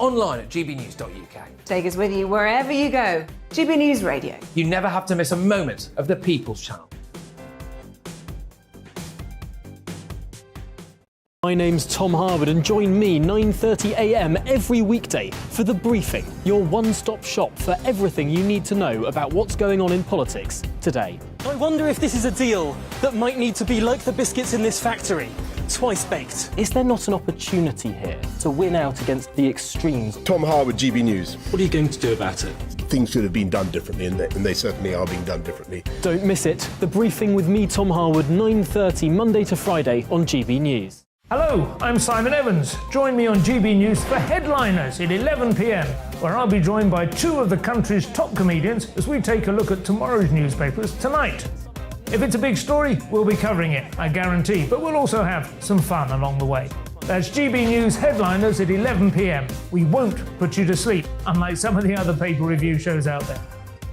online at gbnews.uk. Take us with you wherever you go. GB News Radio. You never have to miss a moment of the People's Channel. My name's Tom Harwood and join me 9:30 a.m. every weekday for The Briefing, your one-stop shop for everything you need to know about what's going on in politics today. I wonder if this is a deal that might need to be like the biscuits in this factory, twice baked. Is there not an opportunity here to win out against the extremes? Tom Harwood, GB News. What are you going to do about it? Things should have been done differently, and they certainly are being done differently. Don't miss it. The Briefing with me, Tom Harwood, 9:30 Monday to Friday on GB News. Hello, I'm Simon Evans. Join me on GB News for Headliners at 11 p.m, where I'll be joined by two of the country's top comedians as we take a look at tomorrow's newspapers tonight. If it's a big story, we'll be covering it, I guarantee, but we'll also have some fun along the way. That's GB News Headliners at 11 p.m. We won't put you to sleep, unlike some of the other paper review shows out there.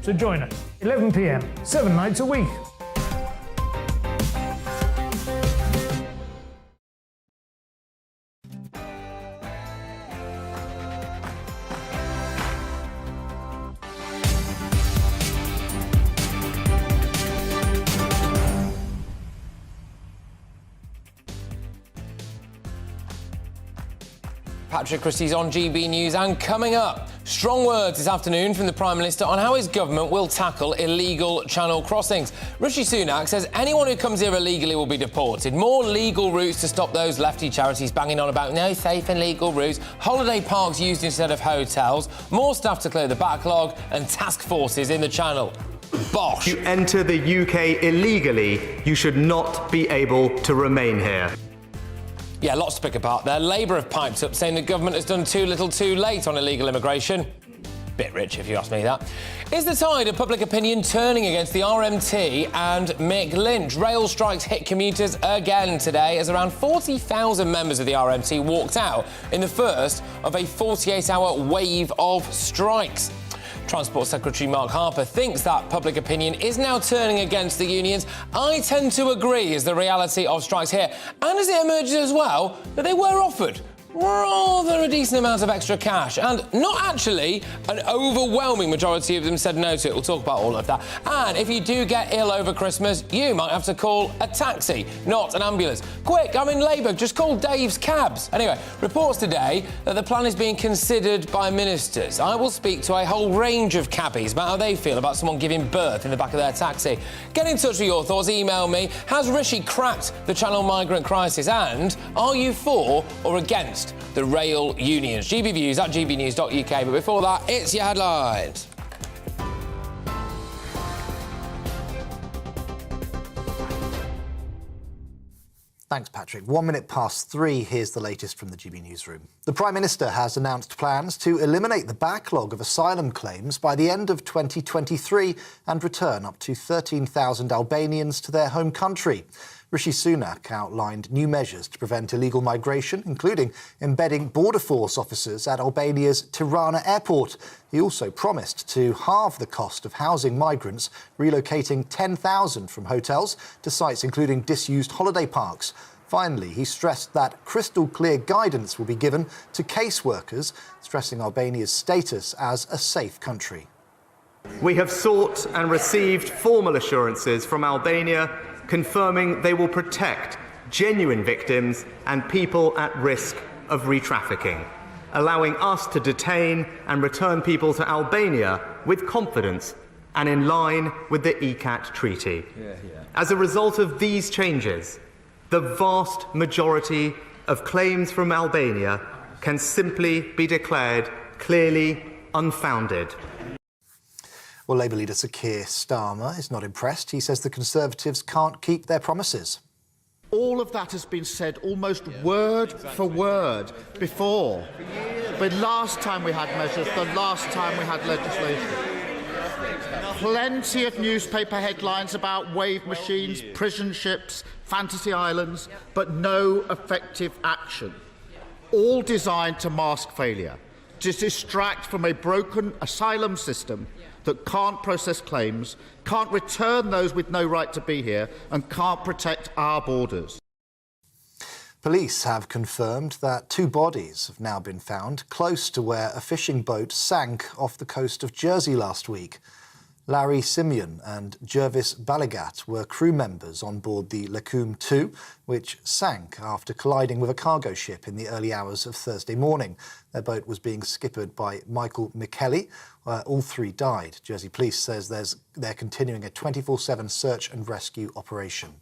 So join us, 11 p.m, 7 nights a week. Patrick Christys on GB News, and coming up, strong words this afternoon from the Prime Minister on how his government will tackle illegal channel crossings. Rishi Sunak says anyone who comes here illegally will be deported. More legal routes to stop those lefty charities banging on about no safe and legal routes, holiday parks used instead of hotels, more staff to clear the backlog, and task forces in the channel. Bosh. If you enter the UK illegally, you should not be able to remain here. Yeah, lots to pick apart there. Labour have piped up saying the government has done too little too late on illegal immigration. Bit rich, if you ask me that. Is the tide of public opinion turning against the RMT and Mick Lynch? Rail strikes hit commuters again today as around 40,000 members of the RMT walked out in the first of a 48-hour wave of strikes. Transport Secretary Mark Harper thinks that public opinion is now turning against the unions. I tend to agree is the reality of strikes here. And as it emerges as well that they were offered rather a decent amount of extra cash, and not actually an overwhelming majority of them said no to it. We'll talk about all of that. And if you do get ill over Christmas, you might have to call a taxi, not an ambulance. Quick, I'm in labour, just call Dave's Cabs. Anyway, reports today that the plan is being considered by ministers. I will speak to a whole range of cabbies about how they feel about someone giving birth in the back of their taxi. Get in touch with your thoughts, email me. Has Rishi cracked the channel migrant crisis? And are you for or against the rail unions? GB Views at gbnews.uk. But before that, it's your headlines. Thanks, Patrick. 3:01, here's the latest from the GB Newsroom. The Prime Minister has announced plans to eliminate the backlog of asylum claims by the end of 2023 and return up to 13,000 Albanians to their home country. Rishi Sunak outlined new measures to prevent illegal migration, including embedding Border Force officers at Albania's Tirana airport. He also promised to halve the cost of housing migrants, relocating 10,000 from hotels to sites including disused holiday parks. Finally, he stressed that crystal-clear guidance will be given to caseworkers, stressing Albania's status as a safe country. We have sought and received formal assurances from Albania confirming they will protect genuine victims and people at risk of re-trafficking, allowing us to detain and return people to Albania with confidence and in line with the ECAT treaty. As a result of these changes, the vast majority of claims from Albania can simply be declared clearly unfounded. Well, Labour leader Sir Keir Starmer is not impressed. He says the Conservatives can't keep their promises. All of that has been said almost word for word before. The last time we had measures, the last time we had legislation. Plenty of newspaper headlines about wave machines, prison ships, fantasy islands, but no effective action. All designed to mask failure, to distract from a broken asylum system that can't process claims, can't return those with no right to be here, and can't protect our borders. Police have confirmed that 2 bodies have now been found close to where a fishing boat sank off the coast of Jersey last week. Larry Simeon and Jervis Baligat were crew members on board the Lacombe 2, which sank after colliding with a cargo ship in the early hours of Thursday morning. Their boat was being skippered by Michael McKelly. All 3 died. Jersey Police says they're continuing a 24/7 search and rescue operation.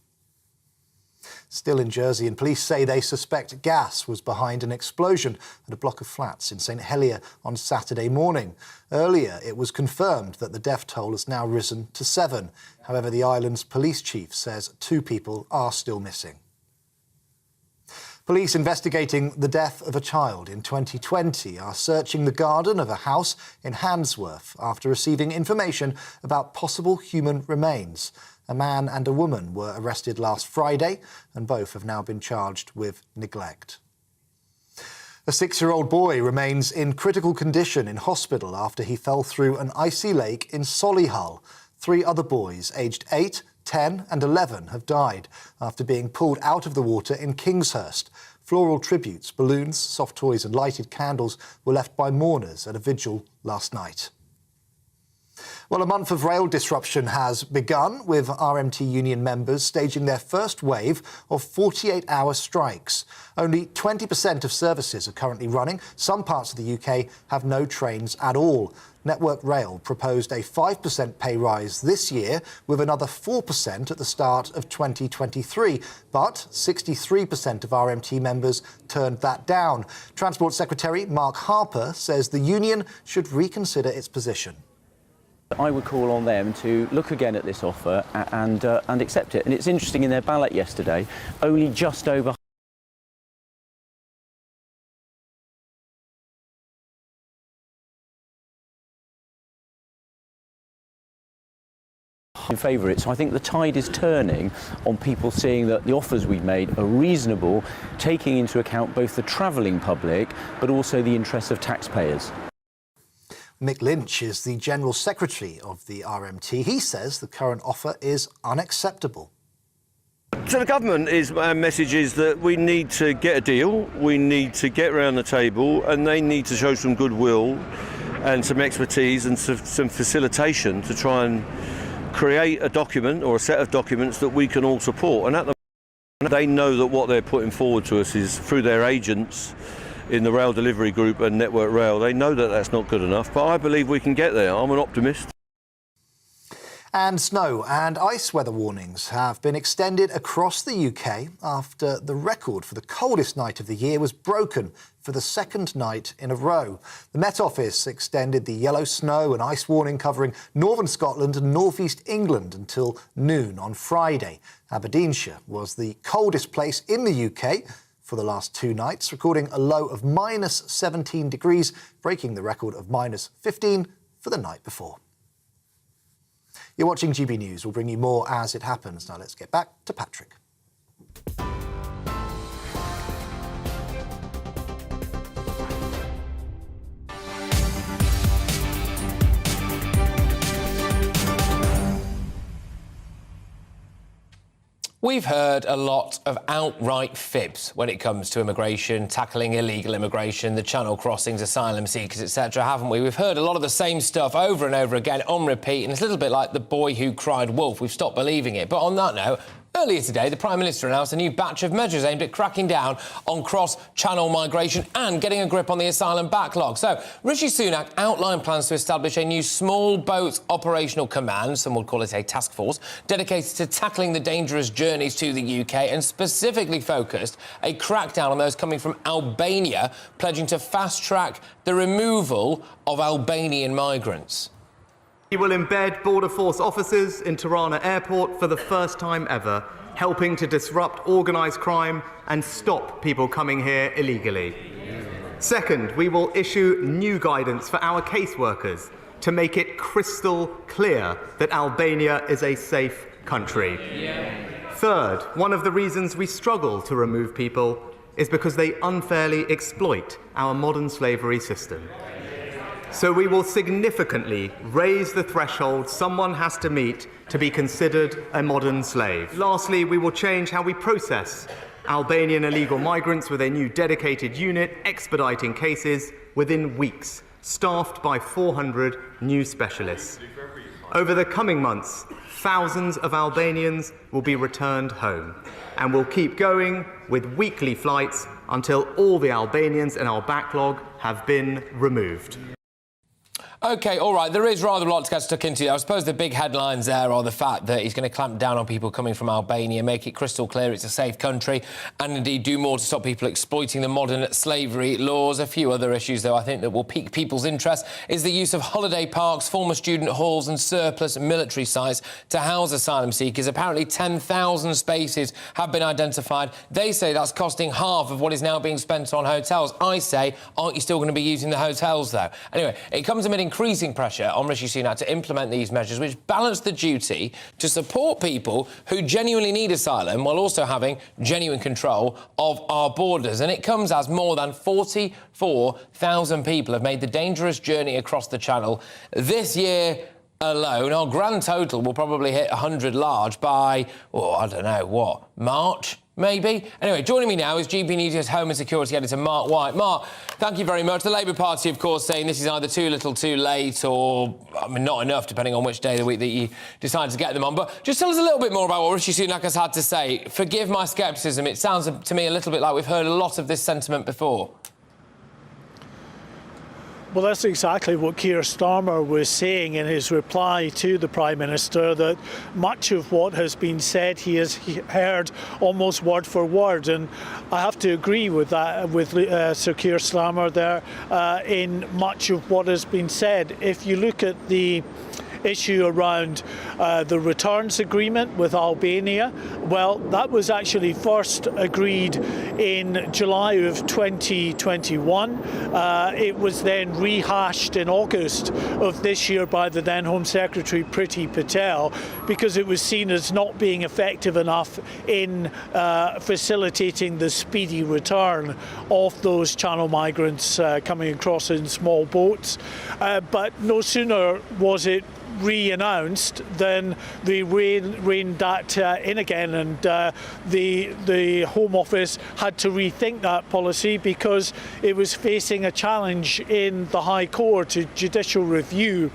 Still in Jersey, and police say they suspect gas was behind an explosion at a block of flats in St Helier on Saturday morning. Earlier, it was confirmed that the death toll has now risen to 7. However, the island's police chief says 2 people are still missing. Police investigating the death of a child in 2020 are searching the garden of a house in Handsworth after receiving information about possible human remains. A man and a woman were arrested last Friday, and both have now been charged with neglect. A 6-year-old boy remains in critical condition in hospital after he fell through an icy lake in Solihull. 3 other boys, aged 8, 10 and 11, have died after being pulled out of the water in Kingshurst. Floral tributes, balloons, soft toys and lighted candles were left by mourners at a vigil last night. Well, a month of rail disruption has begun, with RMT union members staging their first wave of 48-hour strikes. Only 20% of services are currently running. Some parts of the UK have no trains at all. Network Rail proposed a 5% pay rise this year, with another 4% at the start of 2023. But 63% of RMT members turned that down. Transport Secretary Mark Harper says the union should reconsider its position. I would call on them to look again at this offer and accept it. And it's interesting, in their ballot yesterday, only just over in favour of it. So I think the tide is turning on people seeing that the offers we've made are reasonable, taking into account both the travelling public but also the interests of taxpayers. Mick Lynch is the General Secretary of the RMT. He says the current offer is unacceptable. To the government, our message is that we need to get a deal, we need to get around the table, and they need to show some goodwill and some expertise and some facilitation to try and create a document or a set of documents that we can all support. And at the moment, they know that what they're putting forward to us is through their agents in the Rail Delivery Group and Network Rail. They know that that's not good enough, but I believe we can get there. I'm an optimist. And snow and ice weather warnings have been extended across the UK after the record for the coldest night of the year was broken for the 2nd night in a row. The Met Office extended the yellow snow and ice warning covering northern Scotland and northeast England until noon on Friday. Aberdeenshire was the coldest place in the UK for the last 2 nights, recording a low of minus 17 degrees, breaking the record of minus 15 for the night before. You're watching GB News. We'll bring you more as it happens. Now let's get back to Patrick. We've heard a lot of outright fibs when it comes to immigration, tackling illegal immigration, the channel crossings, asylum seekers, etc., haven't we? We've heard a lot of the same stuff over and over again on repeat, and it's a little bit like the boy who cried wolf. We've stopped believing it. But on that note, earlier today, the Prime Minister announced a new batch of measures aimed at cracking down on cross-channel migration and getting a grip on the asylum backlog. So, Rishi Sunak outlined plans to establish a new small boat operational command, some would call it a task force, dedicated to tackling the dangerous journeys to the UK, and specifically focused a crackdown on those coming from Albania, pledging to fast-track the removal of Albanian migrants. He will embed Border Force officers in Tirana Airport for the first time ever, helping to disrupt organised crime and stop people coming here illegally. Second, we will issue new guidance for our caseworkers to make it crystal clear that Albania is a safe country. Third, one of the reasons we struggle to remove people is because they unfairly exploit our modern slavery system. So we will significantly raise the threshold someone has to meet to be considered a modern slave. Lastly, we will change how we process Albanian illegal migrants with a new dedicated unit expediting cases within weeks, staffed by 400 new specialists. Over the coming months, thousands of Albanians will be returned home, and will keep going with weekly flights until all the Albanians in our backlog have been removed. OK, all right, there is rather a lot to get stuck into. I suppose the big headlines there are the fact that he's going to clamp down on people coming from Albania, make it crystal clear it's a safe country, and indeed do more to stop people exploiting the modern slavery laws. A few other issues, though, I think that will pique people's interest is the use of holiday parks, former student halls and surplus military sites to house asylum seekers. Apparently 10,000 spaces have been identified. They say that's costing half of what is now being spent on hotels. I say, aren't you still going to be using the hotels, though? Anyway, it comes amid increasing pressure on Rishi Sunak to implement these measures, which balance the duty to support people who genuinely need asylum while also having genuine control of our borders. And it comes as more than 44,000 people have made the dangerous journey across the Channel this year alone. Our grand total will probably hit 100 large by, I don't know, what, March? Maybe. Anyway, joining me now is GBNews Home and Security Editor Mark White. Mark, thank you very much. The Labour Party, of course, saying this is either too little, too late, or, not enough, depending on which day of the week that you decide to get them on. But just tell us a little bit more about what Rishi Sunak has had to say. Forgive my scepticism. It sounds to me a little bit like we've heard a lot of this sentiment before. Well, that's exactly what Keir Starmer was saying in his reply to the Prime Minister, that much of what has been said he has heard almost word for word. And I have to agree with that, with Sir Keir Starmer there, in much of what has been said. If you look at the issue around the returns agreement with Albania, well, that was actually first agreed in July of 2021. It was then rehashed in August of this year by the then Home Secretary Priti Patel, because it was seen as not being effective enough in facilitating the speedy return of those Channel migrants coming across in small boats. But no sooner was it re-announced, then they reined that in again, and the Home Office had to rethink that policy because it was facing a challenge in the High Court, a judicial review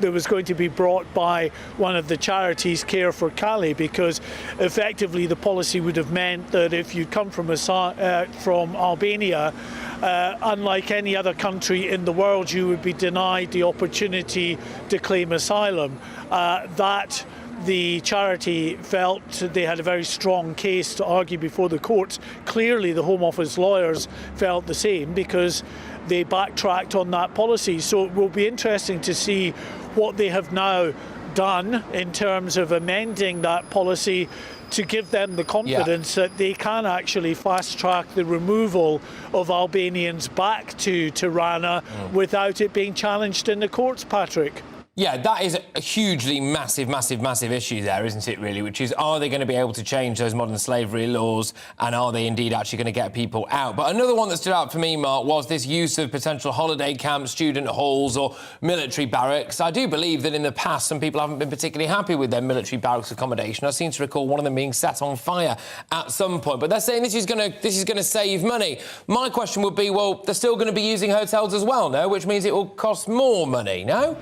that was going to be brought by one of the charities, Care for Cali, because effectively the policy would have meant that if you come from Albania, unlike any other country in the world, you would be denied the opportunity to claim asylum. That the charity felt they had a very strong case to argue before the courts. Clearly the Home Office lawyers felt the same because they backtracked on that policy. So it will be interesting to see what they have now done in terms of amending that policy to give them the confidence that they can actually fast-track the removal of Albanians back to Tirana without it being challenged in the courts, Patrick. Yeah, that is a hugely massive issue there, isn't it, really? Which is, are they going to be able to change those modern slavery laws, and are they indeed actually going to get people out? But another one that stood out for me, Mark, was this use of potential holiday camps, student halls or military barracks. I do believe that in the past some people haven't been particularly happy with their military barracks accommodation. I seem to recall one of them being set on fire at some point. But they're saying this is going to save money. My question would be, well, they're still going to be using hotels as well, no? Which means it will cost more money, no?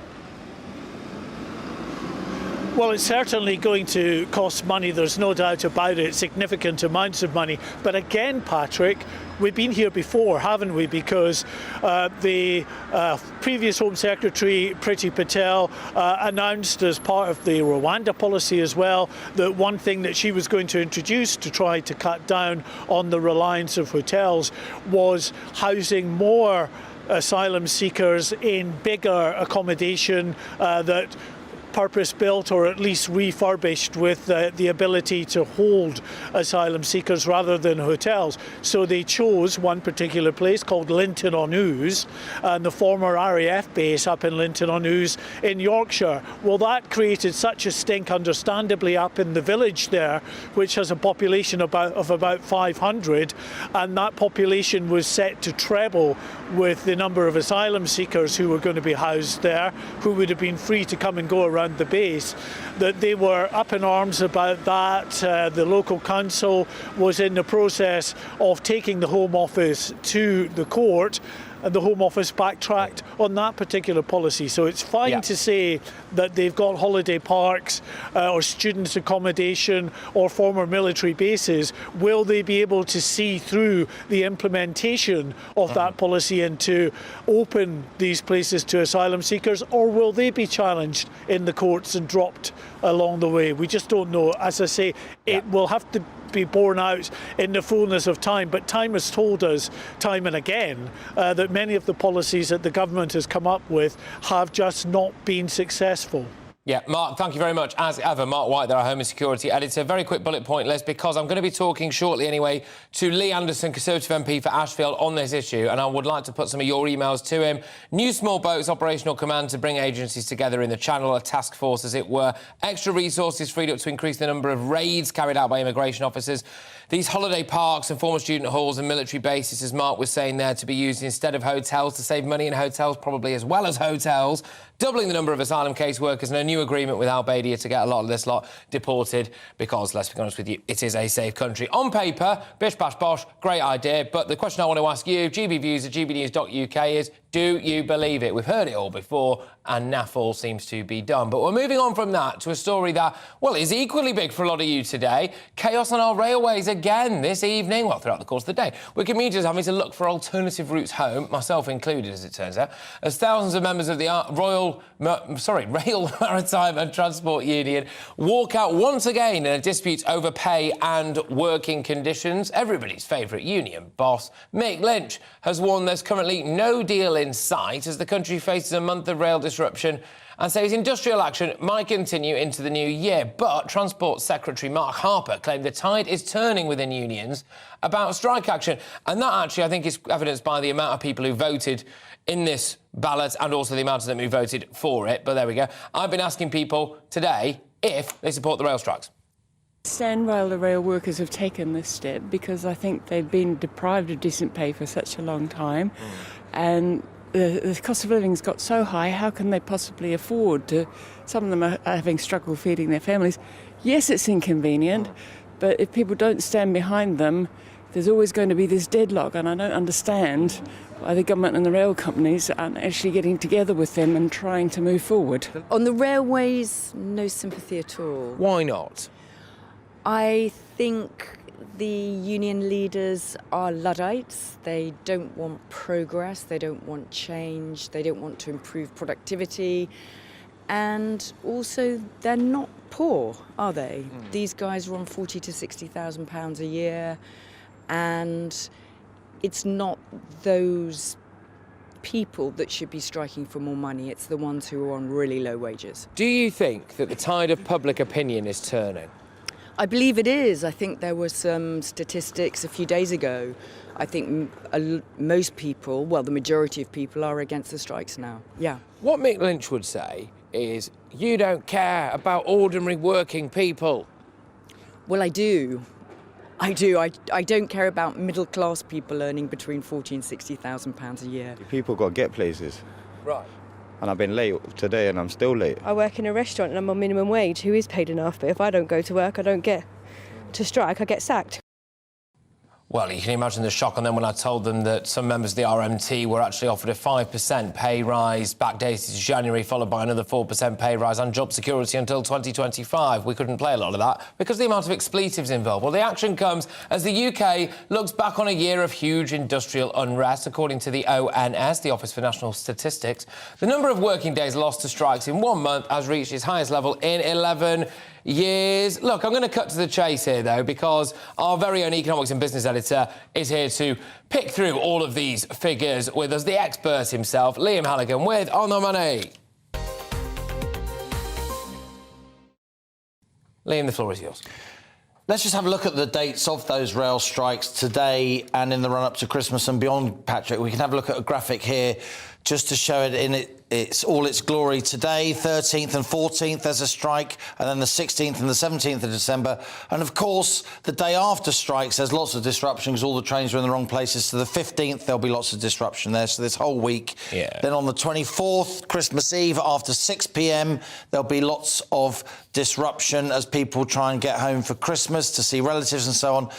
Well, it's certainly going to cost money, there's no doubt about it, significant amounts of money. But again, Patrick, we've been here before, haven't we? Because the previous Home Secretary, Priti Patel, announced as part of the Rwanda policy as well that one thing that she was going to introduce to try to cut down on the reliance of hotels was housing more asylum seekers in bigger accommodation that purpose-built or at least refurbished with the ability to hold asylum seekers rather than hotels. So they chose one particular place called Linton-on-Ouse, and the former RAF base up in Linton-on-Ouse in Yorkshire. Well, that created such a stink, understandably, up in the village there, which has a population of about 500, and that population was set to treble with the number of asylum seekers who were going to be housed there, who would have been free to come and go around around the base, that they were up in arms about that. The local council was in the process of taking the Home Office to the court, and the Home Office backtracked on that particular policy. So it's fine to say that they've got holiday parks or student accommodation or former military bases. Will they be able to see through the implementation of that policy and to open these places to asylum seekers, or will they be challenged in the courts and dropped along the way? We just don't know. As I say, it will have to be borne out in the fullness of time, but time has told us time and again that many of the policies that the government has come up with have just not been successful. Yeah, Mark, thank you very much. As ever, Mark White, there, our Home and Security editor. Very quick bullet point list, because I'm going to be talking shortly anyway to Lee Anderson, Conservative MP for Ashfield, on this issue, and I would like to put some of your emails to him. New small boats, operational command to bring agencies together in the Channel, a task force, as it were. Extra resources freed up to increase the number of raids carried out by immigration officers. These holiday parks and former student halls and military bases, as Mark was saying there, to be used instead of hotels to save money in hotels, probably as well as hotels. Doubling the number of asylum caseworkers and a new agreement with Albania to get a lot of this lot deported because, let's be honest with you, it is a safe country. On paper, bish, bash, bosh, great idea, but the question I want to ask you, gbviews@gbnews.uk, is do you believe it? We've heard it all before, and naff all seems to be done. But we're moving on from that to a story that, well, is equally big for a lot of you today. Chaos on our railways again this evening, well, throughout the course of the day, with commuters having to look for alternative routes home, myself included, as it turns out, as thousands of members of the Rail Maritime and Transport Union walk out once again in a dispute over pay and working conditions. Everybody's favourite union boss, Mick Lynch, has warned there's currently no deal in sight as the country faces a month of rail disruption, and says industrial action might continue into the new year. But Transport Secretary Mark Harper claimed the tide is turning within unions about strike action. And that actually, I think, is evidenced by the amount of people who voted in this ballot and also the amount of them who voted for it. But there we go. I've been asking people today if they support the rail strikes. StandRail, the rail workers, have taken this step because I think they've been deprived of decent pay for such a long time. And the cost of living's got so high, how can they possibly afford to... Some of them are having struggle feeding their families. Yes, it's inconvenient, but if people don't stand behind them, there's always going to be this deadlock, and I don't understand why the government and the rail companies aren't actually getting together with them and trying to move forward. On the railways, no sympathy at all. Why not? I think the union leaders are Luddites. They don't want progress, they don't want change, they don't want to improve productivity. And also, they're not poor, are they? These guys are on £40,000 to £60,000 a year, and it's not those people that should be striking for more money, it's the ones who are on really low wages. Do you think that the tide of public opinion is turning? I believe it is. I think there were some statistics a few days ago. I think most people, well, the majority of people are against the strikes now. Yeah. What Mick Lynch would say is, you don't care about ordinary working people. Well, I do. I do. I don't care about middle-class people earning between £40,000 and £60,000 a year. People got to get places. Right. And I've been late today and I'm still late. I work in a restaurant and I'm on minimum wage, who is paid enough, but if I don't go to work, I don't get to strike, I get sacked. Well, you can imagine the shock on them when I told them that some members of the RMT were actually offered a 5% pay rise backdated to January, followed by another 4% pay rise and job security until 2025. We couldn't play a lot of that because of the amount of expletives involved. Well, the action comes as the UK looks back on a year of huge industrial unrest. According to the ONS, the Office for National Statistics, the number of working days lost to strikes in 1 month has reached its highest level in 11 years. Look, I'm going to cut to the chase here, though, because our very own economics and business editor is here to pick through all of these figures with us, the expert himself, Liam Halligan, with On The Money. Liam, the floor is yours. Let's just have a look at the dates of those rail strikes today and in the run-up to Christmas and beyond, Patrick. We can have a look at a graphic here just to show it in it's all its glory today. 13th and 14th there's a strike, and then the 16th and the 17th of December. And of course, the day after strikes, there's lots of disruption because all the trains are in the wrong places. So the 15th, there'll be lots of disruption there. So this whole week. Yeah. Then on the 24th, Christmas Eve, after 6 p.m, there'll be lots of disruption as people try and get home for Christmas to see relatives and so on.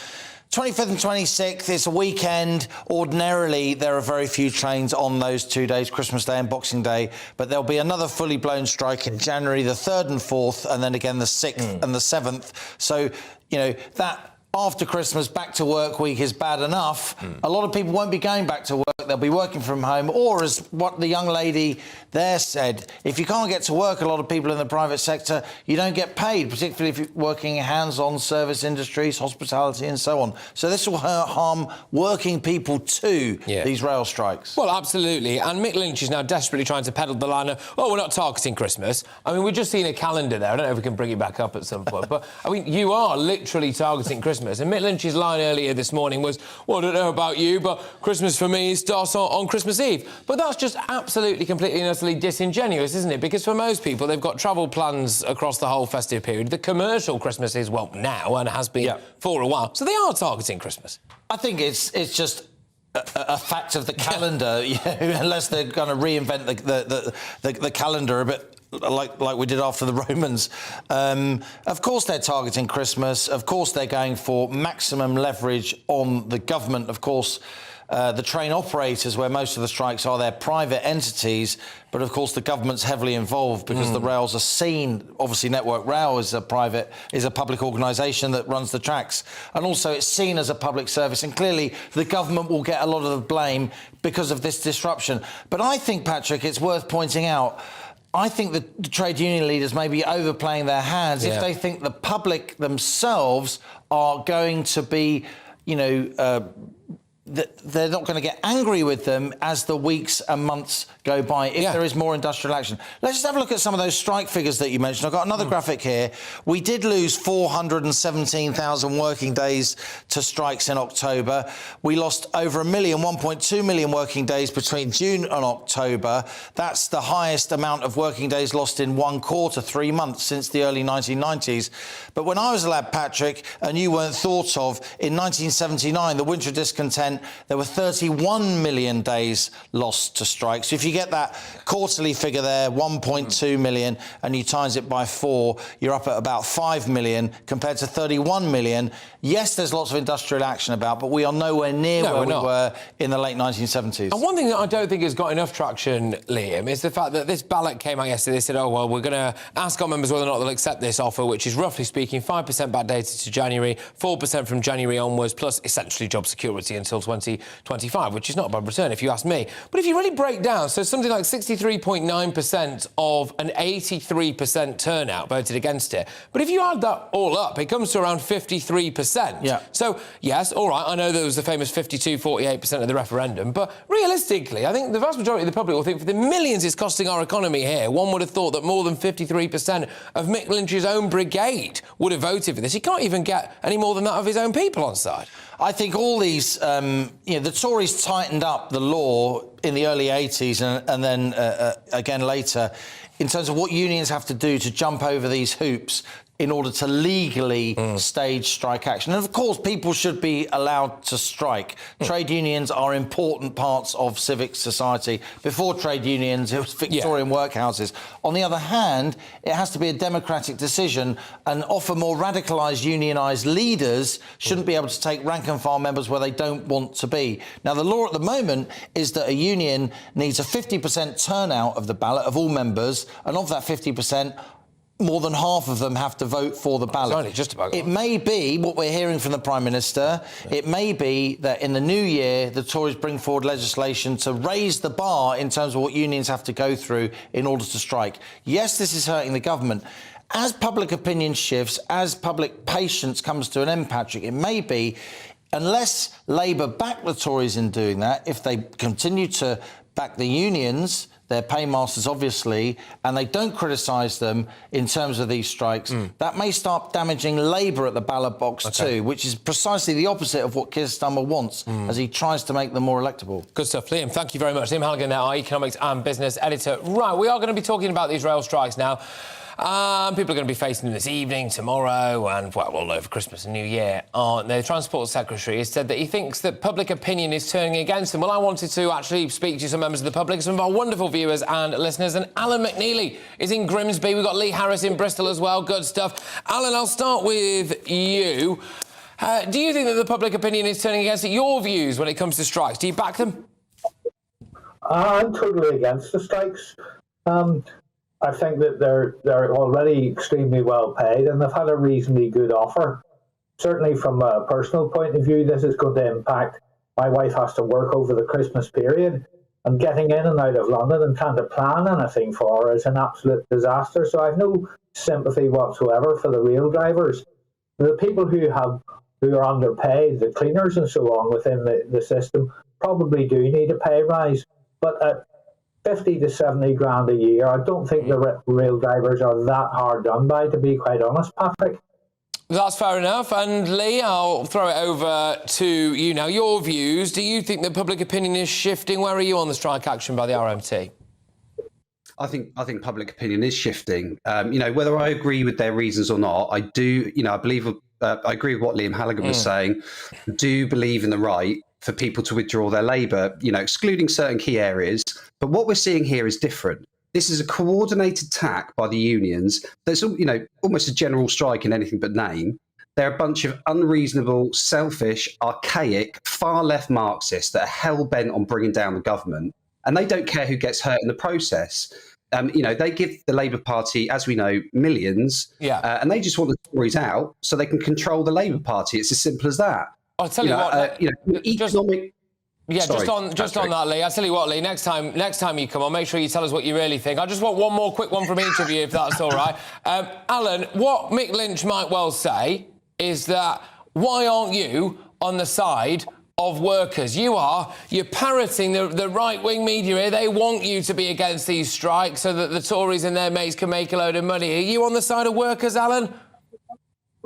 25th and 26th, it's a weekend. Ordinarily, there are very few trains on those 2 days, Christmas Day and Boxing Day, but there'll be another fully blown strike in January, the 3rd and 4th, and then again the 6th and the 7th. So, you know, that after Christmas, back to work week is bad enough. A lot of people won't be going back to work. They'll be working from home. Or, as what the young lady there said, if you can't get to work, a lot of people in the private sector, you don't get paid, particularly if you're working in hands-on service industries, hospitality and so on. So this will harm working people too, these rail strikes. Well, absolutely. And Mick Lynch is now desperately trying to peddle the line of, oh, we're not targeting Christmas. I mean, we've just seen a calendar there. I don't know if we can bring it back up at some point. But, I mean, you are literally targeting Christmas. And Mick Lynch's line earlier this morning was, well, I don't know about you, but Christmas for me starts on Christmas Eve. But that's just absolutely, completely and utterly disingenuous, isn't it? Because for most people, they've got travel plans across the whole festive period. The commercial Christmas is, well, now, and has been for a while. So they are targeting Christmas. I think it's just a fact of the calendar, unless they're going to reinvent the calendar a bit like we did after the Romans. Of course they're targeting Christmas. Of course they're going for maximum leverage on the government. Of course, the train operators, where most of the strikes are, they're private entities, but of course the government's heavily involved because the rails are seen, obviously Network Rail is a public organisation that runs the tracks, and also it's seen as a public service, and clearly the government will get a lot of the blame because of this disruption. But I think, Patrick, it's worth pointing out, I think the trade union leaders may be overplaying their hands if they think the public themselves are going to be, you know, they're not going to get angry with them as the weeks and months go by if there is more industrial action. Let's just have a look at some of those strike figures that you mentioned. I've got another graphic here. We did lose 417,000 working days to strikes in October. We lost over 1.2 million working days between June and October. That's the highest amount of working days lost in one quarter, 3 months, since the early 1990s. But when I was a lad, Patrick, and you weren't thought of, in 1979, the winter of discontent, there were 31 million days lost to strikes. So if you get that quarterly figure there, 1.2 million, and you times it by 4, you're up at about 5 million compared to 31 million. Yes, there's lots of industrial action about, but we are nowhere near where we were in the late 1970s. And one thing that I don't think has got enough traction, Liam, is the fact that this ballot came out yesterday. They said, oh, well, we're going to ask our members whether or not they'll accept this offer, which is, roughly speaking, 5% backdated to January, 4% from January onwards, plus essentially job security until 2025, which is not a bad return, if you ask me. But if you really break down, so something like 63.9% of an 83% turnout voted against it. But if you add that all up, it comes to around 53%. Yeah. So, yes, all right, I know there was the famous 52-48% of the referendum, but realistically, I think the vast majority of the public will think for the millions it's costing our economy here, one would have thought that more than 53% of Mick Lynch's own brigade would have voted for this. He can't even get any more than that of his own people on side. I think all these, the Tories tightened up the law in the early 80s and then again later in terms of what unions have to do to jump over these hoops in order to legally stage strike action. And of course, people should be allowed to strike. Trade unions are important parts of civic society. Before trade unions, it was Victorian workhouses. On the other hand, it has to be a democratic decision, and often more radicalised unionised leaders shouldn't be able to take rank and file members where they don't want to be. Now, the law at the moment is that a union needs a 50% turnout of the ballot of all members, and of that 50%, more than half of them have to vote for the ballot. It's only just about it may be what we're hearing from the Prime Minister. It may be that in the new year, the Tories bring forward legislation to raise the bar in terms of what unions have to go through in order to strike. Yes, this is hurting the government. As public opinion shifts, as public patience comes to an end, Patrick, it may be, unless Labour back the Tories in doing that, if they continue to back the unions, they're paymasters, obviously, and they don't criticise them in terms of these strikes, that may start damaging Labour at the ballot box too, which is precisely the opposite of what Keir Starmer wants as he tries to make them more electable. Good stuff, Liam. Thank you very much. Liam Halligan, now our economics and business editor. Right, we are going to be talking about these rail strikes now. People are going to be facing them this evening, tomorrow, and, well, all over Christmas and New Year, aren't they? The Transport Secretary has said that he thinks that public opinion is turning against them. Well, I wanted to actually speak to some members of the public, some of our wonderful viewers and listeners, and Alan McNeely is in Grimsby. We've got Lee Harris in Bristol as well. Good stuff. Alan, I'll start with you. Do you think that the public opinion is turning against your views when it comes to strikes? Do you back them? I'm totally against the strikes. I think that they're already extremely well paid and they've had a reasonably good offer. Certainly from a personal point of view, this is going to impact. My wife has to work over the Christmas period, and getting in and out of London and trying to plan anything for her is an absolute disaster. So I have no sympathy whatsoever for the rail drivers. The people who are underpaid, the cleaners and so on within the system, probably do need a pay rise. But at 50 to 70 grand a year, I don't think the rail drivers are that hard done by, to be quite honest, Patrick. That's fair enough. And Lee, I'll throw it over to you now. Your views. Do you think that public opinion is shifting? Where are you on the strike action by the RMT? I think public opinion is shifting. Whether I agree with their reasons or not, I do. I believe. I agree with what Liam Halligan was saying. I do believe in the right for people to withdraw their labour, excluding certain key areas. But what we're seeing here is different. This is a coordinated attack by the unions. That's, almost a general strike in anything but name. They're a bunch of unreasonable, selfish, archaic, far-left Marxists that are hell-bent on bringing down the government. And they don't care who gets hurt in the process. They give the Labour Party, as we know, millions. And they just want the Tories out so they can control the Labour Party. It's as simple as that. I'll tell you what. Economic. Just on that, Lee. I'll tell you what, Lee. Next time you come on, make sure you tell us what you really think. I just want one more quick one from each of you, if that's all right. Alan, what Mick Lynch might well say is that why aren't you on the side of workers? You're parroting the right-wing media here. They want you to be against these strikes so that the Tories and their mates can make a load of money. Are you on the side of workers, Alan?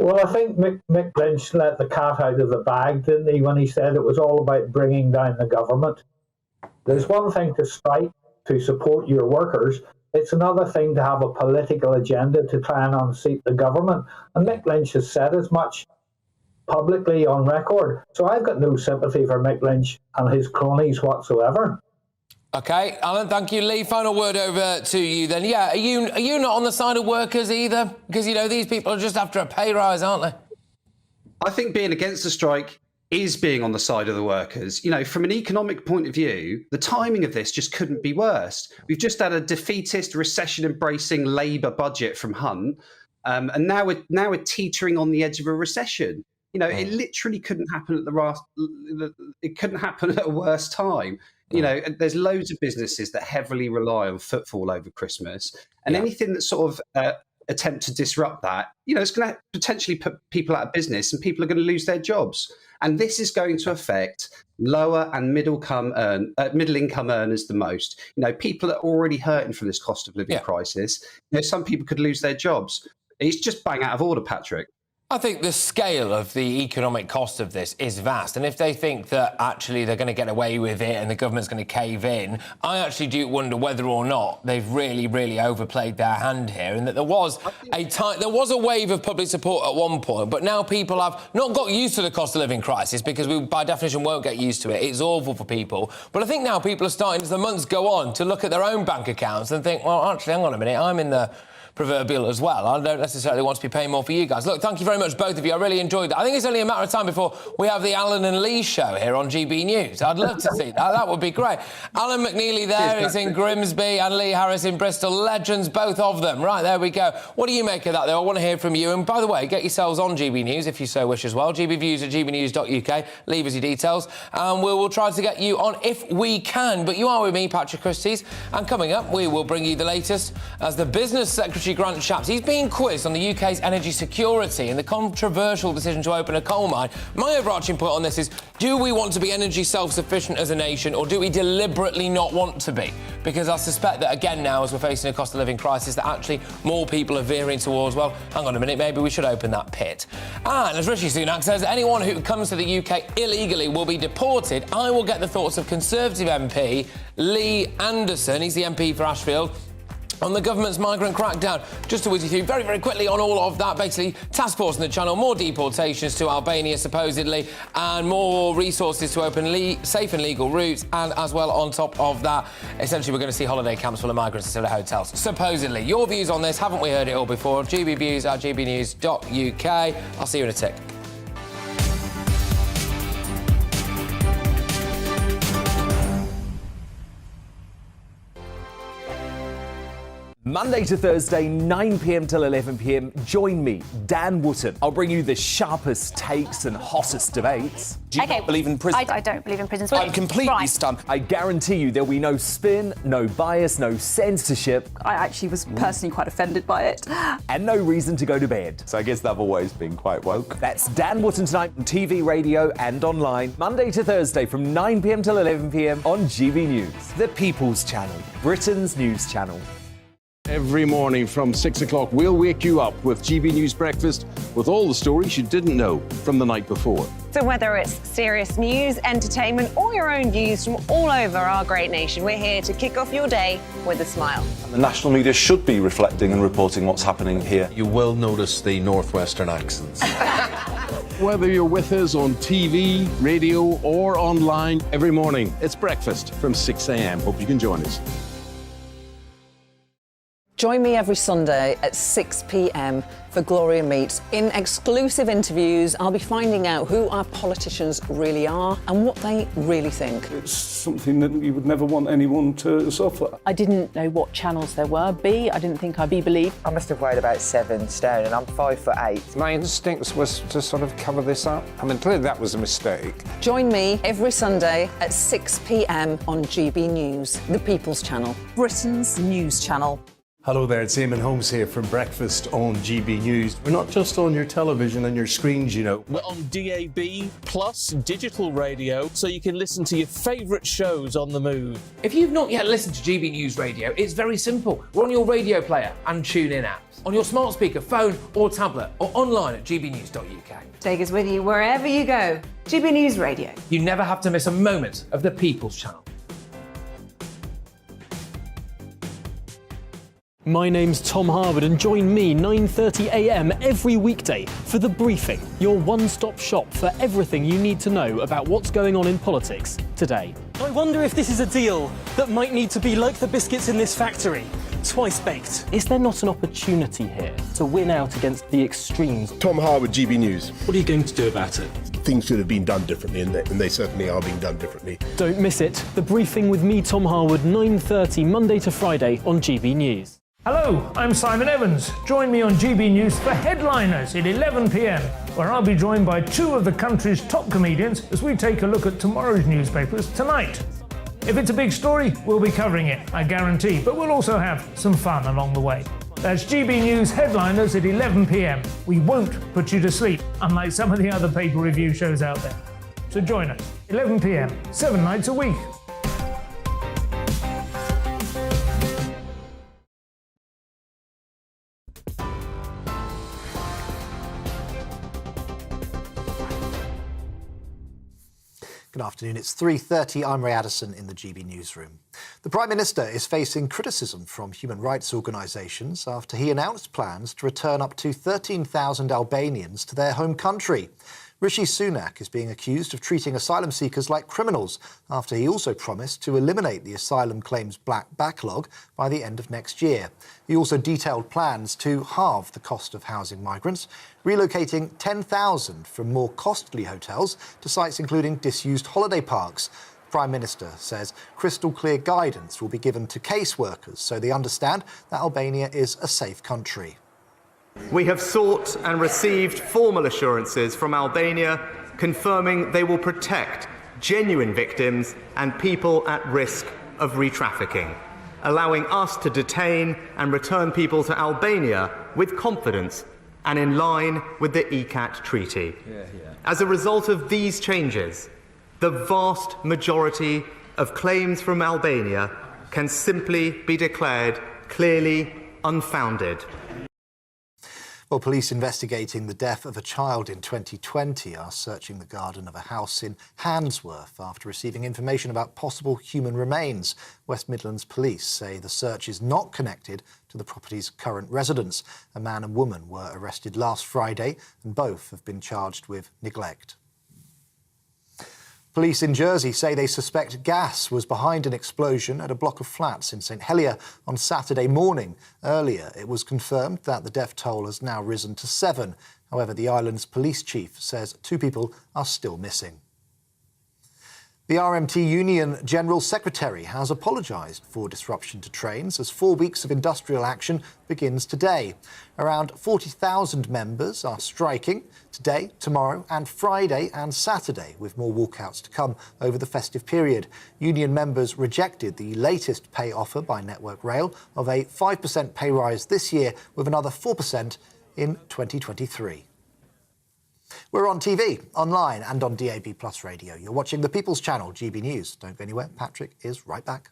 Well, I think Mick Lynch let the cat out of the bag, didn't he, when he said it was all about bringing down the government. There's one thing to strike to support your workers. It's another thing to have a political agenda to try and unseat the government. And Mick Lynch has said as much publicly on record. So I've got no sympathy for Mick Lynch and his cronies whatsoever. OK, Alan, thank you. Lee, final word over to you then. Yeah, are you not on the side of workers either? Because, these people are just after a pay rise, aren't they? I think being against the strike is being on the side of the workers. From an economic point of view, the timing of this just couldn't be worse. We've just had a defeatist, recession-embracing Labour budget from Hunt, and now we're teetering on the edge of a recession. It literally couldn't happen at a worse time. There's loads of businesses that heavily rely on footfall over Christmas, and anything that sort of attempt to disrupt that, it's going to potentially put people out of business, and people are going to lose their jobs. And this is going to affect lower and middle income earners the most. People are already hurting from this cost of living crisis. Some people could lose their jobs. It's just bang out of order, Patrick. I think the scale of the economic cost of this is vast. And if they think that actually they're going to get away with it and the government's going to cave in, I actually do wonder whether or not they've really, really overplayed their hand here, and that there was a wave of public support at one point, but now people have not got used to the cost of living crisis, because we, by definition, won't get used to it. It's awful for people. But I think now people are starting, as the months go on, to look at their own bank accounts and think, well, actually, hang on a minute, I'm in the proverbial as well. I don't necessarily want to be paying more for you guys. Look, thank you very much, both of you. I really enjoyed that. I think it's only a matter of time before we have the Alan and Lee show here on GB News. I'd love to see that. That would be great. Alan McNeely there is in Grimsby and Lee Harris in Bristol. Legends, both of them. Right, there we go. What do you make of that, though? I want to hear from you. And by the way, get yourselves on GB News if you so wish as well. GBviews at gbnews.uk. Leave us your details. And we will try to get you on if we can. But you are with me, Patrick Christys. And coming up, we will bring you the latest as the Business Secretary Rishi Grant chaps. He's being quizzed on the UK's energy security and the controversial decision to open a coal mine. My overarching point on this is, do we want to be energy self-sufficient as a nation, or do we deliberately not want to be? Because I suspect that, again, now, as we're facing a cost of living crisis, that actually more people are veering towards, well, hang on a minute, maybe we should open that pit. And as Rishi Sunak says, anyone who comes to the UK illegally will be deported. I will get the thoughts of Conservative MP Lee Anderson, he's the MP for Ashfield, on the government's migrant crackdown. Just to whiz you through very, very quickly on all of that, basically, task force in the Channel, more deportations to Albania, supposedly, and more resources to open safe and legal routes, and as well, on top of that, essentially, we're going to see holiday camps full of migrants instead of hotels, supposedly. Your views on this, haven't we heard it all before? gbviews@gbnews.uk. I'll see you in a tick. Monday to Thursday, 9 p.m. till 11 p.m. Join me, Dan Wootton. I'll bring you the sharpest takes and hottest debates. Do you not believe in prison? I don't believe in prisons. I'm completely stunned. I guarantee you there'll be no spin, no bias, no censorship. I actually was personally quite offended by it. And no reason to go to bed. So I guess they've always been quite woke. That's Dan Wootton tonight on TV, radio and online. Monday to Thursday from 9 p.m. till 11 p.m. on GB News. The People's Channel, Britain's news channel. Every morning from 6 o'clock, we'll wake you up with GB News Breakfast with all the stories you didn't know from the night before. So whether it's serious news, entertainment, or your own views from all over our great nation, we're here to kick off your day with a smile. And the national media should be reflecting and reporting what's happening here. You will notice the northwestern accents. Whether you're with us on TV, radio or online, every morning, it's breakfast from 6 a.m. Hope you can join us. Join me every Sunday at 6 p.m. for Gloria Meets. In exclusive interviews, I'll be finding out who our politicians really are and what they really think. It's something that you would never want anyone to suffer. I didn't know what channels there were. I didn't think I'd be believed. I must have weighed about 7 stone and I'm 5'8". My instincts was to sort of cover this up. I mean, clearly that was a mistake. Join me every Sunday at 6 p.m. on GB News, the People's Channel, Britain's news channel. Hello there, it's Eamon Holmes here from Breakfast on GB News. We're not just on your television and your screens, you know. We're on DAB plus digital radio, so you can listen to your favourite shows on the move. If you've not yet listened to GB News Radio, it's very simple. We're on your radio player and TuneIn apps, on your smart speaker, phone or tablet, or online at gbnews.uk. Take us with you wherever you go. GB News Radio. You never have to miss a moment of the People's Channel. My name's Tom Harwood and join me 9:30 a.m. every weekday for The Briefing, your one-stop shop for everything you need to know about what's going on in politics today. I wonder if this is a deal that might need to be like the biscuits in this factory, twice baked. Is there not an opportunity here to win out against the extremes? Tom Harwood, GB News. What are you going to do about it? Things should have been done differently, and they certainly are being done differently. Don't miss it. The Briefing with me, Tom Harwood, 9:30 Monday to Friday on GB News. Hello, I'm Simon Evans. Join me on GB News for Headliners at 11 p.m, where I'll be joined by 2 of the country's top comedians as we take a look at tomorrow's newspapers tonight. If it's a big story, we'll be covering it, I guarantee, but we'll also have some fun along the way. That's GB News Headliners at 11 p.m. We won't put you to sleep, unlike some of the other paper review shows out there. So join us, 11 p.m, 7 nights a week. Good afternoon. It's 3:30. I'm Ray Addison in the GB newsroom. The Prime Minister is facing criticism from human rights organisations after he announced plans to return up to 13,000 Albanians to their home country. Rishi Sunak is being accused of treating asylum seekers like criminals after he also promised to eliminate the asylum claims backlog by the end of next year. He also detailed plans to halve the cost of housing migrants, relocating 10,000 from more costly hotels to sites including disused holiday parks. The Prime Minister says crystal clear guidance will be given to caseworkers so they understand that Albania is a safe country. We have sought and received formal assurances from Albania confirming they will protect genuine victims and people at risk of re-trafficking. allowing us to detain and return people to Albania with confidence and in line with the ECAT Treaty. As a result of these changes, the vast majority of claims from Albania can simply be declared clearly unfounded. Well, police investigating the death of a child in 2020 are searching the garden of a house in Handsworth after receiving information about possible human remains. West Midlands Police say the search is not connected to the property's current residents. A man and woman were arrested last Friday and both have been charged with neglect. Police in Jersey say they suspect gas was behind an explosion at a block of flats in St Helier on Saturday morning. Earlier, it was confirmed that the death toll has now risen to 7. However, the island's police chief says 2 people are still missing. The RMT Union General Secretary has apologised for disruption to trains as 4 weeks of industrial action begins today. Around 40,000 members are striking today, tomorrow and Friday and Saturday, with more walkouts to come over the festive period. Union members rejected the latest pay offer by Network Rail of a 5% pay rise this year with another 4% in 2023. We're on TV, online and on DAB+ radio. You're watching the People's Channel, GB News. Don't go anywhere. Patrick is right back.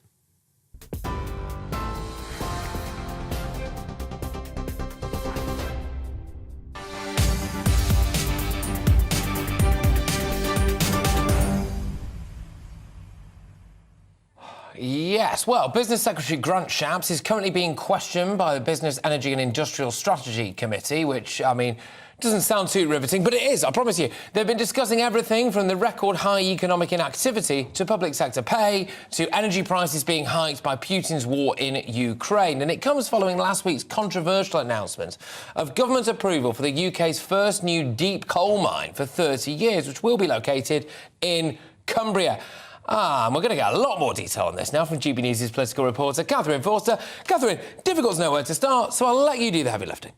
Yes, well, Business Secretary Grant Shapps is currently being questioned by the Business, Energy and Industrial Strategy Committee, which, I mean, doesn't sound too riveting, but it is, I promise you. They've been discussing everything from the record high economic inactivity to public sector pay to energy prices being hiked by Putin's war in Ukraine. And it comes following last week's controversial announcement of government approval for the UK's first new deep coal mine for 30 years, which will be located in Cumbria. And we're going to get a lot more detail on this now from GB News' political reporter, Catherine Forster. Catherine, difficult to know where to start, so I'll let you do the heavy lifting.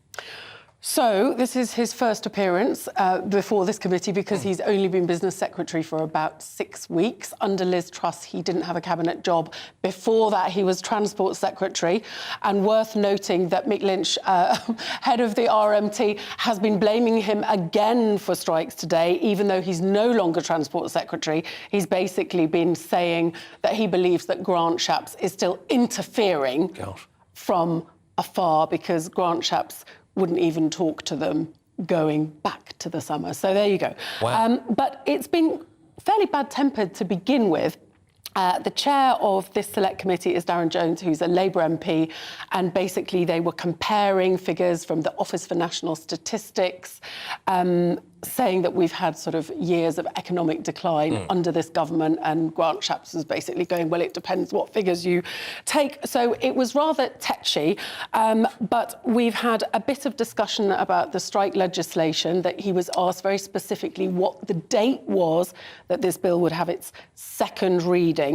So this is his first appearance before this committee because he's only been business secretary for about 6 weeks. Under Liz Truss, he didn't have a cabinet job. Before that, he was transport secretary. And worth noting that Mick Lynch, head of the RMT, has been blaming him again for strikes today, even though he's no longer transport secretary. He's basically been saying that he believes that Grant Shapps is still interfering from afar because Grant Shapps wouldn't even talk to them going back to the summer. So there you go. Wow. But it's been fairly bad-tempered to begin with. The chair of this select committee is Darren Jones, who's a Labour MP, and basically they were comparing figures from the Office for National Statistics, saying that we've had sort of years of economic decline under this government, and Grant Shapps was basically going, well, it depends what figures you take. So it was rather tetchy, but we've had a bit of discussion about the strike legislation, that he was asked very specifically what the date was that this bill would have its second reading.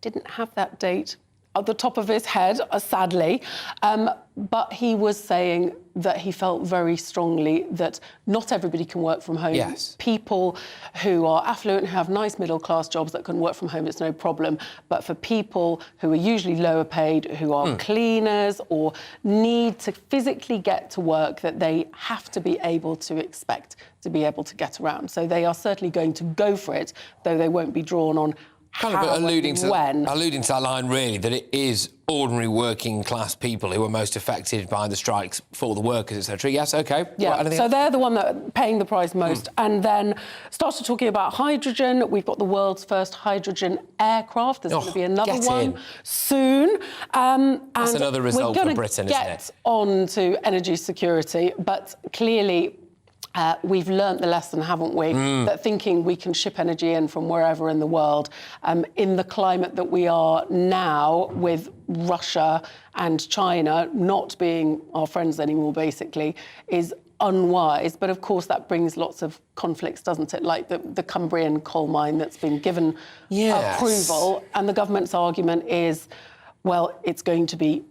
Didn't have that date at the top of his head, sadly, but he was saying that he felt very strongly that not everybody can work from home. Yes. People who are affluent, who have nice middle-class jobs that can work from home, it's no problem. But for people who are usually lower paid, who are cleaners or need to physically get to work, that they have to be able to expect to be able to get around. So they are certainly going to go for it, though they won't be drawn on kind of alluding to that line, really, that it is ordinary working class people who are most affected by the strikes for the workers, etc. Yes, OK. Yeah, right, so they're the one that are paying the price most. And then started talking about hydrogen. We've got the world's first hydrogen aircraft. There's going to be another one soon. That's another result for Britain, isn't it? We're going to get on to energy security, but clearly we've learnt the lesson, haven't we, that thinking we can ship energy in from wherever in the world, in the climate that we are now, with Russia and China not being our friends anymore, basically, is unwise. But, of course, that brings lots of conflicts, doesn't it, like the Cumbrian coal mine that's been given approval. And the government's argument is, well, it's going to be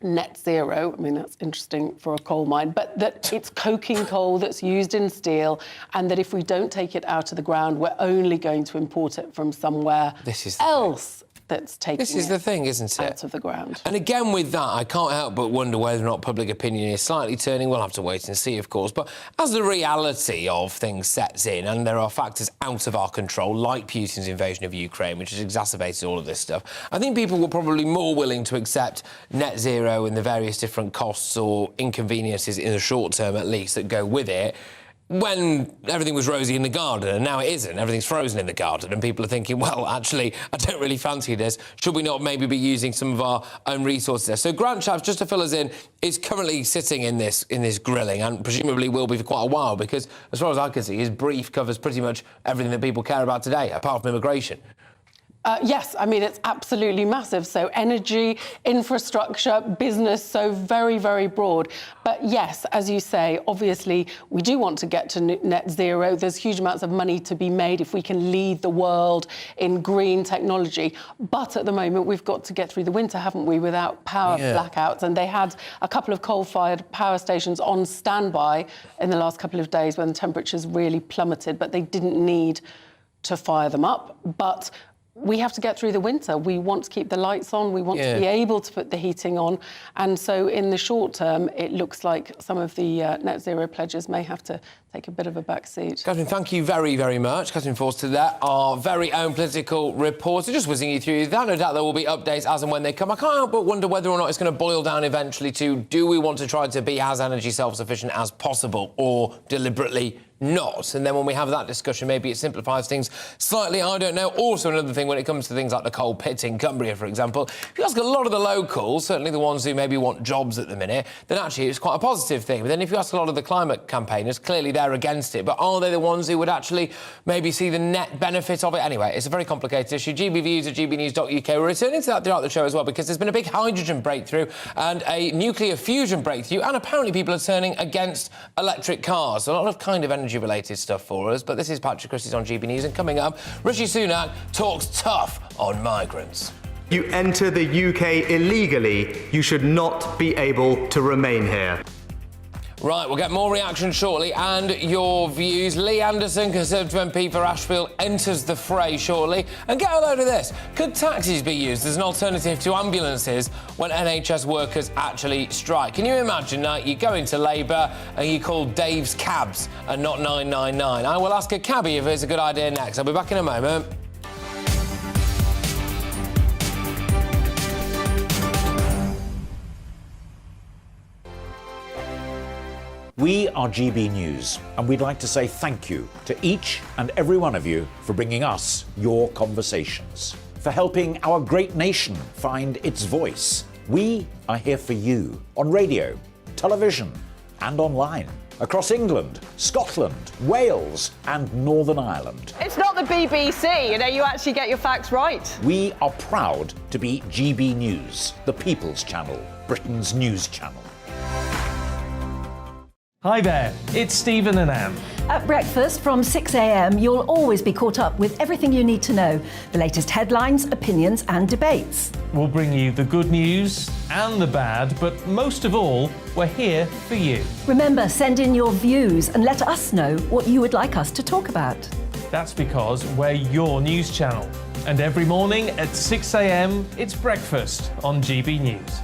net zero. I mean, that's interesting for a coal mine, but that it's coking coal that's used in steel, and that if we don't take it out of the ground, we're only going to import it from somewhere else. that's taking This is the thing, isn't it? out of the ground. And again, with that, I can't help but wonder whether or not public opinion is slightly turning. We'll have to wait and see, of course. But as the reality of things sets in, and there are factors out of our control, like Putin's invasion of Ukraine, which has exacerbated all of this stuff, I think people were probably more willing to accept net zero and the various different costs or inconveniences in the short term, at least, that go with it, when everything was rosy in the garden, and now it isn't. Everything's frozen in the garden, and people are thinking, well, actually, I don't really fancy this. Should we not maybe be using some of our own resources there? So Grant Shapps, just to fill us in, is currently sitting in this grilling, and presumably will be for quite a while, because as far as I can see, his brief covers pretty much everything that people care about today, apart from immigration. Yes, I mean, it's absolutely massive. So energy, infrastructure, business, so very, very broad. But yes, as you say, obviously, we do want to get to net zero. There's huge amounts of money to be made if we can lead the world in green technology. But at the moment, we've got to get through the winter, haven't we, without power blackouts. And they had a couple of coal-fired power stations on standby in the last couple of days when the temperatures really plummeted, but they didn't need to fire them up. But we have to get through the winter. We want to keep the lights on. We want to be able to put the heating on. And so in the short term, it looks like some of the net zero pledges may have to take a bit of a back seat. Catherine, thank you very, very much. Catherine Forster there, our very own political reporter, just whizzing you through that. No doubt there will be updates as and when they come. I can't help but wonder whether or not it's going to boil down eventually to, do we want to try to be as energy self-sufficient as possible, or deliberately not? And then when we have that discussion, maybe it simplifies things slightly, I don't know. Also, another thing when it comes to things like the coal pit in Cumbria, for example, if you ask a lot of the locals, certainly the ones who maybe want jobs at the minute, then actually it's quite a positive thing. But then if you ask a lot of the climate campaigners, clearly they're against it. But are they the ones who would actually maybe see the net benefit of it? Anyway, it's a very complicated issue. GBViews at gbnews.uk. We're returning to that throughout the show as well, because there's been a big hydrogen breakthrough and a nuclear fusion breakthrough, and apparently people are turning against electric cars. A lot of kind of energy-related stuff for us, but this is Patrick Christys on GB News, and coming up, Rishi Sunak talks tough on migrants. You enter the UK illegally, you should not be able to remain here. Right, we'll get more reaction shortly and your views. Lee Anderson, Conservative MP for Ashfield, enters the fray shortly. And get a load of this. Could taxis be used as an alternative to ambulances when NHS workers actually strike? Can you imagine you go into Labour and you call Dave's Cabs and not 999? I will ask a cabbie if it's a good idea next. I'll be back in a moment. We are GB News, and we'd like to say thank you to each and every one of you for bringing us your conversations, for helping our great nation find its voice. We are here for you on radio, television, and online, across England, Scotland, Wales, and Northern Ireland. It's not the BBC, you actually get your facts right. We are proud to be GB News, the People's Channel, Britain's news channel. Hi there, it's Stephen and Anne. At breakfast from 6 a.m, you'll always be caught up with everything you need to know, the latest headlines, opinions and debates. We'll bring you the good news and the bad, but most of all, we're here for you. Remember, send in your views and let us know what you would like us to talk about. That's because we're your news channel. And every morning at 6 a.m, it's breakfast on GB News.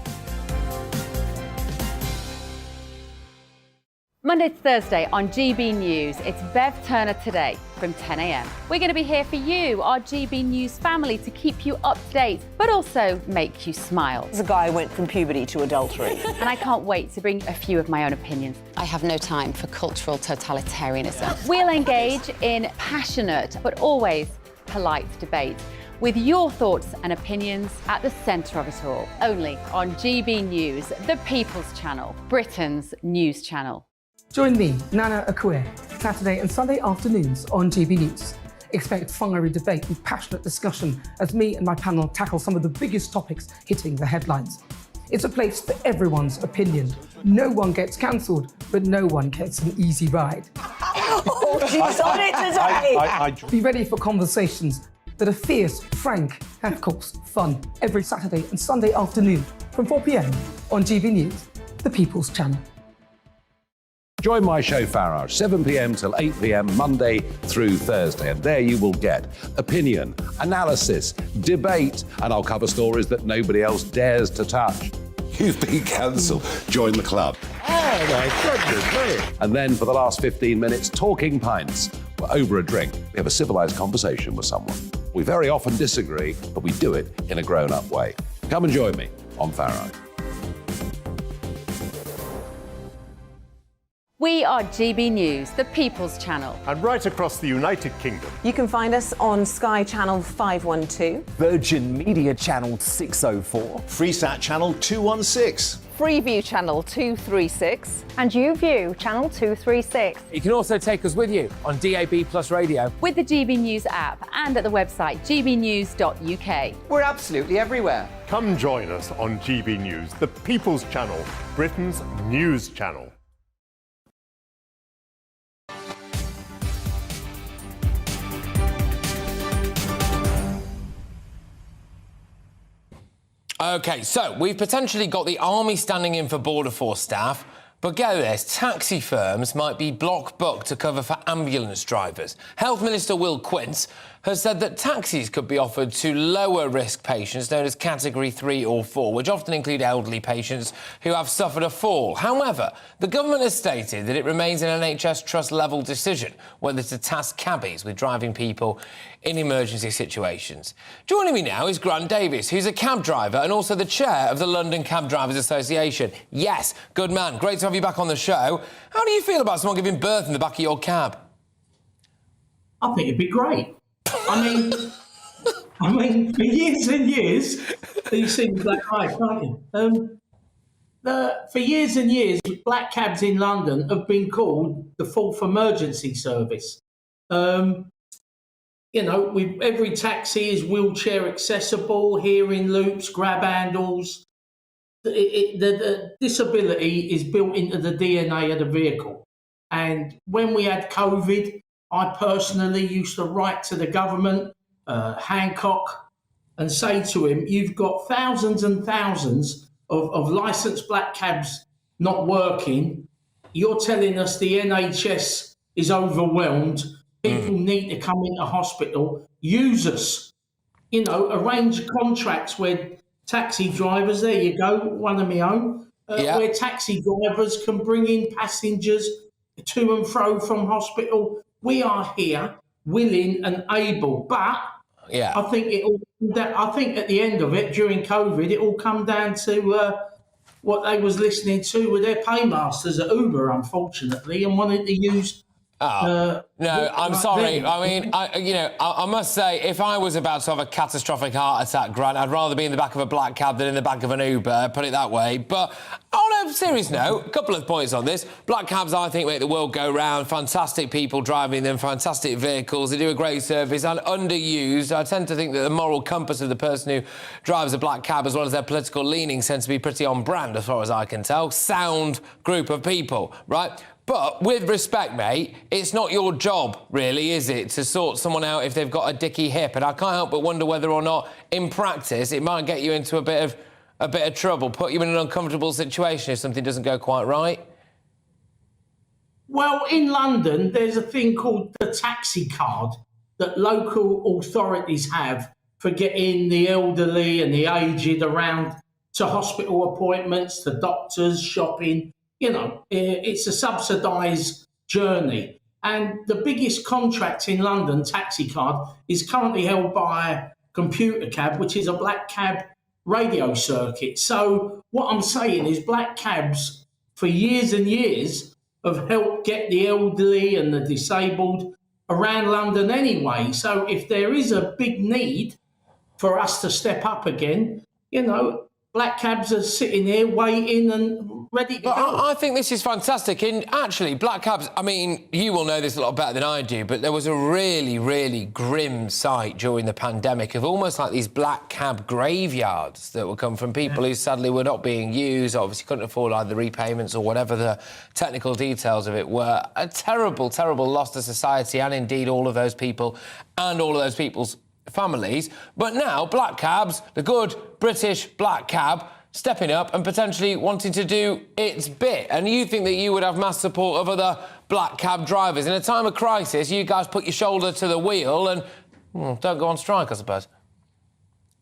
Monday to Thursday on GB News, it's Bev Turner Today from 10 a.m. We're going to be here for you, our GB News family, to keep you up to date, but also make you smile. There's a guy who went from puberty to adultery. And I can't wait to bring a few of my own opinions. I have no time for cultural totalitarianism. We'll engage in passionate, but always polite debate, with your thoughts and opinions at the centre of it all. Only on GB News, the People's Channel, Britain's news channel. Join me, Nana Akue, Saturday and Sunday afternoons on GB News. Expect fiery debate and passionate discussion as me and my panel tackle some of the biggest topics hitting the headlines. It's a place for everyone's opinion. No one gets cancelled, but no one gets an easy ride. Oh, she's on it today! Be ready for conversations that are fierce, frank, and of course, fun. Every Saturday and Sunday afternoon from 4 p.m. on GB News, the People's Channel. Join my show Farage, 7 p.m. till 8 p.m. Monday through Thursday, and there you will get opinion, analysis, debate, and I'll cover stories that nobody else dares to touch. You've been cancelled. Join the club. Oh my goodness me. And then for the last 15 minutes, talking pints. We're over a drink. We have a civilised conversation with someone. We very often disagree, but we do it in a grown-up way. Come and join me on Farage. We are GB News, the People's Channel. And right across the United Kingdom. You can find us on Sky Channel 512, Virgin Media Channel 604, Freesat Channel 216, Freeview Channel 236, and YouView Channel 236. You can also take us with you on DAB Plus Radio, with the GB News app and at the website gbnews.uk. We're absolutely everywhere. Come join us on GB News, the People's Channel, Britain's news channel. OK, so we've potentially got the army standing in for Border Force staff, but get this, taxi firms might be block booked to cover for ambulance drivers. Health Minister Will Quince has said that taxis could be offered to lower-risk patients known as Category 3 or 4, which often include elderly patients who have suffered a fall. However, the government has stated that it remains an NHS trust-level decision whether to task cabbies with driving people in emergency situations. Joining me now is Grant Davies, who's a cab driver and also the chair of the London Cab Drivers Association. Yes, good man. Great to have you back on the show. How do you feel about someone giving birth in the back of your cab? I think it'd be great. I mean, for years and years, you've seen Black Eyes, can't you? For years and years, black cabs in London have been called the fourth emergency service. You know, every taxi is wheelchair accessible, hearing loops, grab handles. The disability is built into the DNA of the vehicle. And when we had COVID, I personally used to write to the government, Hancock, and say to him, you've got thousands and thousands of licensed black cabs not working. You're telling us the NHS is overwhelmed. People need to come into hospital. Use us. You know, arrange contracts where taxi drivers, there you go, one of my own, where taxi drivers can bring in passengers to and fro from hospital. We are here, willing and able, but I think at the end of it, during COVID, it all come down to what they was listening to with their paymasters at Uber, unfortunately, and wanted to use. No, I'm sorry. I mean, I must say, if I was about to have a catastrophic heart attack, Grant, I'd rather be in the back of a black cab than in the back of an Uber, put it that way. But on a serious note, a couple of points on this. Black cabs, I think, make the world go round. Fantastic people driving them, fantastic vehicles. They do a great service and underused. I tend to think that the moral compass of the person who drives a black cab, as well as their political leanings, tends to be pretty on brand, as far as I can tell. Sound group of people, right? But with respect, mate, it's not your job, really, is it, to sort someone out if they've got a dicky hip? And I can't help but wonder whether or not, in practice, it might get you into a bit of trouble, put you in an uncomfortable situation if something doesn't go quite right. Well, in London, there's a thing called the taxi card that local authorities have for getting the elderly and the aged around to hospital appointments, to doctors, shopping. You know, it's a subsidised journey. And the biggest contract in London, taxi card, is currently held by Computer Cab, which is a black cab radio circuit. So what I'm saying is black cabs, for years and years, have helped get the elderly and the disabled around London anyway. So if there is a big need for us to step up again, you know, black cabs are sitting here waiting and ready to go. I think this is fantastic. And actually, black cabs, I mean, you will know this a lot better than I do, but there was a really, really grim sight during the pandemic of almost like these black cab graveyards that would come from people who sadly were not being used, obviously couldn't afford either repayments or whatever the technical details of it were. A terrible, terrible loss to society and indeed all of those people and all of those people's families. But now, black cabs, the good British black cab, stepping up and potentially wanting to do its bit. And you think that you would have mass support of other black cab drivers. In a time of crisis, you guys put your shoulder to the wheel and don't go on strike, I suppose.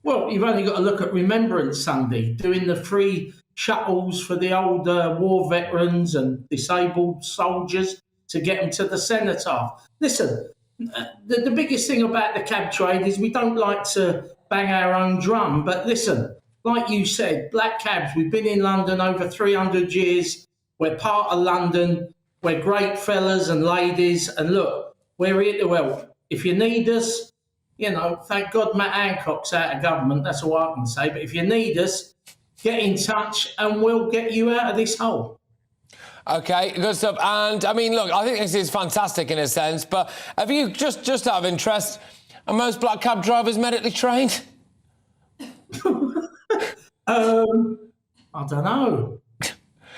Well, you've only got to look at Remembrance Sunday, doing the free shuttles for the old war veterans and disabled soldiers to get them to the cenotaph. Listen, the biggest thing about the cab trade is we don't like to bang our own drum, but listen, like you said, black cabs, we've been in London over 300 years. We're part of London. We're great fellas and ladies. And look, we're here to help. If you need us, you know, thank God Matt Hancock's out of government. That's all I can say. But if you need us, get in touch and we'll get you out of this hole. OK, good stuff. And, I mean, look, I think this is fantastic in a sense, but have you, just out of interest, are most black cab drivers medically trained? I don't know.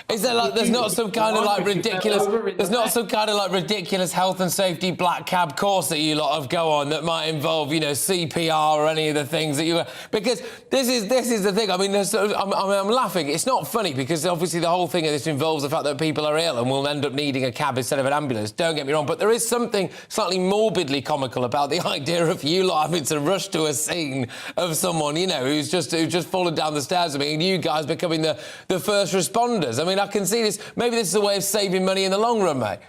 Is there like, there's not some kind of like ridiculous, there's not some kind of like ridiculous health and safety black cab course that you lot of go on that might involve, you know, CPR or any of the things that you, because this is the thing. I mean, I'm laughing. It's not funny because obviously the whole thing of this involves the fact that people are ill and will end up needing a cab instead of an ambulance. Don't get me wrong, but there is something slightly morbidly comical about the idea of you lot having to rush to a scene of someone, you know, who's just fallen down the stairs. I mean, you guys becoming the first responders. I mean, I can see this. Maybe this is a way of saving money in the long run, mate.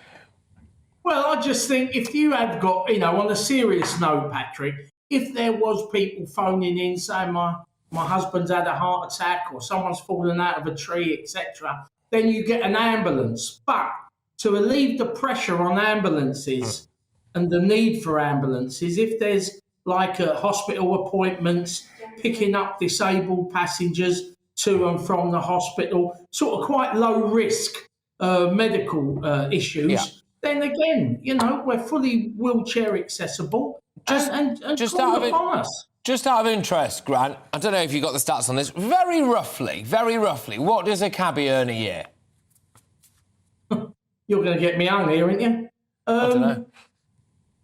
Well, I just think if you have got, you know, on a serious note, Patrick, if there was people phoning in saying my husband's had a heart attack or someone's fallen out of a tree, etc., then you get an ambulance. But to relieve the pressure on ambulances and the need for ambulances, if there's like hospital appointments, picking up disabled passengers to and from the hospital, sort of quite low risk medical issues, then again, you know, we're fully wheelchair accessible and just call out of upon us. Just out of interest, Grant, I don't know if you got the stats on this. Very roughly, what does a cabbie earn a year? You're going to get me hung here, aren't you? I don't know.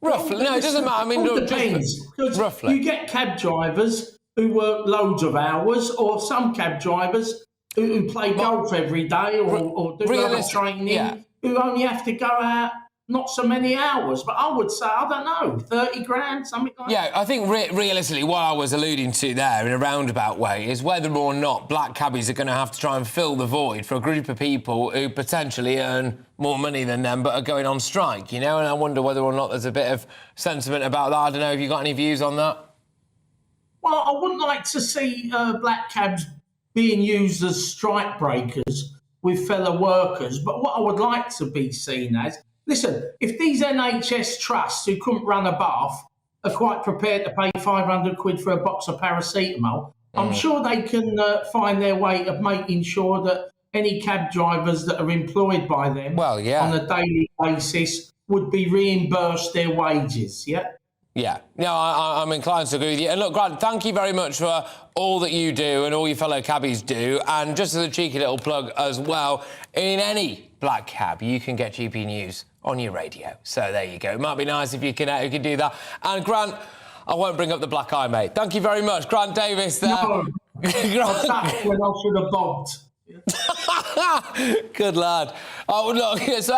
Roughly, no, it doesn't matter. I mean, it depends. Roughly, you get cab drivers who work loads of hours, or some cab drivers who play golf every day or do other training, who only have to go out not so many hours. But I would say, I don't know, 30 grand, something like that. Yeah, I think realistically what I was alluding to there in a roundabout way is whether or not black cabbies are going to have to try and fill the void for a group of people who potentially earn more money than them but are going on strike, you know? And I wonder whether or not there's a bit of sentiment about that. I don't know, have you got any views on that? Well, I wouldn't like to see black cabs being used as strike breakers with fellow workers, but what I would like to be seen as, listen, if these NHS trusts who couldn't run a bath are quite prepared to pay 500 quid for a box of paracetamol, I'm sure they can find their way of making sure that any cab drivers that are employed by them on a daily basis would be reimbursed their wages, Yeah, no, I'm inclined to agree with you. And look, Grant, thank you very much for all that you do and all your fellow cabbies do. And just as a cheeky little plug as well, in any black cab, you can get GB News on your radio. So there you go. It might be nice if you can do that. And Grant, I won't bring up the black eye, mate. Thank you very much. Grant Davis there. No, that's when I should have bobbed. Good lad. Oh look, it's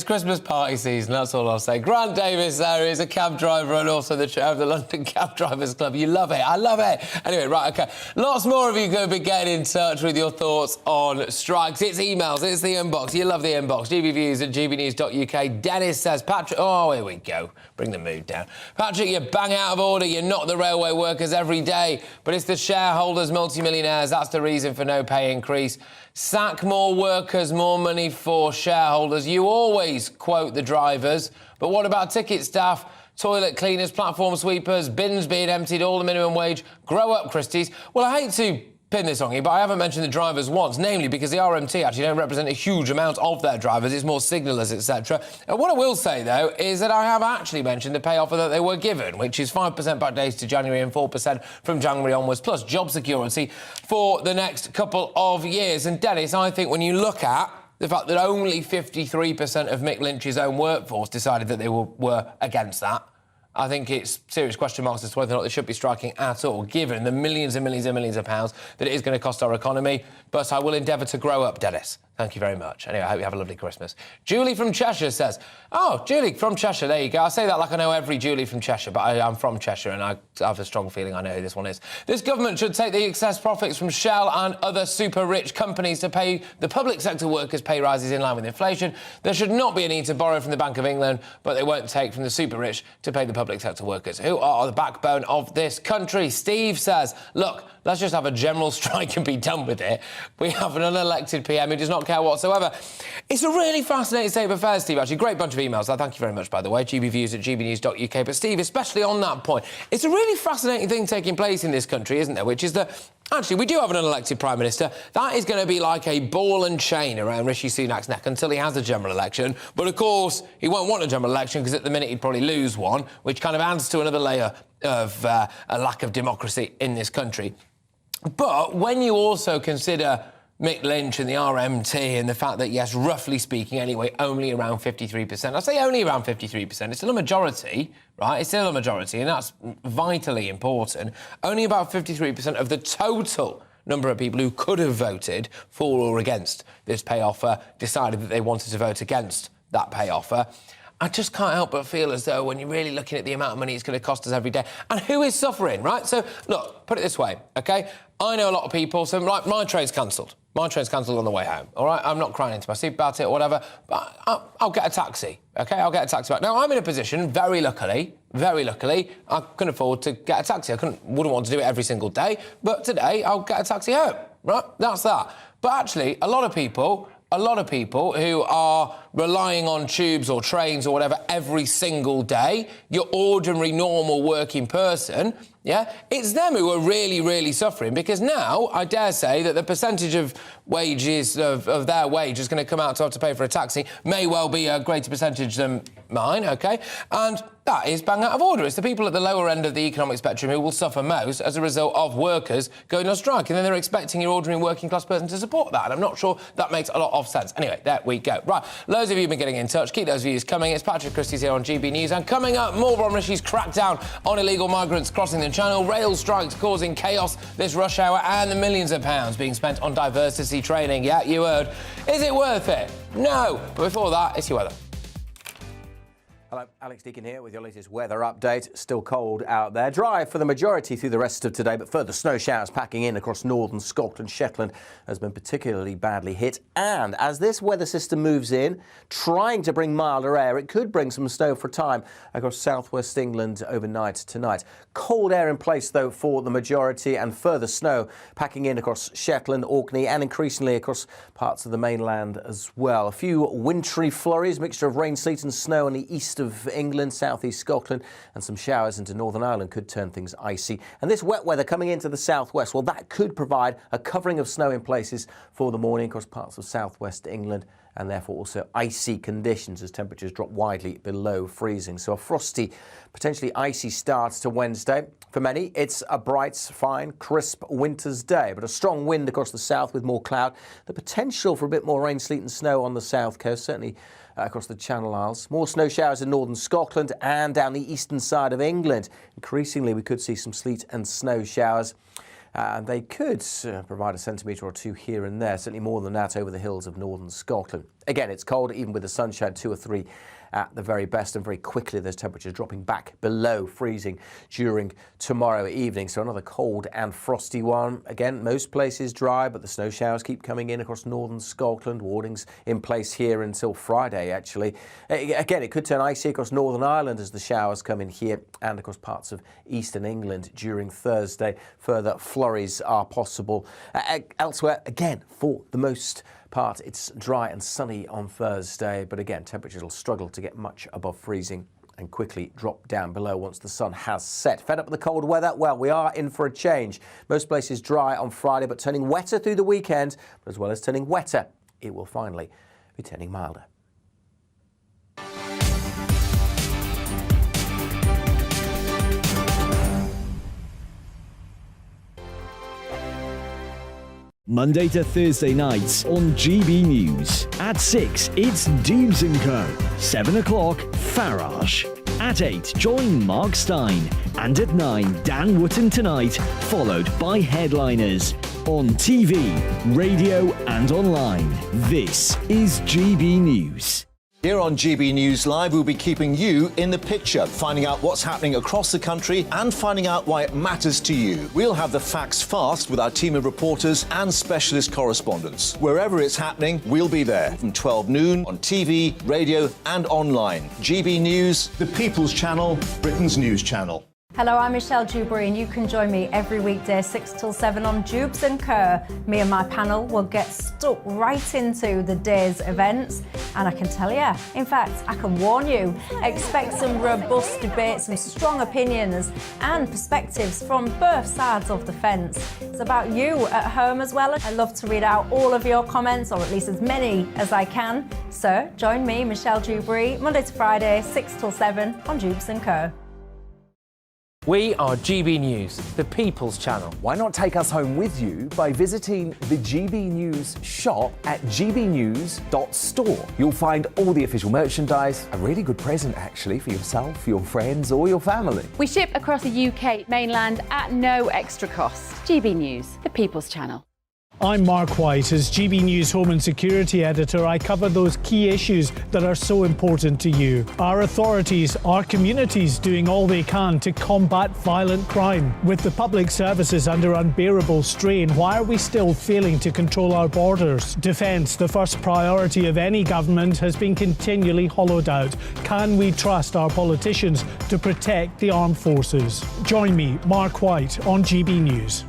Christmas party season. That's all I'll say. Grant Davis there is a cab driver and also the chair of the London Cab Drivers Club. You love it. I love it. Anyway, right, OK. Lots more of you going to be getting in touch with your thoughts on strikes. It's emails. It's the inbox. You love the inbox. gbviews@gbnews.uk. Dennis says, Patrick. Oh, here we go. Bring the mood down. Patrick, you bang out of order. You're not the railway workers every day, but it's the shareholders, multimillionaires. That's the reason for no pay increase. Sack more workers, more money for shareholders. You always quote the drivers, but what about ticket staff, toilet cleaners, platform sweepers, bins being emptied, all the minimum wage? Grow up, Christys. Well, I hate to pin this on you, but I haven't mentioned the drivers once, namely because the RMT actually don't represent a huge amount of their drivers. It's more signallers, etc. And what I will say, though, is that I have actually mentioned the pay offer that they were given, which is 5% back days to January and 4% from January onwards, plus job security for the next couple of years. And, Dennis, I think when you look at the fact that only 53% of Mick Lynch's own workforce decided that they were against that, I think it's serious question marks as to whether or not they should be striking at all, given the millions and millions and millions of pounds that it is going to cost our economy. But I will endeavour to grow up, Dennis. Thank you very much. Anyway, I hope you have a lovely Christmas. Julie from Cheshire says, oh, Julie from Cheshire, there you go. I say that like I know every Julie from Cheshire, but I'm from Cheshire and I have a strong feeling I know who this one is. This government should take the excess profits from Shell and other super-rich companies to pay the public sector workers pay rises in line with inflation. There should not be a need to borrow from the Bank of England, but they won't take from the super-rich to pay the public sector workers, who are the backbone of this country. Steve says, look, let's just have a general strike and be done with it. We have an unelected PM who does not care whatsoever. It's a really fascinating state of affairs, Steve, actually. Great bunch of emails. Thank you very much, by the way. gbviews@gbnews.uk. But, Steve, especially on that point, it's a really fascinating thing taking place in this country, isn't there, which is that actually, we do have an unelected Prime Minister. That is going to be like a ball and chain around Rishi Sunak's neck until he has a general election. But, of course, he won't want a general election because at the minute he'd probably lose one, which kind of adds to another layer of a lack of democracy in this country. But when you also consider Mick Lynch and the RMT and the fact that, yes, roughly speaking anyway, only around 53%. I say only around 53%. It's still a majority, right? It's still a majority, and that's vitally important. Only about 53% of the total number of people who could have voted for or against this pay offer decided that they wanted to vote against that pay offer. I just can't help but feel as though when you're really looking at the amount of money it's going to cost us every day, and who is suffering, right? So, look, put it this way, OK? I know a lot of people, so like, my train's cancelled. My train's cancelled on the way home, all right? I'm not crying into my seat about it or whatever, but I'll get a taxi, OK? I'll get a taxi back. Now, I'm in a position, very luckily, I can afford to get a taxi. Wouldn't want to do it every single day, but today I'll get a taxi home, right? That's that. But actually, a lot of people who are relying on tubes or trains or whatever every single day, your ordinary, normal working person, yeah, it's them who are really, really suffering, because now I dare say that the percentage of wages of their wage is going to come out to have to pay for a taxi may well be a greater percentage than mine, OK? And that is bang out of order. It's the people at the lower end of the economic spectrum who will suffer most as a result of workers going on strike, and then they're expecting your ordinary working class person to support that, and I'm not sure that makes a lot of sense. Anyway, there we go. Right, loads of you have been getting in touch. Keep those views coming. It's Patrick Christys here on GB News, and coming up, more on Rishi's crackdown on illegal migrants crossing the Channel, rail strikes causing chaos this rush hour, and the millions of pounds being spent on diversity training. Yeah, you heard. Is it worth it? No. But before that, it's your weather. Hello, Alex Deakin here with your latest weather update. Still cold out there. Dry for the majority through the rest of today, but further snow showers packing in across northern Scotland. Shetland has been particularly badly hit. And as this weather system moves in, trying to bring milder air, it could bring some snow for a time across southwest England overnight tonight. Cold air in place, though, for the majority, and further snow packing in across Shetland, Orkney, and increasingly across parts of the mainland as well. A few wintry flurries, mixture of rain, sleet and snow on the east of England, southeast Scotland, and some showers into Northern Ireland could turn things icy. And this wet weather coming into the southwest, well, that could provide a covering of snow in places for the morning across parts of southwest England, and therefore also icy conditions as temperatures drop widely below freezing. So a frosty, potentially icy start to Wednesday. For many, it's a bright, fine, crisp winter's day, but a strong wind across the south with more cloud. The potential for a bit more rain, sleet and snow on the south coast, certainly across the Channel Isles. More snow showers in northern Scotland and down the eastern side of England. Increasingly, we could see some sleet and snow showers. They could provide a centimetre or two here and there, certainly more than that over the hills of northern Scotland. Again, it's cold, even with the sunshine, 2 or 3 at the very best, and very quickly those temperatures dropping back below freezing during tomorrow evening. So another cold and frosty one. Again, most places dry, but the snow showers keep coming in across northern Scotland. Warnings in place here until Friday, actually. Again, it could turn icy across Northern Ireland as the showers come in here, and across parts of eastern England during Thursday. Further flurries are possible. Elsewhere, again, for the most part, it's dry and sunny on Thursday, but again, temperatures will struggle to get much above freezing and quickly drop down below once the sun has set. Fed up with the cold weather? Well, we are in for a change. Most places dry on Friday, but turning wetter through the weekend. But as well as turning wetter, it will finally be turning milder. Monday to Thursday nights on GB News. At 6, it's Dubes & Co. 7 o'clock, Farage. At 8, join Mark Stein. And at 9, Dan Wootton Tonight, followed by Headliners. On TV, radio and online, this is GB News. Here on GB News Live, we'll be keeping you in the picture, finding out what's happening across the country and finding out why it matters to you. We'll have the facts fast with our team of reporters and specialist correspondents. Wherever it's happening, we'll be there from 12 noon on TV, radio and online. GB News, the People's Channel, Britain's news channel. Hello, I'm Michelle Dewberry and you can join me every weekday 6 till 7 on Jubes and Kerr. Me and my panel will get stuck right into the day's events and I can tell you, in fact, I can warn you, expect some robust debates, some strong opinions and perspectives from both sides of the fence. It's about you at home as well. I love to read out all of your comments, or at least as many as I can. So join me, Michelle Dewberry, Monday to Friday, 6 till 7 on Jubes and Kerr. We are GB News, the People's Channel. Why not take us home with you by visiting the GB News shop at gbnews.store. You'll find all the official merchandise, a really good present actually for yourself, your friends or your family. We ship across the UK mainland at no extra cost. GB News, the People's Channel. I'm Mark White. As GB News Home and Security Editor, I cover those key issues that are so important to you. Our authorities, our communities doing all they can to combat violent crime. With the public services under unbearable strain, why are we still failing to control our borders? Defence, the first priority of any government, has been continually hollowed out. Can we trust our politicians to protect the armed forces? Join me, Mark White, on GB News.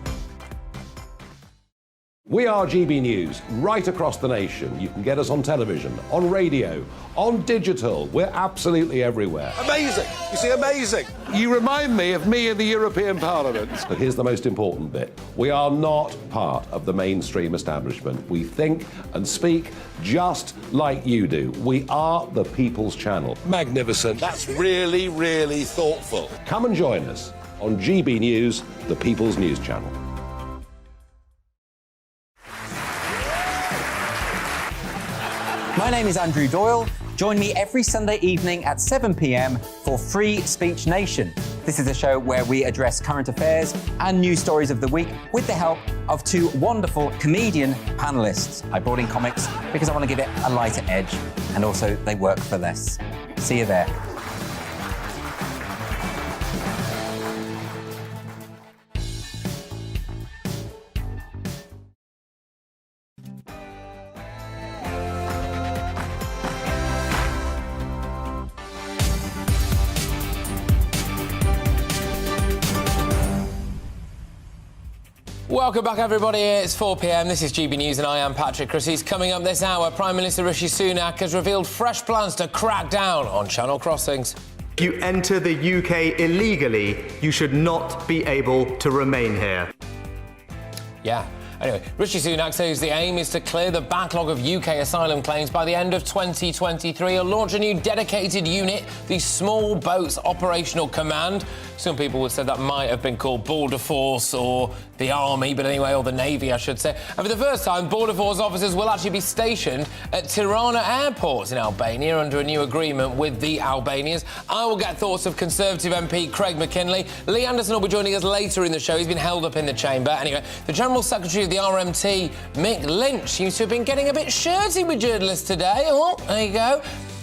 We are GB News, right across the nation. You can get us on television, on radio, on digital. We're absolutely everywhere. Amazing. You see, amazing. You remind me of me in the European Parliament. But here's the most important bit. We are not part of the mainstream establishment. We think and speak just like you do. We are the People's Channel. Magnificent. That's really, really thoughtful. Come and join us on GB News, the People's News Channel. My name is Andrew Doyle. Join me every Sunday evening at 7 p.m. for Free Speech Nation. This is a show where we address current affairs and news stories of the week with the help of two wonderful comedian panellists. I brought in comics because I want to give it a lighter edge, and also they work for less. See you there. Welcome back, everybody. It's 4 p.m. This is GB News and I am Patrick Christys. Coming up this hour, Prime Minister Rishi Sunak has revealed fresh plans to crack down on channel crossings. If you enter the UK illegally, you should not be able to remain here. Yeah. Anyway, Rishi Sunak says the aim is to clear the backlog of UK asylum claims by the end of 2023. He'll launch a new dedicated unit, the Small Boats Operational Command. Some people would say that might have been called Border Force or the Army, but anyway, or the Navy, I should say. And for the first time, Border Force officers will actually be stationed at Tirana Airport in Albania under a new agreement with the Albanians. I will get thoughts of Conservative MP Craig McKinley. Lee Anderson will be joining us later in the show. He's been held up in the chamber. Anyway, the General Secretary of the RMT, Mick Lynch, seems to have been getting a bit shirty with journalists today. Oh, there you go.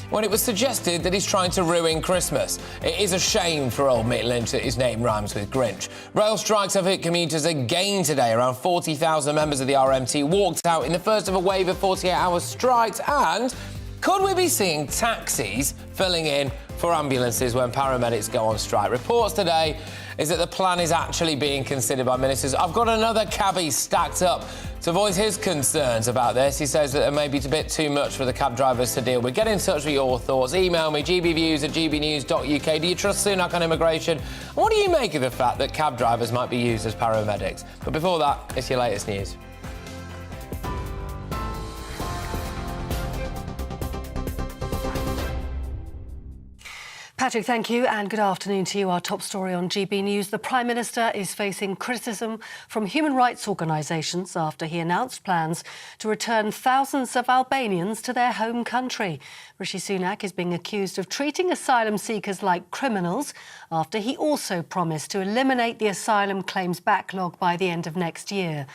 When it was suggested that he's trying to ruin Christmas. It is a shame for old Mick Lynch that his name rhymes with Grinch. Rail strikes have hit commuters again today. Around 40,000 members of the RMT walked out in the first of a wave of 48-hour strikes. And could we be seeing taxis filling in for ambulances when paramedics go on strike? Reports today is that the plan is actually being considered by ministers. I've got another cabbie stacked up to voice his concerns about this. He says that it may be a bit too much for the cab drivers to deal with. Get in touch with your thoughts. Email me, gbviews@gbnews.uk. Do you trust Sunak on immigration? And what do you make of the fact that cab drivers might be used as paramedics? But before that, it's your latest news. Patrick, thank you, and good afternoon to you. Our top story on GB News. The Prime Minister is facing criticism from human rights organisations after he announced plans to return thousands of Albanians to their home country. Rishi Sunak is being accused of treating asylum seekers like criminals after he also promised to eliminate the asylum claims backlog by the end of next year.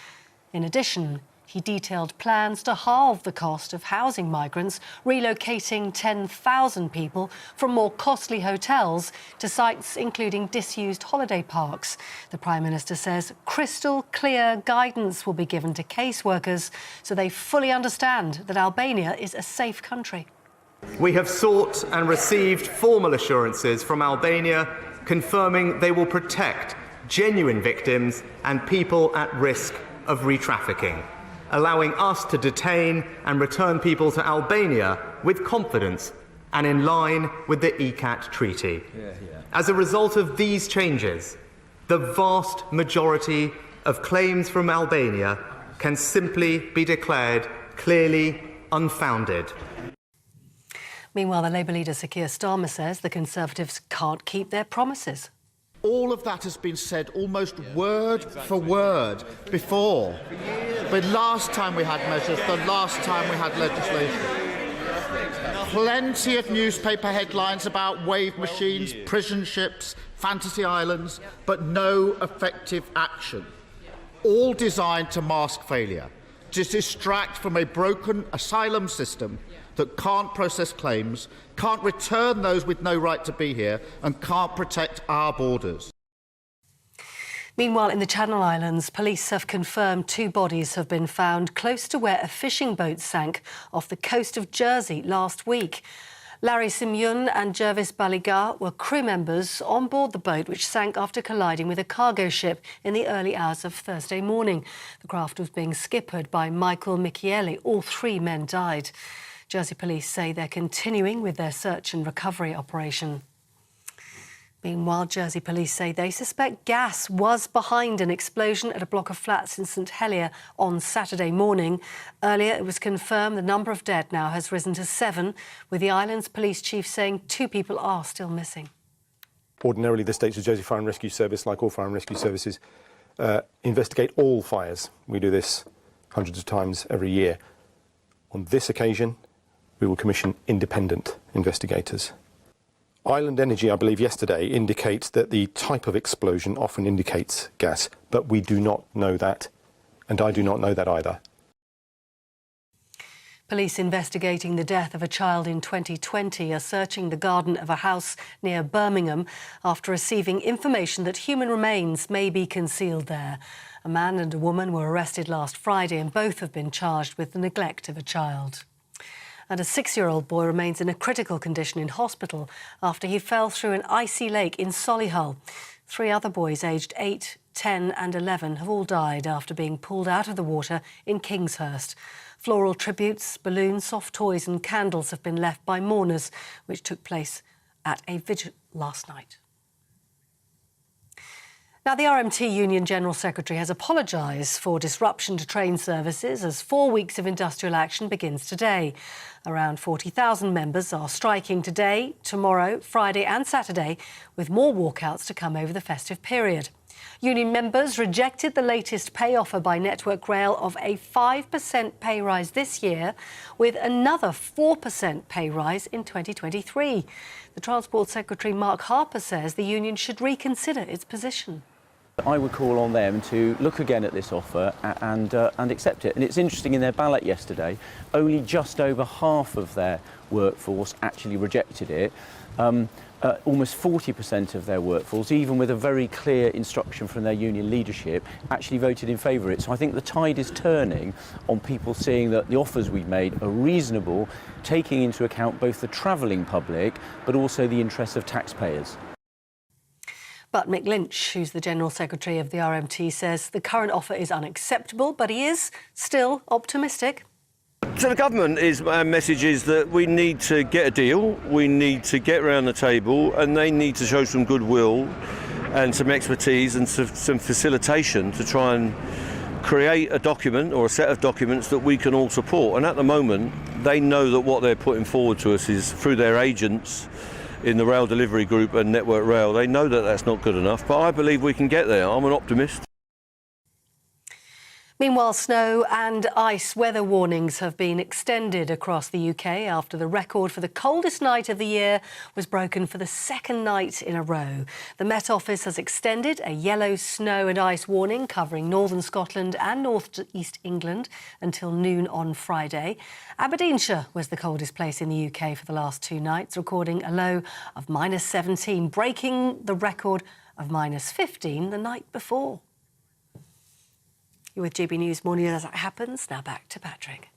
In addition, he detailed plans to halve the cost of housing migrants, relocating 10,000 people from more costly hotels to sites including disused holiday parks. The Prime Minister says crystal clear guidance will be given to caseworkers so they fully understand that Albania is a safe country. We have sought and received formal assurances from Albania confirming they will protect genuine victims and people at risk of re-trafficking, allowing us to detain and return people to Albania with confidence and in line with the ECAT treaty. As a result of these changes, the vast majority of claims from Albania can simply be declared clearly unfounded. Meanwhile, the Labour leader Sir Keir Starmer says the Conservatives can't keep their promises. All of that has been said almost word for word before. But last time we had measures, the last time we had legislation. Plenty of newspaper headlines about wave machines, prison ships, fantasy islands, but no effective action. All designed to mask failure, to distract from a broken asylum system that can't process claims, can't return those with no right to be here, and can't protect our borders. Meanwhile, in the Channel Islands, police have confirmed 2 bodies have been found close to where a fishing boat sank off the coast of Jersey last week. Larry Simyun and Jervis Baligar were crew members on board the boat, which sank after colliding with a cargo ship in the early hours of Thursday morning. The craft was being skippered by Michael Michieli. All 3 men died. Jersey police say they're continuing with their search and recovery operation. Meanwhile, Jersey police say they suspect gas was behind an explosion at a block of flats in St Helier on Saturday morning. Earlier, it was confirmed the number of dead now has risen to 7, with the island's police chief saying 2 people are still missing. Ordinarily, the State's Jersey Fire and Rescue Service, like all fire and rescue services, investigate all fires. We do this hundreds of times every year. On this occasion, we will commission independent investigators. Island Energy, I believe yesterday, indicates that the type of explosion often indicates gas, but we do not know that, and I do not know that either. Police investigating the death of a child in 2020 are searching the garden of a house near Birmingham after receiving information that human remains may be concealed there. A man and a woman were arrested last Friday and both have been charged with the neglect of a child. And a 6-year-old boy remains in a critical condition in hospital after he fell through an icy lake in Solihull. 3 other boys aged 8, 10 and 11 have all died after being pulled out of the water in Kingshurst. Floral tributes, balloons, soft toys and candles have been left by mourners, which took place at a vigil last night. Now, the RMT Union General Secretary has apologised for disruption to train services as 4 weeks of industrial action begins today. Around 40,000 members are striking today, tomorrow, Friday and Saturday, with more walkouts to come over the festive period. Union members rejected the latest pay offer by Network Rail of a 5% pay rise this year, with another 4% pay rise in 2023. The Transport Secretary Mark Harper says the union should reconsider its position. I would call on them to look again at this offer and accept it. And it's interesting, in their ballot yesterday, only just over half of their workforce actually rejected it. Almost 40% of their workforce, even with a very clear instruction from their union leadership, actually voted in favour of it. So I think the tide is turning on people seeing that the offers we've made are reasonable, taking into account both the travelling public but also the interests of taxpayers. But Mick Lynch, who's the General Secretary of the RMT, says the current offer is unacceptable, but he is still optimistic. So the government's message is that we need to get a deal, we need to get around the table, and they need to show some goodwill and some expertise and some facilitation to try and create a document or a set of documents that we can all support. And at the moment, they know that what they're putting forward to us is through their agents in the rail delivery group and Network Rail, they know that that's not good enough, but I believe we can get there. I'm an optimist. Meanwhile, snow and ice weather warnings have been extended across the UK after the record for the coldest night of the year was broken for the second night in a row. The Met Office has extended a yellow snow and ice warning covering northern Scotland and north east England until noon on Friday. Aberdeenshire was the coldest place in the UK for the last 2 nights, recording a low of -17, breaking the record of -15 the night before. You're with GB News Morning as it happens. Now back to Patrick.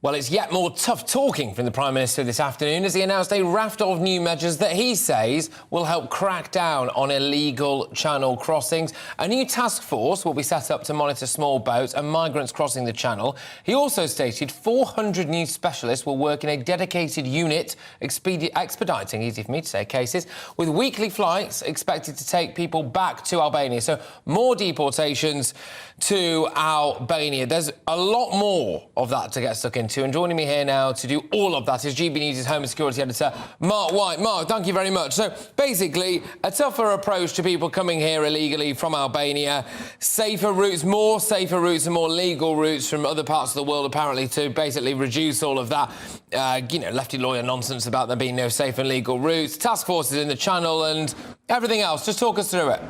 Well, it's yet more tough talking from the Prime Minister this afternoon as he announced a raft of new measures that he says will help crack down on illegal channel crossings. A new task force will be set up to monitor small boats and migrants crossing the channel. He also stated 400 new specialists will work in a dedicated unit expediting, easy for me to say, cases, with weekly flights expected to take people back to Albania. So more deportations to Albania. There's a lot more of that to get stuck into. And joining me here now to do all of that is GB News' Home and Security Editor, Mark White. Mark, thank you very much. So, basically, a tougher approach to people coming here illegally from Albania, safer routes and more legal routes from other parts of the world, apparently, to basically reduce all of that, lefty lawyer nonsense about there being no safe and legal routes, task forces in the channel and everything else. Just talk us through it.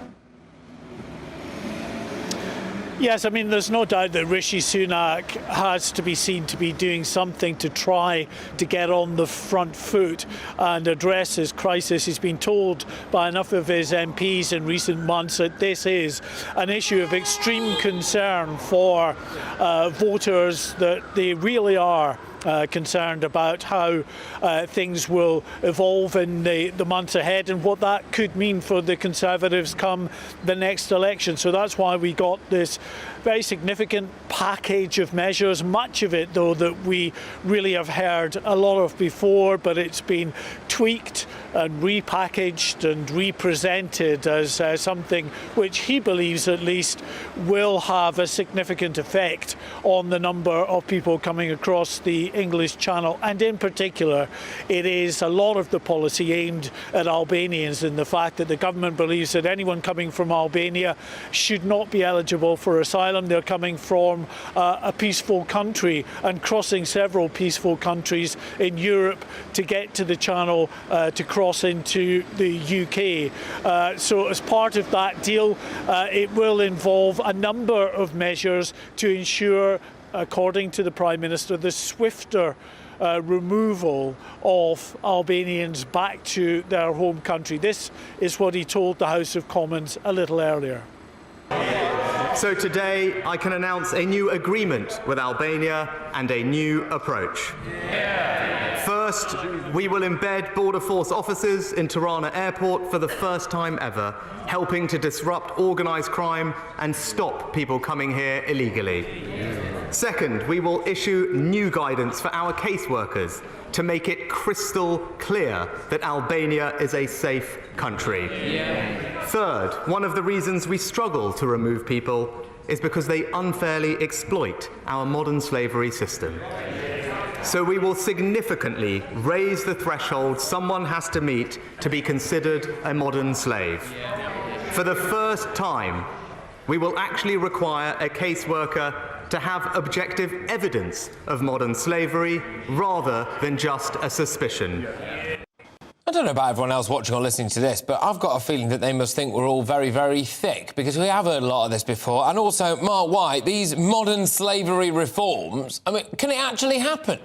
Yes, I mean, there's no doubt that Rishi Sunak has to be seen to be doing something to try to get on the front foot and address this crisis. He's been told by enough of his MPs in recent months that this is an issue of extreme concern for voters, that they really are concerned about how things will evolve in the months ahead and what that could mean for the Conservatives come the next election. So that's why we got this very significant package of measures, much of it, though, that we really have heard a lot of before, but it's been tweaked and repackaged and represented as something which he believes at least will have a significant effect on the number of people coming across the English Channel. And in particular, it is a lot of the policy aimed at Albanians, in the fact that the government believes that anyone coming from Albania should not be eligible for asylum. They're coming from a peaceful country and crossing several peaceful countries in Europe to get to the Channel to cross into the UK. So as part of that deal, it will involve a number of measures to ensure, according to the Prime Minister, the swifter removal of Albanians back to their home country. This is what he told the House of Commons a little earlier. So today I can announce a new agreement with Albania and a new approach. First, we will embed Border Force officers in Tirana Airport for the first time ever, helping to disrupt organised crime and stop people coming here illegally. Second, we will issue new guidance for our caseworkers to make it crystal clear that Albania is a safe country. Third, one of the reasons we struggle to remove people is because they unfairly exploit our modern slavery system. So we will significantly raise the threshold someone has to meet to be considered a modern slave. For the first time, we will actually require a caseworker to have objective evidence of modern slavery rather than just a suspicion. I don't know about everyone else watching or listening to this, but I've got a feeling that they must think we're all very, very thick, because we have heard a lot of this before. And also, Mark White, these modern slavery reforms, I mean, can it actually happen?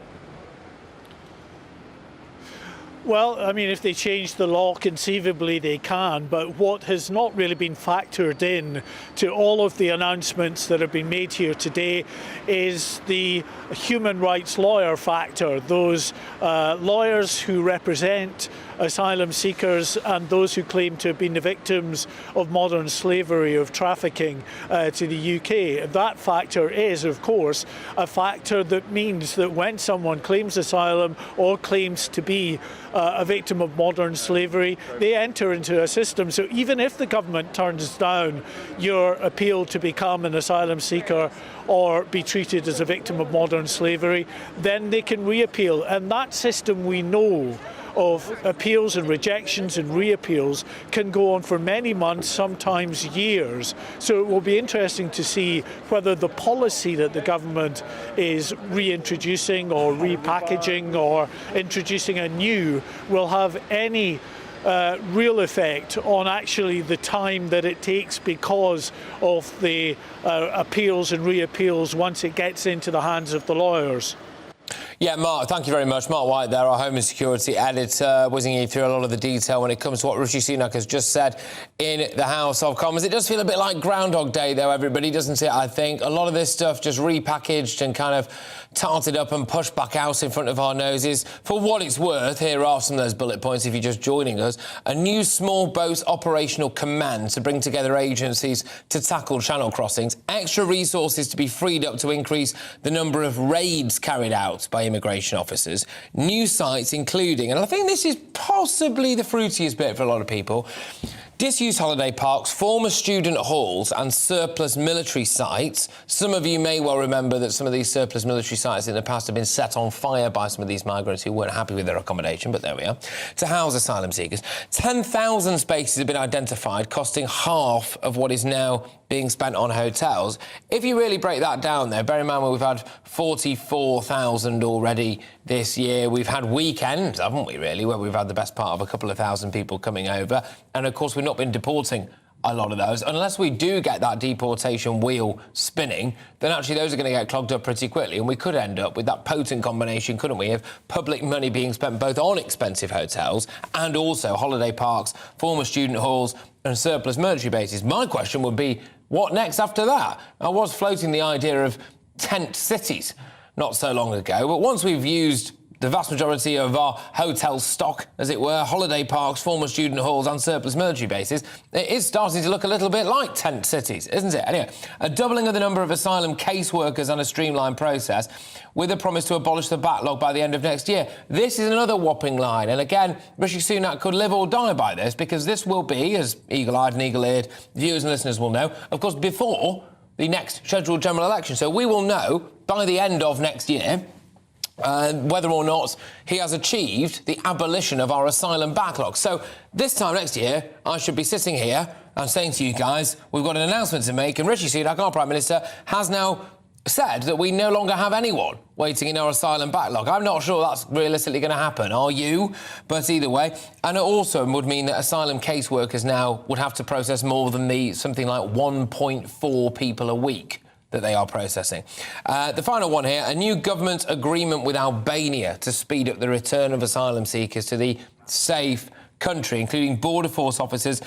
Well, I mean, if they change the law, conceivably they can, but what has not really been factored in to all of the announcements that have been made here today is the human rights lawyer factor, those lawyers who represent asylum seekers and those who claim to have been the victims of modern slavery, of trafficking to the UK. That factor is, of course, a factor that means that when someone claims asylum or claims to be a victim of modern slavery, they enter into a system. So even if the government turns down your appeal to become an asylum seeker or be treated as a victim of modern slavery, then they can reappeal. And that system, we know, of appeals and rejections and reappeals can go on for many months, sometimes years. So it will be interesting to see whether the policy that the government is reintroducing or repackaging or introducing anew will have any real effect on actually the time that it takes because of the appeals and reappeals once it gets into the hands of the lawyers. Yeah, Mark, thank you very much. Mark White there, our Home and Security editor, whizzing you through a lot of the detail when it comes to what Rishi Sunak has just said in the House of Commons. It does feel a bit like Groundhog Day, though, everybody, doesn't it, I think? A lot of this stuff just repackaged and kind of tarted up and pushed back out in front of our noses. For what it's worth, here are some of those bullet points if you're just joining us. A new small boat operational command to bring together agencies to tackle channel crossings. Extra resources to be freed up to increase the number of raids carried out by immigration officers. New sites including, and I think this is possibly the fruitiest bit for a lot of people, disused holiday parks, former student halls and surplus military sites. Some of you may well remember that some of these surplus military sites in the past have been set on fire by some of these migrants who weren't happy with their accommodation, but there we are, to house asylum seekers. 10,000 spaces have been identified, costing half of what is now being spent on hotels. If you really break that down, though, bear in mind we've had 44,000 already this year. We've had weekends, haven't we, really, where we've had the best part of a couple of thousand people coming over. And, of course, we've not been deporting a lot of those. Unless we do get that deportation wheel spinning, then actually those are going to get clogged up pretty quickly. And we could end up with that potent combination, couldn't we, of public money being spent both on expensive hotels and also holiday parks, former student halls and surplus military bases. My question would be, what next after that? I was floating the idea of tent cities not so long ago, but once we've used the vast majority of our hotel stock, as it were, holiday parks, former student halls and surplus military bases, it is starting to look a little bit like tent cities, isn't it? Anyway, a doubling of the number of asylum caseworkers and a streamlined process with a promise to abolish the backlog by the end of next year. This is another whopping line. And again, Rishi Sunak could live or die by this, because this will be, as eagle-eyed and eagle-eared viewers and listeners will know, of course, before the next scheduled general election. So we will know by the end of next year whether or not he has achieved the abolition of our asylum backlog. So this time next year, I should be sitting here and saying to you guys, we've got an announcement to make, and Rishi Sunak, our Prime Minister, has now said that we no longer have anyone waiting in our asylum backlog. I'm not sure that's realistically going to happen, are you? But either way, and it also would mean that asylum caseworkers now would have to process more than the something like 1.4 people a week that they are processing. The final one here, a new government agreement with Albania to speed up the return of asylum seekers to the safe country, including border force officers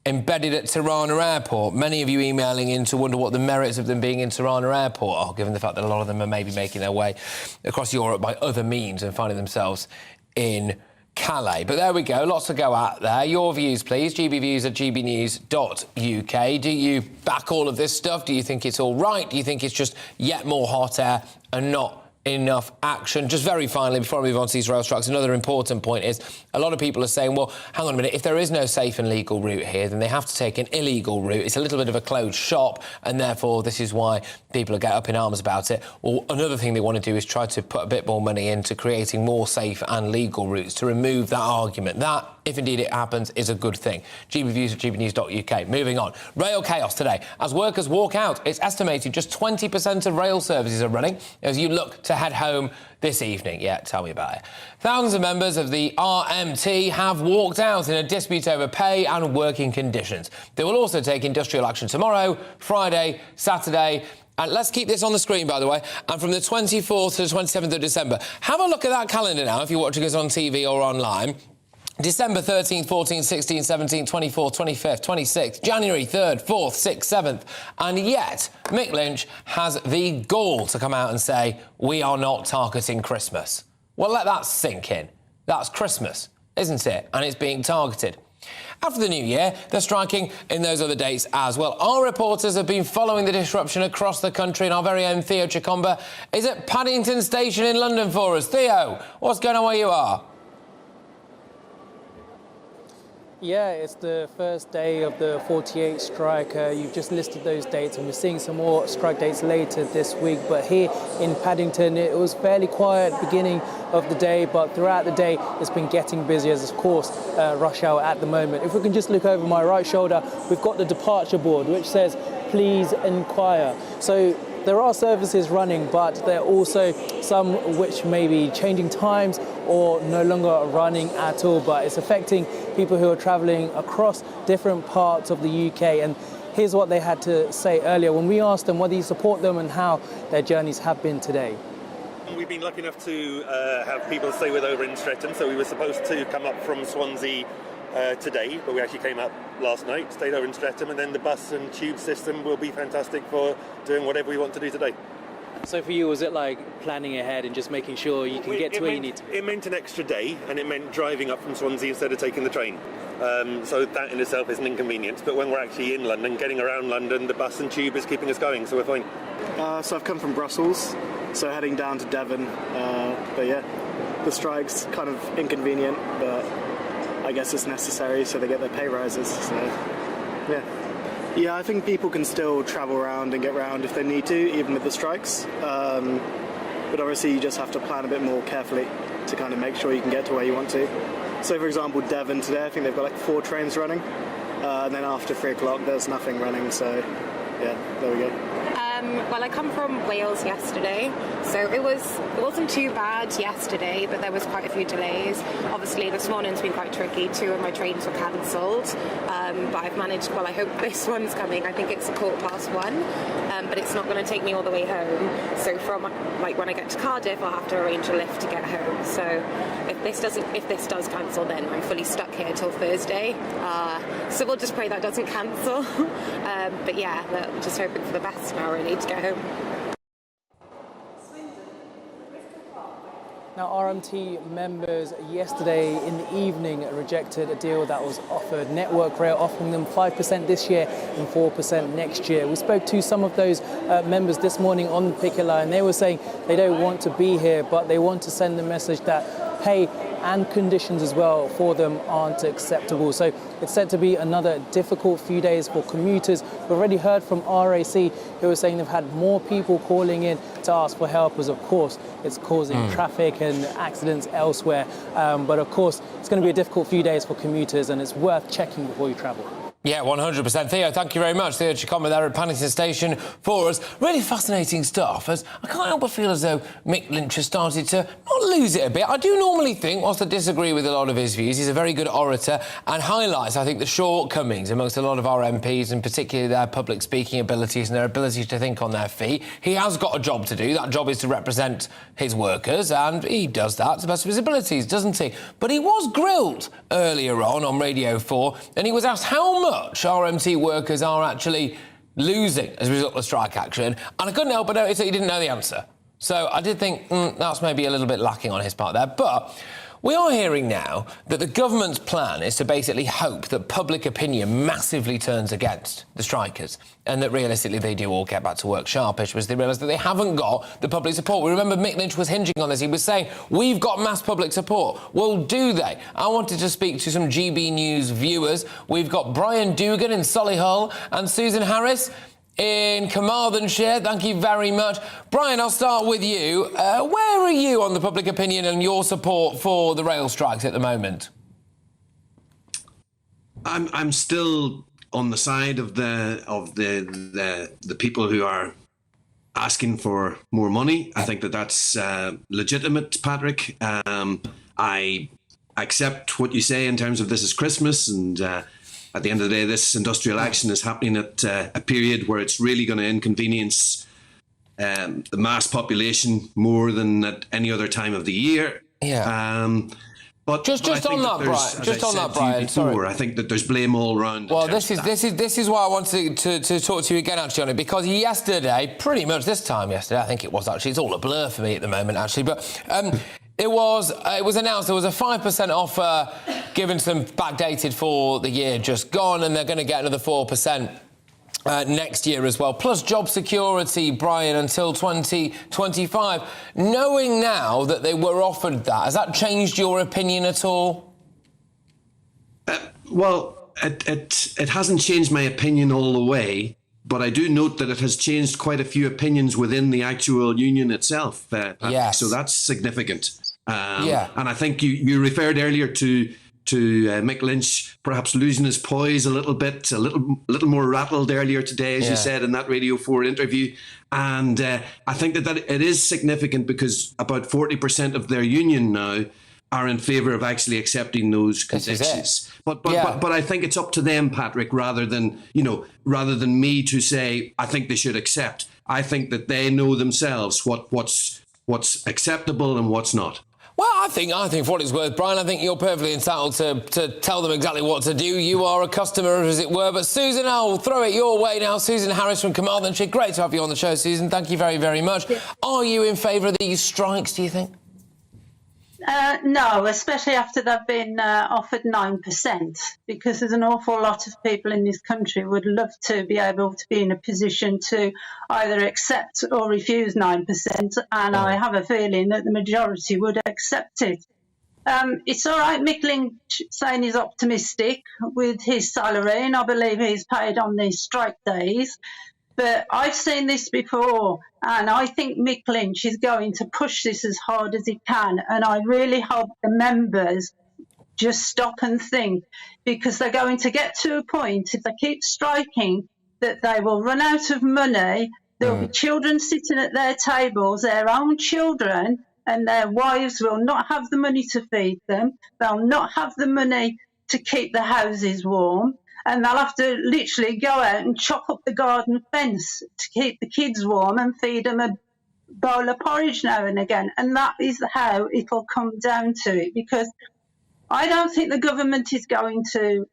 embedded at Tirana Airport. Many of you emailing in to wonder what the merits of them being in Tirana Airport are, given the fact that a lot of them are maybe making their way across Europe by other means and finding themselves in Calais. But there we go, lots to go at there. Your views, please. gbviews@gbnews.uk. Do you back all of this stuff? Do you think it's all right? Do you think it's just yet more hot air and not enough action? Just very finally, before I move on to these rail strikes, another important point is a lot of people are saying, well, hang on a minute, if there is no safe and legal route here, then they have to take an illegal route. It's a little bit of a closed shop, and therefore this is why people get up in arms about it. Well, another thing they want to do is try to put a bit more money into creating more safe and legal routes to remove that argument. That, if indeed it happens, is a good thing. gbviews@gbnews.uk. Moving on. Rail chaos today. As workers walk out, it's estimated just 20% of rail services are running as you look to head home this evening. Yeah, tell me about it. Thousands of members of the RMT have walked out in a dispute over pay and working conditions. They will also take industrial action tomorrow, Friday, Saturday. And let's keep this on the screen, by the way, and from the 24th to the 27th of December. Have a look at that calendar now if you're watching us on TV or online. December 13th, 14th, 16th, 17th, 24th, 25th, 26th, January 3rd, 4th, 6th, 7th. And yet, Mick Lynch has the gall to come out and say, we are not targeting Christmas. Well, let that sink in. That's Christmas, isn't it? And it's being targeted. After the new year, they're striking in those other dates as well. Our reporters have been following the disruption across the country, and our very own Theo Chicomba is at Paddington Station in London for us. Theo, what's going on where you are? Yeah, it's the first day of the 48 strike. You've just listed those dates, and we're seeing some more strike dates later this week. But here in Paddington, it was fairly quiet at the beginning of the day, but throughout the day, it's been getting busier as, of course, rush hour at the moment. If we can just look over my right shoulder, we've got the departure board, which says, please inquire. So there are services running, but there are also some which may be changing times or no longer running at all, but it's affecting people who are travelling across different parts of the UK. And here's what they had to say earlier when we asked them whether you support them and how their journeys have been today. We've been lucky enough to have people stay with over in Streatham, so we were supposed to come up from Swansea today, but we actually came up last night, stayed over in Streatham, and then the bus and tube system will be fantastic for doing whatever we want to do today. So for you, was it like planning ahead and just making sure you can get to where you need to? It meant an extra day, and it meant driving up from Swansea instead of taking the train. So that in itself is an inconvenience, but when we're actually in London, getting around London, the bus and tube is keeping us going, so we're fine. So I've come from Brussels, so heading down to Devon, but yeah, the strike's kind of inconvenient, but I guess it's necessary so they get their pay rises, so yeah. Yeah, I think people can still travel around and get around if they need to, even with the strikes. But obviously you just have to plan a bit more carefully to kind of make sure you can get to where you want to. So for example, Devon today, I think they've got like 4 trains running. And then after 3 o'clock, there's nothing running, so yeah, there we go. Well, I come from Wales yesterday, so it wasn't too bad yesterday, but there was quite a few delays. Obviously, this morning's been quite tricky. 2 of my trains were cancelled, but I've managed. Well, I hope this one's coming. I think it's 1:15, but it's not going to take me all the way home. So from like when I get to Cardiff, I'll have to arrange a lift to get home. So if this does cancel, then I'm fully stuck here till Thursday. So we'll just pray that doesn't cancel. But yeah, I'm just hoping for the best now, really, to get home. Now, RMT members yesterday in the evening rejected a deal that was offered. Network Rail offering them 5% this year and 4% next year. We spoke to some of those members this morning on the picket line. They were saying they don't want to be here, but they want to send the message that pay and conditions as well for them aren't acceptable. So it's set to be another difficult few days for commuters. We've already heard from RAC who are saying they've had more people calling in to ask for help, as of course it's causing traffic and accidents elsewhere. But of course it's going to be a difficult few days for commuters, and it's worth checking before you travel. Yeah, 100%. Theo, thank you very much. Theo Chikoma there at Paddington Station for us. Really fascinating stuff, as I can't help but feel as though Mick Lynch has started to not lose it a bit. I do normally think, whilst I disagree with a lot of his views, he's a very good orator and highlights, I think, the shortcomings amongst a lot of our MPs, and particularly their public speaking abilities and their ability to think on their feet. He has got a job to do. That job is to represent his workers, and he does that to the best of his abilities, doesn't he? But he was grilled earlier on Radio 4, and he was asked how much RMT workers are actually losing as a result of strike action, and I couldn't help but notice that he didn't know the answer. So I did think that's maybe a little bit lacking on his part there. But we are hearing now that the government's plan is to basically hope that public opinion massively turns against the strikers, and that realistically they do all get back to work sharpish because they realise that they haven't got the public support. We remember Mick Lynch was hinging on this. He was saying, we've got mass public support. Well, do they? I wanted to speak to some GB News viewers. We've got Brian Dugan in Solihull and Susan Harris in Carmarthenshire. Thank you very much. Brian, I'll start with you. Where are you on the public opinion and your support for the rail strikes at the moment? I'm still on the side of the people who are asking for more money. I think that's legitimate, Patrick. I accept what you say in terms of this is Christmas, and at the end of the day, this industrial action is happening at a period where it's really going to inconvenience the mass population more than at any other time of the year. Yeah. But just on that, Brian. Just on that, Brian. Sorry. I think that there's blame all around. Well, this is why I wanted to talk to you again, actually, on it, because yesterday, pretty much this time yesterday, I think it was actually. It's all a blur for me at the moment, actually, but. It was announced there was a 5% offer given to them backdated for the year just gone, and they're going to get another 4% next year as well, plus job security, Brian, until 2025. Knowing now that they were offered that, has that changed your opinion at all? Well, it hasn't changed my opinion all the way, but I do note that it has changed quite a few opinions within the actual union itself. Yes. So that's significant. Yeah. And I think you referred earlier to Mick Lynch perhaps losing his poise a little bit, a little more rattled earlier today, as you said in that Radio 4 interview. And I think that it is significant because about 40% of their union now are in favour of actually accepting those conditions. But I think it's up to them, Patrick, rather than me to say I think they should accept. I think that they know themselves what's acceptable and what's not. Well, I think for what it's worth, Brian, I think you're perfectly entitled to tell them exactly what to do. You are a customer, as it were. But Susan, I'll throw it your way now. Susan Harris from Carmarthenshire. Great to have you on the show, Susan. Thank you very, very much. Yeah. Are you in favour of these strikes, do you think? No, especially after they've been offered 9%, because there's an awful lot of people in this country who would love to be able to be in a position to either accept or refuse 9%, and I have a feeling that the majority would accept it. It's all right, Mick Lynch saying he's optimistic with his salary, and I believe he's paid on these strike days. But I've seen this before, and I think Mick Lynch is going to push this as hard as he can. And I really hope the members just stop and think, because they're going to get to a point, if they keep striking, that they will run out of money. There will be children sitting at their tables, their own children, and their wives will not have the money to feed them. They'll not have the money to keep the houses warm. And they'll have to literally go out and chop up the garden fence to keep the kids warm and feed them a bowl of porridge now and again. And that is how it'll come down to it, because I don't think the government is going to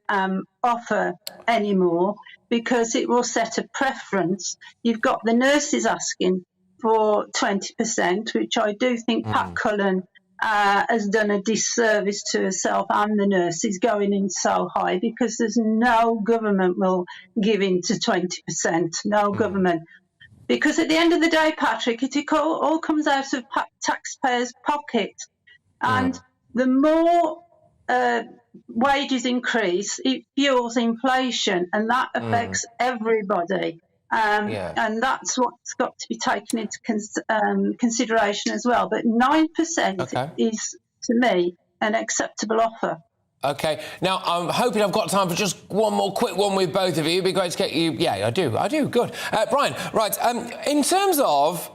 offer any more, because it will set a preference. You've got the nurses asking for 20%, which I do think Pat Cullen has done a disservice to herself and the nurses going in so high, because there's no government will give in to 20%, no government. Because at the end of the day, Patrick, it all comes out of taxpayers' pocket. And the more wages increase, it fuels inflation, and that affects everybody. And that's what's got to be taken into consideration as well. But 9% is, to me, an acceptable offer. OK. Now, I'm hoping I've got time for just one more quick one with both of you. It'd be great to get you... Yeah, I do. Good. Brian, right, in terms of,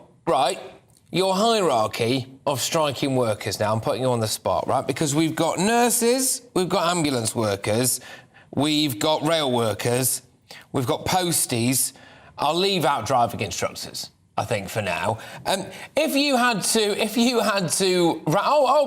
your hierarchy of striking workers now, I'm putting you on the spot, right? Because we've got nurses, we've got ambulance workers, we've got rail workers, we've got posties. I'll leave out driving instructors, I think, for now. If you had to,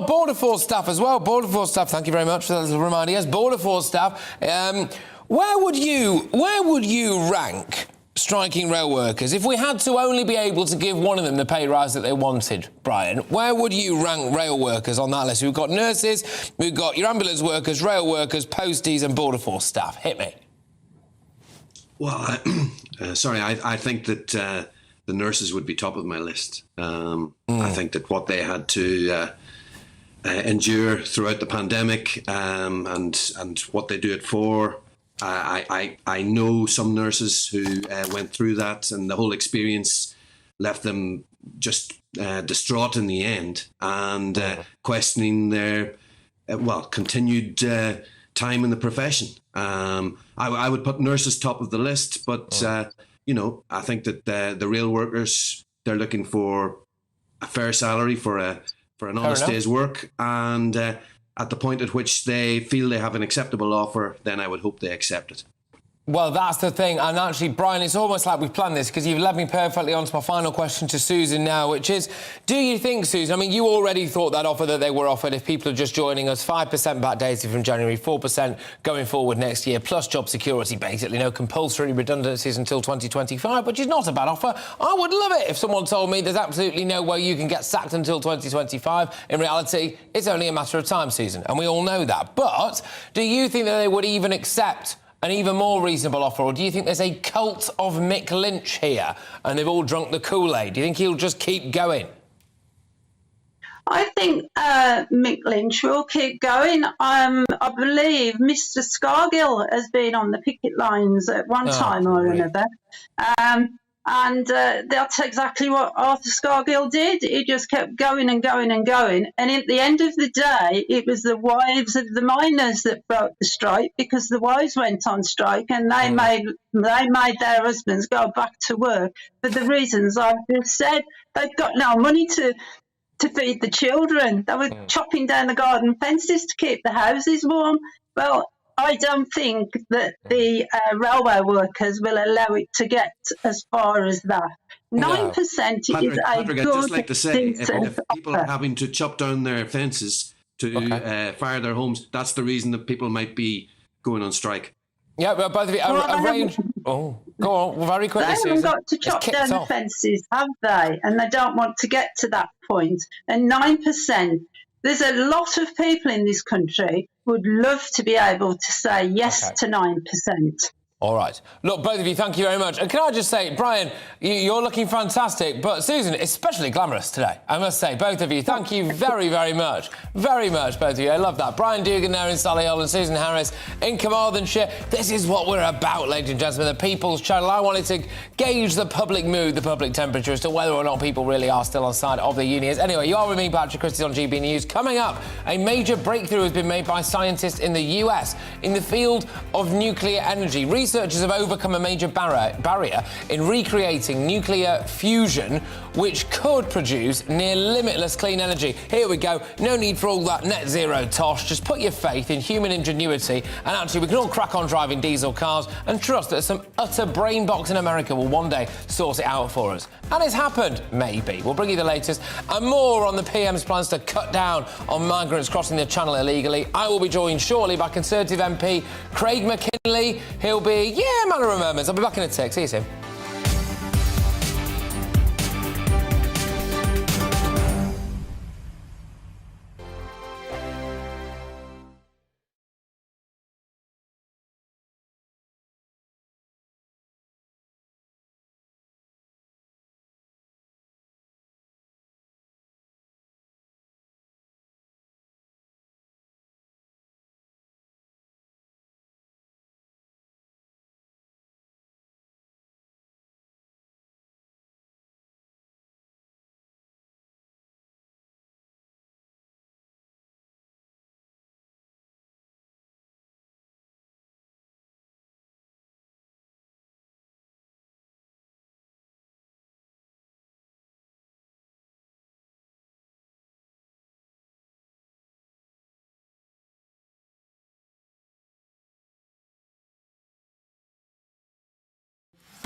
Border Force staff as well. Border Force staff. Thank you very much for that little reminder. Yes, Border Force staff. Where would you rank striking rail workers if we had to only be able to give one of them the pay rise that they wanted, Brian? Where would you rank rail workers on that list? We've got nurses, we've got your ambulance workers, rail workers, posties, and Border Force staff. Hit me. Well, I think that the nurses would be top of my list. I think that what they had to endure throughout the pandemic and what they do it for, I know some nurses who went through that, and the whole experience left them just distraught in the end, and questioning their continued time in the profession. I would put nurses top of the list, but I think that the rail workers, they're looking for a fair salary for an honest day's work, and at the point at which they feel they have an acceptable offer, then I would hope they accept it. Well, that's the thing. And actually, Brian, it's almost like we've planned this, because you've led me perfectly on to my final question to Susan now, which is, do you think, Susan, I mean, you already thought that offer that they were offered, if people are just joining us, 5% backdated from January, 4% going forward next year, plus job security, basically, no compulsory redundancies until 2025, which is not a bad offer. I would love it if someone told me there's absolutely no way you can get sacked until 2025. In reality, it's only a matter of time, Susan, and we all know that. But do you think that they would even accept an even more reasonable offer, or do you think there's a cult of Mick Lynch here and they've all drunk the Kool-Aid? Do you think he'll just keep going? I think Mick Lynch will keep going. I believe Mr. Scargill has been on the picket lines at one time or another. And that's exactly what Arthur Scargill did. He just kept going and going and going. And at the end of the day, it was the wives of the miners that broke the strike, because the wives went on strike and they made their husbands go back to work for the reasons I've just said. They've got no money to feed the children. They were chopping down the garden fences to keep the houses warm. Well, I don't think that the railway workers will allow it to get as far as that. 9% is a Patrick, I'd good, just like to say, if people are offer. having to chop down their fences to fire their homes, that's the reason that people might be going on strike. Yeah, but both of you, go on, very quickly, They haven't got to chop down the fences, have they? And they don't want to get to that point. And 9%, there's a lot of people in this country would love to be able to say yes to 9%. All right. Look, both of you, thank you very much. And can I just say, Brian, you're looking fantastic, but Susan, especially glamorous today, I must say. Both of you, thank you very, very much. Very much, both of you. I love that. Brian Dugan there in Solihull and Susan Harris in Carmarthenshire. This is what we're about, ladies and gentlemen, the People's Channel. I wanted to gauge the public mood, the public temperature as to whether or not people really are still on side of the unions. Anyway, you are with me, Patrick Christys, on GB News. Coming up, a major breakthrough has been made by scientists in the US in the field of nuclear energy. Researchers have overcome a major barrier in recreating nuclear fusion, which could produce near limitless clean energy. Here we go. No need for all that net zero tosh. Just put your faith in human ingenuity, and actually we can all crack on driving diesel cars and trust that some utter brain box in America will one day sort it out for us. And it's happened, maybe. We'll bring you the latest and more on the PM's plans to cut down on migrants crossing the Channel illegally. I will be joined shortly by Conservative MP Craig McKinley. He'll be, manner of moments. I'll be back in a tick. See you soon.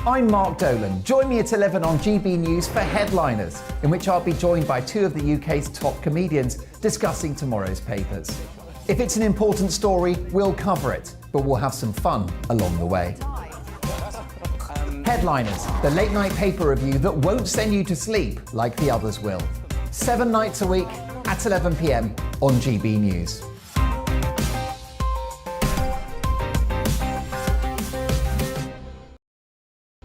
I'm Mark Dolan. Join me at 11 on GB News for Headliners, in which I'll be joined by two of the UK's top comedians discussing tomorrow's papers. If it's an important story, we'll cover it, but we'll have some fun along the way. Headliners, the late night paper review that won't send you to sleep like the others will. 7 nights a week at 11 p.m. on GB News.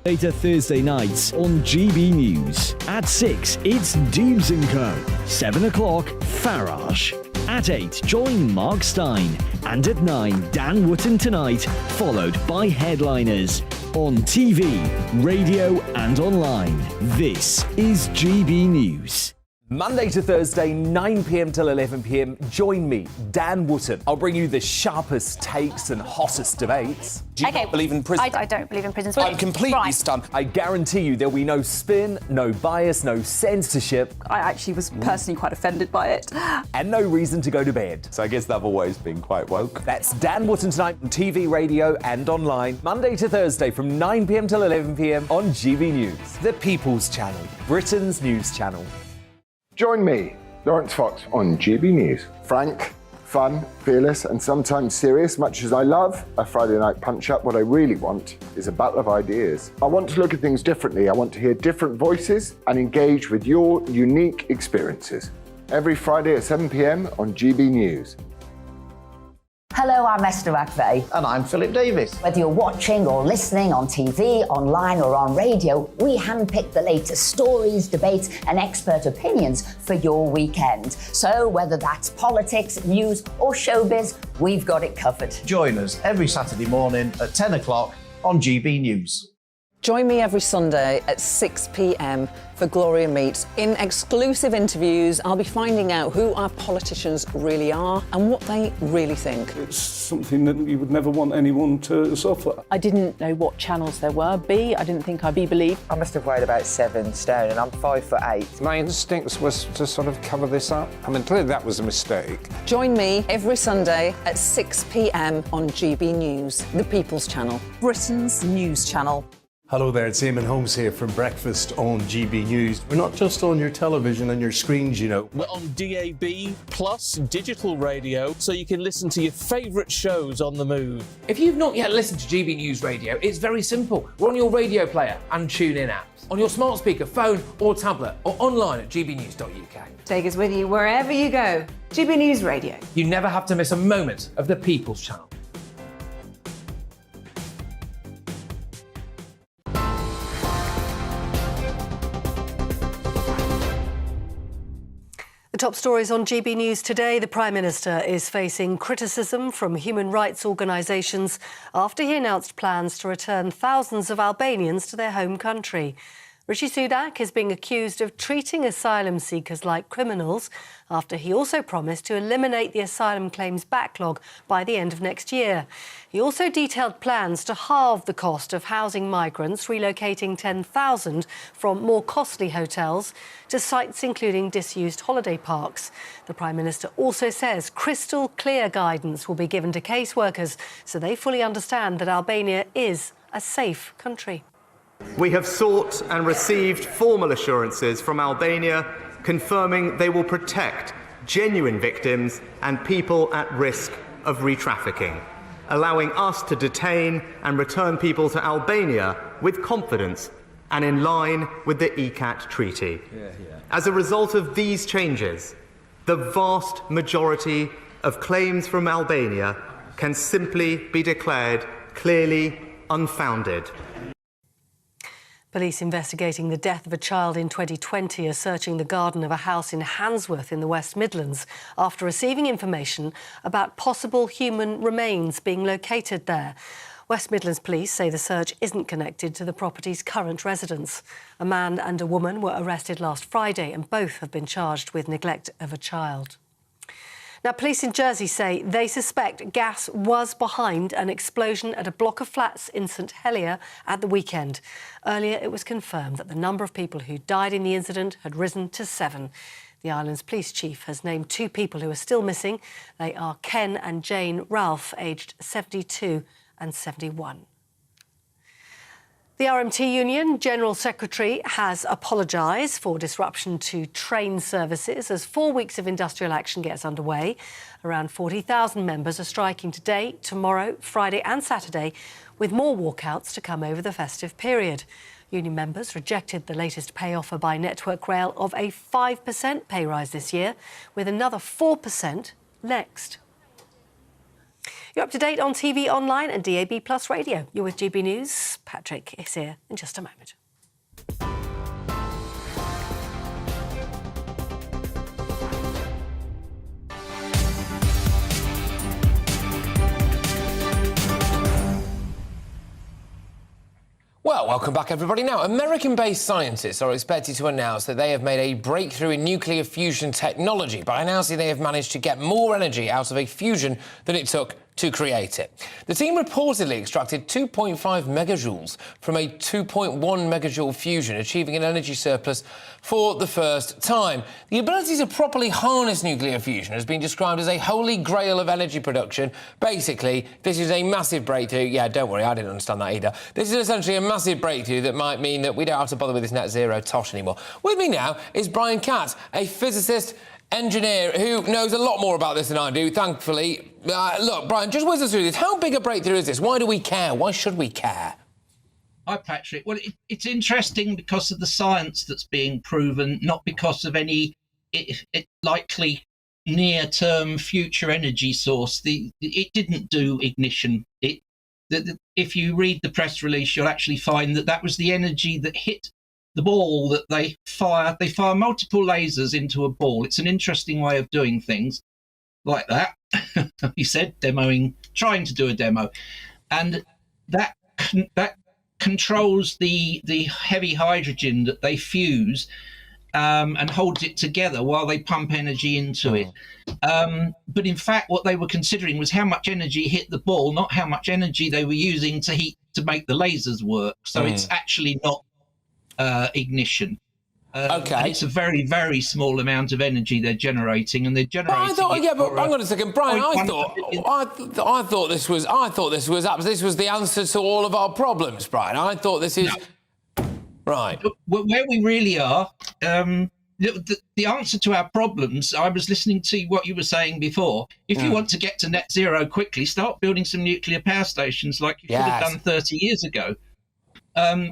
Later Thursday nights on GB News. At 6, it's Deebs & Co. 7 o'clock, Farage. At 8, join Mark Stein. And at 9, Dan Wootton Tonight, followed by Headliners. On TV, radio and online. This is GB News. Monday to Thursday, 9 p.m. till 11 p.m. Join me, Dan Wootton. I'll bring you the sharpest takes and hottest debates. Do you not believe in prison? I don't believe in prison. I'm completely stunned. I guarantee you there'll be no spin, no bias, no censorship. I actually was personally quite offended by it. And no reason to go to bed. So I guess they've always been quite woke. That's Dan Wootton Tonight on TV, radio and online. Monday to Thursday from 9 p.m. till 11 p.m. on GB News. The People's Channel, Britain's news channel. Join me, Lawrence Fox, on GB News. Frank, fun, fearless, and sometimes serious. Much as I love a Friday night punch-up, what I really want is a battle of ideas. I want to look at things differently. I want to hear different voices and engage with your unique experiences. Every Friday at 7 p.m. on GB News. Hello, I'm Esther McVeigh. And I'm Philip Davis. Whether you're watching or listening on TV, online or on radio, we handpick the latest stories, debates and expert opinions for your weekend. So whether that's politics, news or showbiz, we've got it covered. Join us every Saturday morning at 10 o'clock on GB News. Join me every Sunday at 6 p.m. for Gloria Meets. In exclusive interviews, I'll be finding out who our politicians really are and what they really think. It's something that you would never want anyone to suffer. I didn't know what channels there were. I didn't think I'd be believed. I must have weighed about 7 stone and I'm 5'8". My instincts was to sort of cover this up. I mean, clearly that was a mistake. Join me every Sunday at 6 p.m. on GB News, the People's Channel, Britain's news channel. Hello there, it's Eamon Holmes here from Breakfast on GB News. We're not just on your television and your screens, you know. We're on DAB plus digital radio, so you can listen to your favourite shows on the move. If you've not yet listened to GB News Radio, it's very simple. We're on your radio player and tune-in apps, on your smart speaker, phone or tablet, or online at gbnews.uk. Take us with you wherever you go. GB News Radio. You never have to miss a moment of the People's Channel. Top stories on GB News today. The Prime Minister is facing criticism from human rights organisations after he announced plans to return thousands of Albanians to their home country. Rishi Sunak is being accused of treating asylum seekers like criminals after he also promised to eliminate the asylum claims backlog by the end of next year. He also detailed plans to halve the cost of housing migrants, relocating 10,000 from more costly hotels to sites including disused holiday parks. The Prime Minister also says crystal clear guidance will be given to caseworkers so they fully understand that Albania is a safe country. We have sought and received formal assurances from Albania confirming they will protect genuine victims and people at risk of re-trafficking, allowing us to detain and return people to Albania with confidence and in line with the ECAT Treaty. As a result of these changes, the vast majority of claims from Albania can simply be declared clearly unfounded. Police investigating the death of a child in 2020 are searching the garden of a house in Handsworth in the West Midlands after receiving information about possible human remains being located there. West Midlands Police say the search isn't connected to the property's current residents. A man and a woman were arrested last Friday and both have been charged with neglect of a child. Now, police in Jersey say they suspect gas was behind an explosion at a block of flats in St Helier at the weekend. Earlier, it was confirmed that the number of people who died in the incident had risen to 7. The island's police chief has named 2 people who are still missing. They are Ken and Jane Ralph, aged 72 and 71. The RMT Union General Secretary has apologised for disruption to train services as 4 weeks of industrial action gets underway. Around 40,000 members are striking today, tomorrow, Friday and Saturday, with more walkouts to come over the festive period. Union members rejected the latest pay offer by Network Rail of a 5% pay rise this year, with another 4% next. You're up to date on TV, online and DAB Plus radio. You're with GB News. Patrick is here in just a moment. Well, welcome back, everybody. Now, American-based scientists are expected to announce that they have made a breakthrough in nuclear fusion technology by announcing they have managed to get more energy out of a fusion than it took to create it. The team reportedly extracted 2.5 megajoules from a 2.1 megajoule fusion, achieving an energy surplus for the first time. The ability to properly harness nuclear fusion has been described as a holy grail of energy production. Basically, this is a massive breakthrough. Yeah, don't worry, I didn't understand that either. This is essentially a massive breakthrough that might mean that we don't have to bother with this net zero tosh anymore. With me now is Brian Katz, a physicist, engineer who knows a lot more about this than I do, thankfully. Look, Brian, just whiz us through this. How big a breakthrough is this? Why do we care? Why should we care? Hi, Patrick. Well, it's interesting because of the science that's being proven, not because of any likely near-term future energy source. It didn't do ignition. If you read the press release, you'll actually find that was the energy that hit the ball that they fire. They fire multiple lasers into a ball. It's an interesting way of doing things like that. He said, trying to do a demo, and that controls the heavy hydrogen that they fuse and holds it together while they pump energy into it. But in fact, what they were considering was how much energy hit the ball, not how much energy they were using to make the lasers work. So it's actually not ignition. And it's a very, very small amount of energy they're generating, and they're generating. But hang on a second, Brian. I thought this was the answer to all of our problems, Brian. I thought this is right. Where we really are, the answer to our problems. I was listening to what you were saying before. If you want to get to net zero quickly, start building some nuclear power stations like you could have done 30 years ago.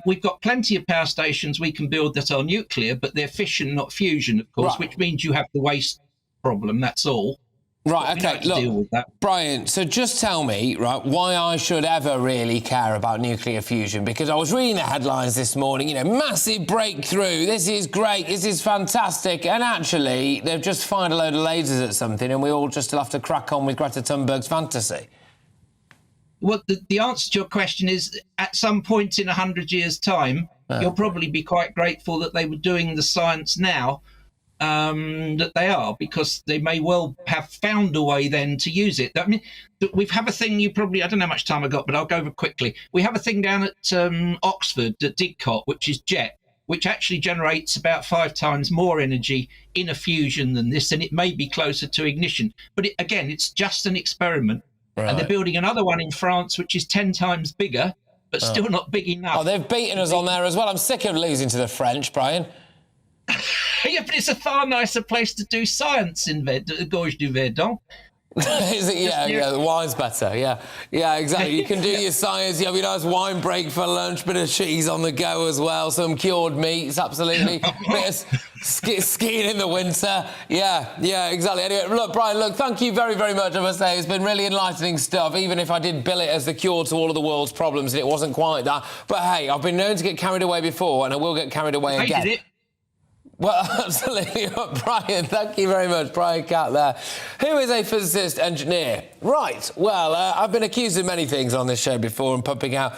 We've got plenty of power stations we can build that are nuclear, but they're fission, not fusion, of course, which means you have the waste problem, that's all. Right, okay, look, Brian, so just tell me, right, why I should ever really care about nuclear fusion, because I was reading the headlines this morning, massive breakthrough, this is great, this is fantastic, and actually they've just fired a load of lasers at something and we all just still have to crack on with Greta Thunberg's fantasy. Well, the answer to your question is, at some point in 100 years' time, you'll probably be quite grateful that they were doing the science now that they are, because they may well have found a way then to use it. I mean, we have a thing, I don't know how much time I got, but I'll go over quickly. We have a thing down at Oxford, at Didcot, which is JET, which actually generates about 5 times more energy in a fusion than this, and it may be closer to ignition. But again, it's just an experiment. Right. And they're building another one in France, which is 10 times bigger, but still not big enough. Oh, they've beaten us on there as well. I'm sick of losing to the French, Brian. Yeah, but it's a far nicer place to do science in Gorge du Verdon. Is it? Yeah, the wine's better, yeah, exactly. You can do your science, you have your nice wine break for lunch, bit of cheese on the go as well, some cured meats, absolutely, bit of skiing in the winter, yeah, exactly. Anyway, look, Brian, thank you very, very much, I must say. It's been really enlightening stuff, even if I did bill it as the cure to all of the world's problems, and it wasn't quite that. But hey, I've been known to get carried away before, and I will get carried away again. Did it? Well, absolutely. Brian, thank you very much. Brian Catt there, who is a physicist engineer. Right, well, I've been accused of many things on this show before and pumping out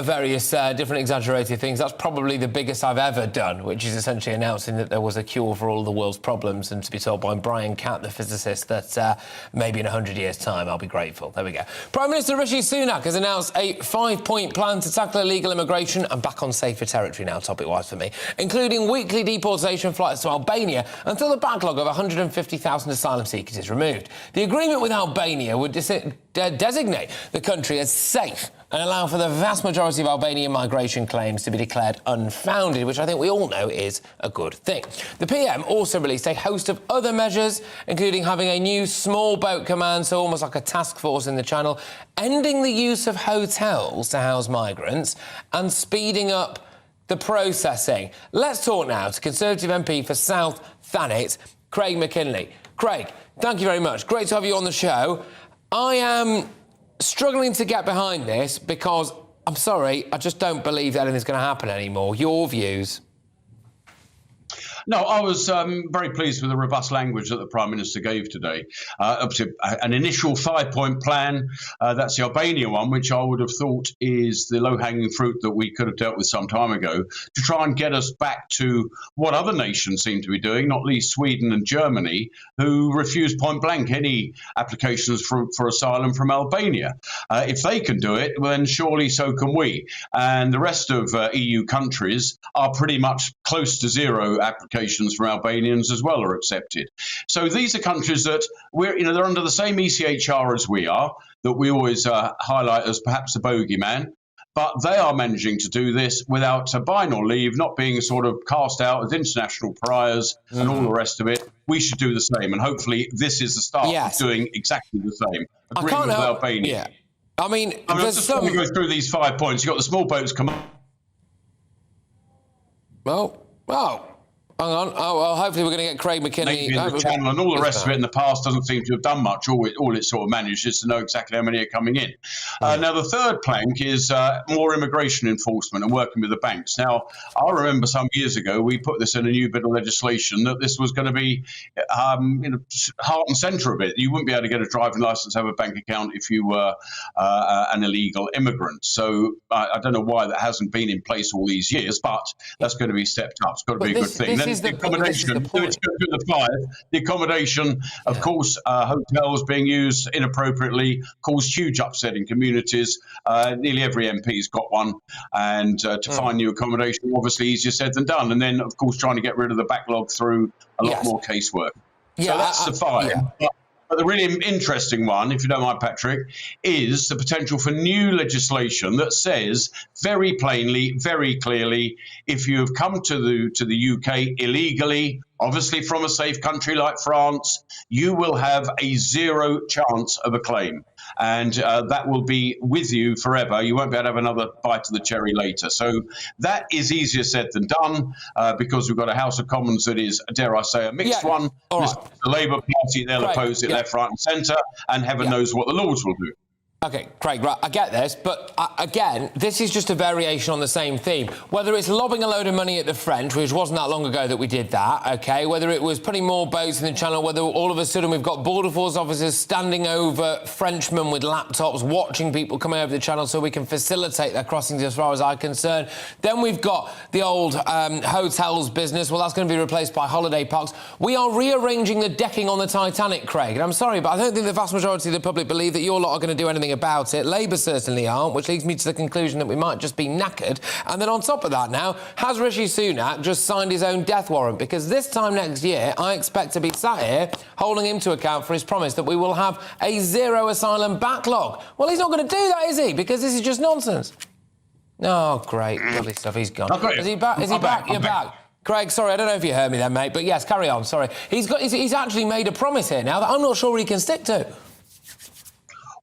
various different exaggerated things. That's probably the biggest I've ever done, which is essentially announcing that there was a cure for all of the world's problems, and to be told by Brian Catt, the physicist, that maybe in 100 years' time I'll be grateful. There we go. Prime Minister Rishi Sunak has announced a 5-point plan to tackle illegal immigration. I'm back on safer territory now, topic-wise for me, including weekly deportation flights to Albania until the backlog of 150,000 asylum seekers is removed. The agreement with Albania would designate the country as safe and allow for the vast majority of Albanian migration claims to be declared unfounded, which I think we all know is a good thing. The PM also released a host of other measures, including having a new small boat command, so almost like a task force in the Channel, ending the use of hotels to house migrants, and speeding up the processing. Let's talk now to Conservative MP for South Thanet, Craig McKinley. Craig, thank you very much. Great to have you on the show. I am struggling to get behind this because, I'm sorry, I just don't believe that anything's going to happen anymore. Your views? No, I was very pleased with the robust language that the Prime Minister gave today. Up to an initial 5-point plan, that's the Albania one, which I would have thought is the low-hanging fruit that we could have dealt with some time ago, to try and get us back to what other nations seem to be doing, not least Sweden and Germany, who refuse point-blank any applications for asylum from Albania. If they can do it, then surely so can we. And the rest of EU countries are pretty much close to zero applications from Albanians as well are accepted. So these are countries that they're under the same ECHR as we are, that we always highlight as perhaps a bogeyman. But they are managing to do this without a buy nor leave, not being sort of cast out as international pariahs and all the rest of it. We should do the same, and hopefully this is the start of doing exactly the same. Agreeing with Albania. Yeah. I mean just let me go through these 5 points. You've got the small boats come up. Well, Hang on. Oh, well, hopefully we're going to get Craig McKinley. The channel and all the rest of it in the past doesn't seem to have done much. All it sort of managed is to know exactly how many are coming in. Now, the third plank is more immigration enforcement and working with the banks. Now, I remember some years ago we put this in a new bit of legislation that this was going to be heart and centre of it. You wouldn't be able to get a driving licence, have a bank account if you were an illegal immigrant. So I don't know why that hasn't been in place all these years, but that's going to be stepped up. It's got to be a good thing. Then the accommodation, the accommodation, of course, hotels being used inappropriately caused huge upset in communities. Nearly every MP's got one, and to find new accommodation, obviously easier said than done. And then, of course, trying to get rid of the backlog through a lot more casework. So that's the five. Yeah. But the really interesting one, if you don't mind, Patrick, is the potential for new legislation that says very plainly, very clearly, if you have come to the UK illegally, obviously from a safe country like France, you will have a zero chance of a claim. And that will be with you forever. You won't be able to have another bite of the cherry later. So that is easier said than done because we've got a House of Commons that is, dare I say, a mixed one. Right. The Labour Party, they'll oppose it left, right and centre, and heaven knows what the Lords will do. OK, Craig, right, I get this, but again, this is just a variation on the same theme. Whether it's lobbing a load of money at the French, which wasn't that long ago that we did that, OK, whether it was putting more boats in the channel, whether all of a sudden we've got Border Force officers standing over Frenchmen with laptops, watching people coming over the channel so we can facilitate their crossings as far as I'm concerned. Then we've got the old hotels business. Well, that's going to be replaced by holiday parks. We are rearranging the decking on the Titanic, Craig, and I'm sorry, but I don't think the vast majority of the public believe that your lot are going to do anything about it. Labour certainly aren't, which leads me to the conclusion that we might just be knackered. And then on top of that now, has Rishi Sunak just signed his own death warrant? Because this time next year, I expect to be sat here holding him to account for his promise that we will have a zero asylum backlog. Well, he's not going to do that, is he? Because this is just nonsense. Oh, great. Lovely stuff. He's gone. Is he back? Is he back? You're back. Craig, sorry, I don't know if you heard me then, mate, but yes, carry on, sorry. He's actually made a promise here now that I'm not sure he can stick to.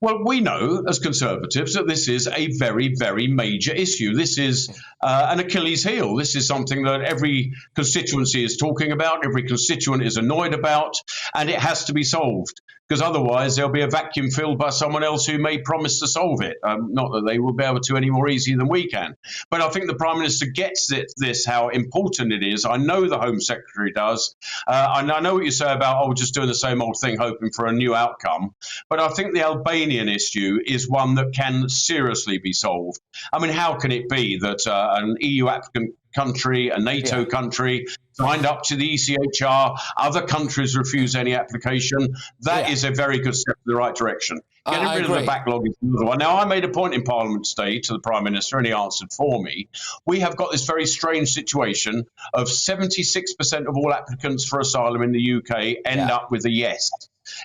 Well, we know as Conservatives that this is a very, very major issue. This is an Achilles heel. This is something that every constituency is talking about, every constituent is annoyed about, and it has to be solved. Because otherwise there'll be a vacuum filled by someone else who may promise to solve it. Not that they will be able to any more easy than we can. But I think the Prime Minister gets this, how important it is. I know the Home Secretary does. And I know what you say about, just doing the same old thing, hoping for a new outcome. But I think the Albanian issue is one that can seriously be solved. I mean, how can it be that an EU applicant country, a NATO country, signed up to the ECHR, other countries refuse any application? That is a very good step in the right direction. Getting rid of the backlog is another one. Now, I made a point in Parliament today to the Prime Minister, and he answered for me. We have got this very strange situation of 76% of all applicants for asylum in the UK end up with a yes.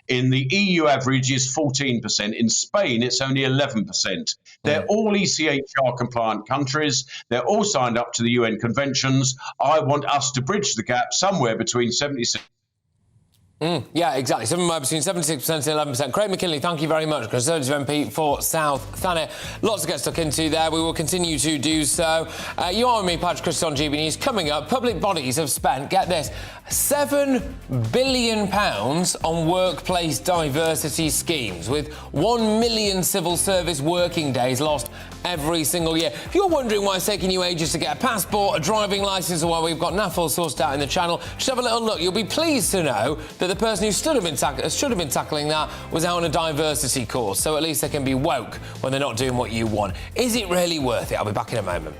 In the EU average is 14%. In Spain, it's only 11%. They're all ECHR compliant countries. They're all signed up to the UN conventions. I want us to bridge the gap somewhere between 76%. Yeah, exactly. Somewhere between 76% and 11%. Craig McKinley, thank you very much. Conservative MP for South Thanet. Lots to get stuck into there. We will continue to do so. You are with me, Patrick Christys on GB News. Coming up, public bodies have spent, get this, £7 billion on workplace diversity schemes, with 1 million civil service working days lost every single year. If you're wondering why it's taking you ages to get a passport, a driving licence, or why we've got NAFL sourced out in the channel, just have a little look. You'll be pleased to know that the person who should have been tackling that was out on a diversity course, so at least they can be woke when they're not doing what you want. Is it really worth it? I'll be back in a moment.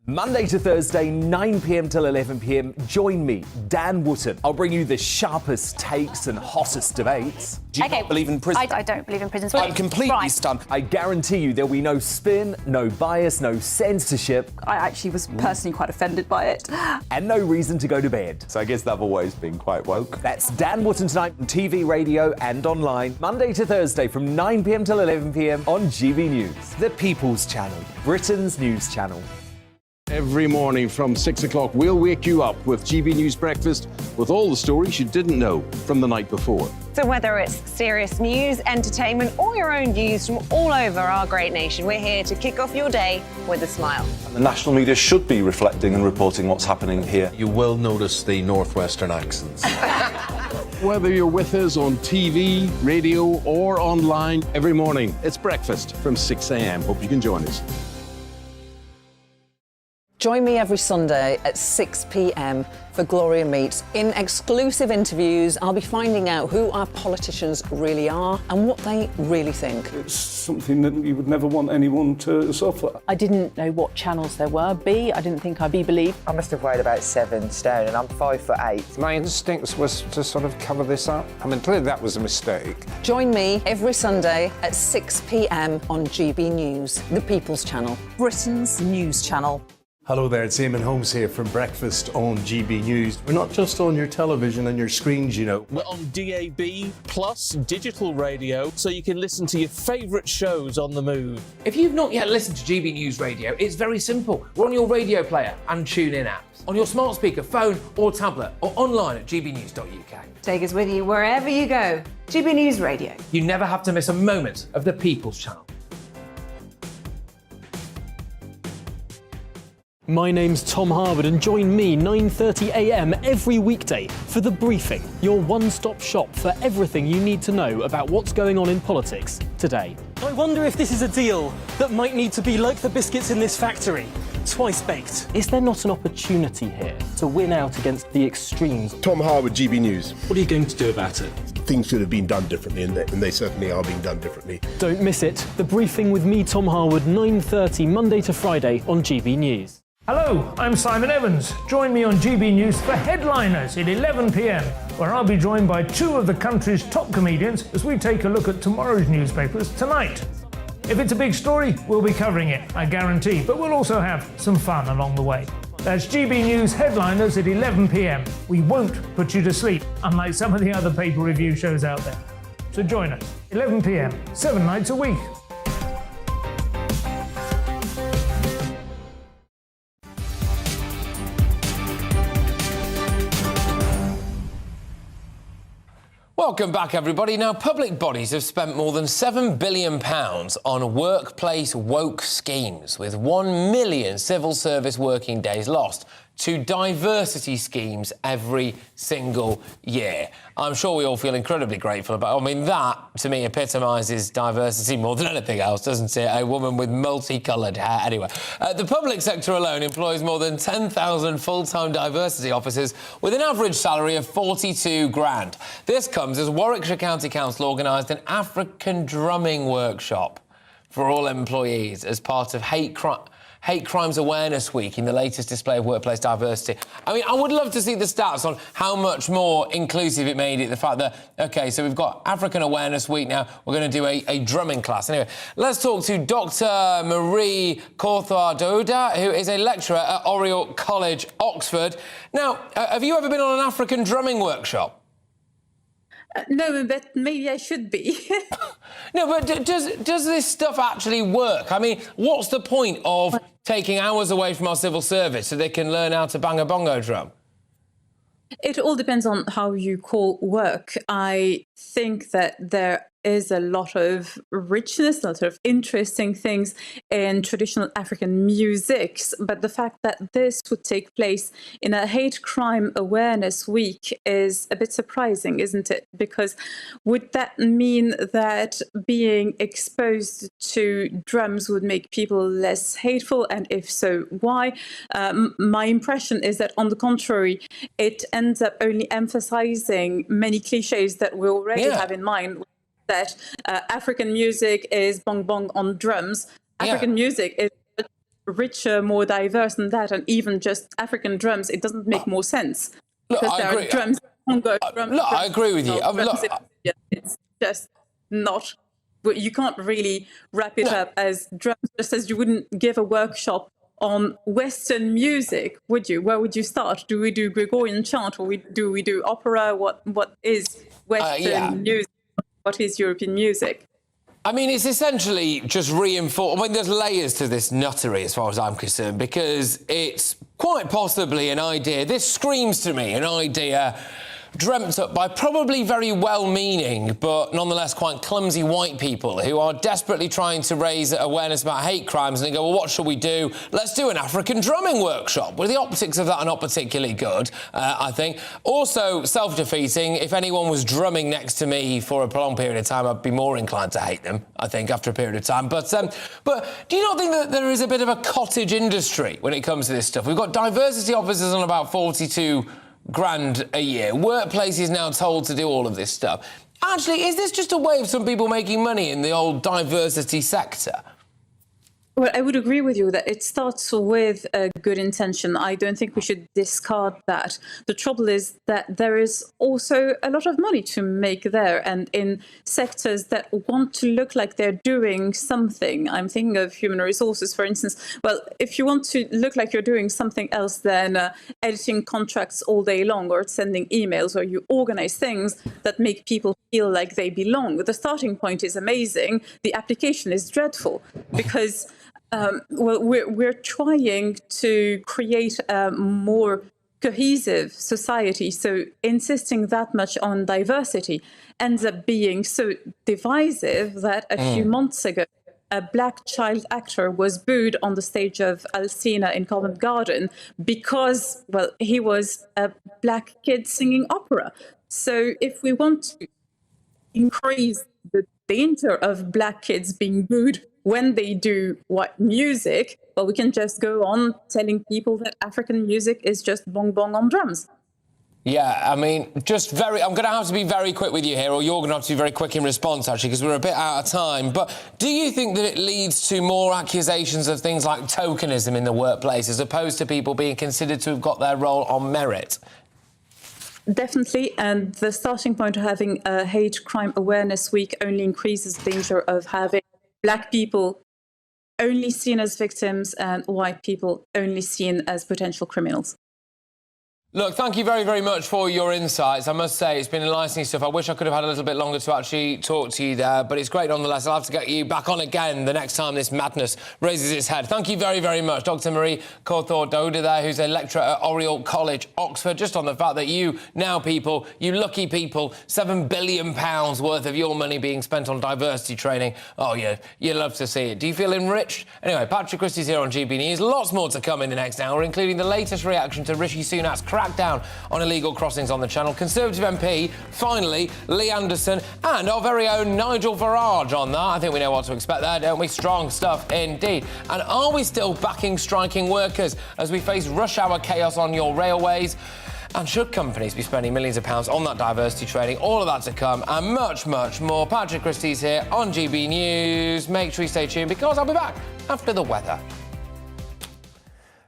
Monday to Thursday, 9 p.m. till 11 p.m. Join me, Dan Wootton. I'll bring you the sharpest takes and hottest debates. Do you not believe in prison? I don't believe in prison. I'm completely stunned. I guarantee you there'll be no spin, no bias, no censorship. I actually was personally quite offended by it. And no reason to go to bed. So I guess they've always been quite woke. That's Dan Wootton tonight on TV, radio and online. Monday to Thursday from 9 p.m. till 11 p.m. on GB News. The People's Channel, Britain's news channel. Every morning from 6 o'clock, we'll wake you up with GB News Breakfast with all the stories you didn't know from the night before. So whether it's serious news, entertainment, or your own views from all over our great nation, we're here to kick off your day with a smile. The national media should be reflecting and reporting what's happening here. You will notice the northwestern accents. Whether you're with us on TV, radio, or online, every morning, it's breakfast from 6 a.m. Hope you can join us. Join me every Sunday at 6 p.m. for Gloria Meets. In exclusive interviews, I'll be finding out who our politicians really are and what they really think. It's something that you would never want anyone to suffer. I didn't know what channels there were. I didn't think I'd be believed. I must have weighed about 7 stone and I'm 5'8". My instincts was to sort of cover this up. I mean, clearly that was a mistake. Join me every Sunday at 6 p.m. on GB News, the People's Channel, Britain's news channel. Hello there, it's Eamon Holmes here from Breakfast on GB News. We're not just on your television and your screens, you know. We're on DAB plus digital radio, so you can listen to your favourite shows on the move. If you've not yet listened to GB News Radio, it's very simple. We're on your radio player and TuneIn apps, on your smart speaker, phone or tablet, or online at gbnews.uk. Take us with you wherever you go. GB News Radio. You never have to miss a moment of the People's Channel. My name's Tom Harwood and join me 9:30 a.m. every weekday for The Briefing, your one-stop shop for everything you need to know about what's going on in politics today. I wonder if this is a deal that might need to be like the biscuits in this factory, twice baked. Is there not an opportunity here to win out against the extremes? Tom Harwood, GB News. What are you going to do about it? Things should have been done differently, and they certainly are being done differently. Don't miss it. The Briefing with me, Tom Harwood, 9:30 Monday to Friday on GB News. Hello, I'm Simon Evans. Join me on GB News for Headliners at 11 p.m, where I'll be joined by two of the country's top comedians as we take a look at tomorrow's newspapers tonight. If it's a big story, we'll be covering it, I guarantee, but we'll also have some fun along the way. That's GB News Headliners at 11 p.m. We won't put you to sleep, unlike some of the other paper review shows out there. So join us, 11 p.m, 7 nights a week. Welcome back, everybody. Now, public bodies have spent more than £7 billion on workplace woke schemes, with 1 million civil service working days lost to diversity schemes every single year. I'm sure we all feel incredibly grateful about it. I mean, that, to me, epitomises diversity more than anything else, doesn't it? A woman with multicoloured hair. Anyway, the public sector alone employs more than 10,000 full-time diversity officers with an average salary of 42 grand. This comes as Warwickshire County Council organised an African drumming workshop for all employees as part of Hate Crimes Awareness Week in the latest display of workplace diversity. I mean, I would love to see the stats on how much more inclusive it made it. The fact that, OK, so we've got African Awareness Week now. We're going to do a drumming class. Anyway, let's talk to Dr Marie Korthar-Douda, who is a lecturer at Oriel College, Oxford. Now, have you ever been on an African drumming workshop? No, but maybe I should be. No, but does this stuff actually work? I mean, what's the point of taking hours away from our civil service so they can learn how to bang a bongo drum? It all depends on how you call work. I think that there is a lot of richness, a lot of interesting things in traditional African musics, but the fact that this would take place in a hate crime awareness week is a bit surprising, isn't it? Because would that mean that being exposed to drums would make people less hateful? And if so, why? My impression is that, on the contrary, it ends up only emphasizing many cliches that we already have in mind. That African music is bong bong on drums. African music is richer, more diverse than that, and even just African drums, it doesn't make more sense. Because there are drums, bongo drums. Look, I agree with you. It's just not. You can't really wrap it up as drums, just as you wouldn't give a workshop on Western music, would you? Where would you start? Do we do Gregorian chant, or do we do opera? What is Western music? What is European music? I mean, it's essentially just reinforced. I mean, there's layers to this nuttery as far as I'm concerned, because it's quite possibly an idea. This screams to me an idea dreamt up by probably very well-meaning but nonetheless quite clumsy white people who are desperately trying to raise awareness about hate crimes, and they go, well, what shall we do? Let's do an African drumming workshop. Well, the optics of that are not particularly good, I think. Also self-defeating. If anyone was drumming next to me for a prolonged period of time, I'd be more inclined to hate them, I think, after a period of time. But do you not think that there is a bit of a cottage industry when it comes to this stuff? We've got diversity officers on about 42 grand a year. Workplaces now told to do all of this stuff. Actually, is this just a way of some people making money in the old diversity sector? Well, I would agree with you that it starts with a good intention. I don't think we should discard that. The trouble is that there is also a lot of money to make there, and in sectors that want to look like they're doing something. I'm thinking of human resources, for instance. Well, if you want to look like you're doing something else than editing contracts all day long or sending emails, or you organize things that make people feel like they belong, the starting point is amazing. The application is dreadful because we're trying to create a more cohesive society. So insisting that much on diversity ends up being so divisive that a few months ago, a black child actor was booed on the stage of Alcina in Covent Garden because, well, he was a black kid singing opera. So if we want to increase the danger of black kids being booed when they do white music, well, we can just go on telling people that African music is just bong bong on drums. Yeah, I mean, I'm going to have to be very quick with you here, or you're going to have to be very quick in response, actually, because we're a bit out of time. But do you think that it leads to more accusations of things like tokenism in the workplace, as opposed to people being considered to have got their role on merit? Definitely, and the starting point of having a hate crime awareness week only increases the danger of having black people only seen as victims and white people only seen as potential criminals. Look, thank you very, very much for your insights. I must say, it's been enlightening stuff. I wish I could have had a little bit longer to actually talk to you there, but it's great nonetheless. I'll have to get you back on again the next time this madness raises its head. Thank you very, very much. Dr. Marie Cawthorne-Doda there, who's a lecturer at Oriel College, Oxford, just on the fact that you people, you lucky people, £7 billion worth of your money being spent on diversity training. Oh, yeah, you love to see it. Do you feel enriched? Anyway, Patrick Christys here on GB News. Lots more to come in the next hour, including the latest reaction to Rishi Sunak's crackdown on illegal crossings on the Channel, Conservative MP, finally, Lee Anderson, and our very own Nigel Farage on that. I think we know what to expect there, don't we? Strong stuff indeed. And are we still backing striking workers as we face rush hour chaos on your railways? And should companies be spending millions of pounds on that diversity training? All of that to come, and much, much more. Patrick Christys here on GB News. Make sure you stay tuned, because I'll be back after the weather.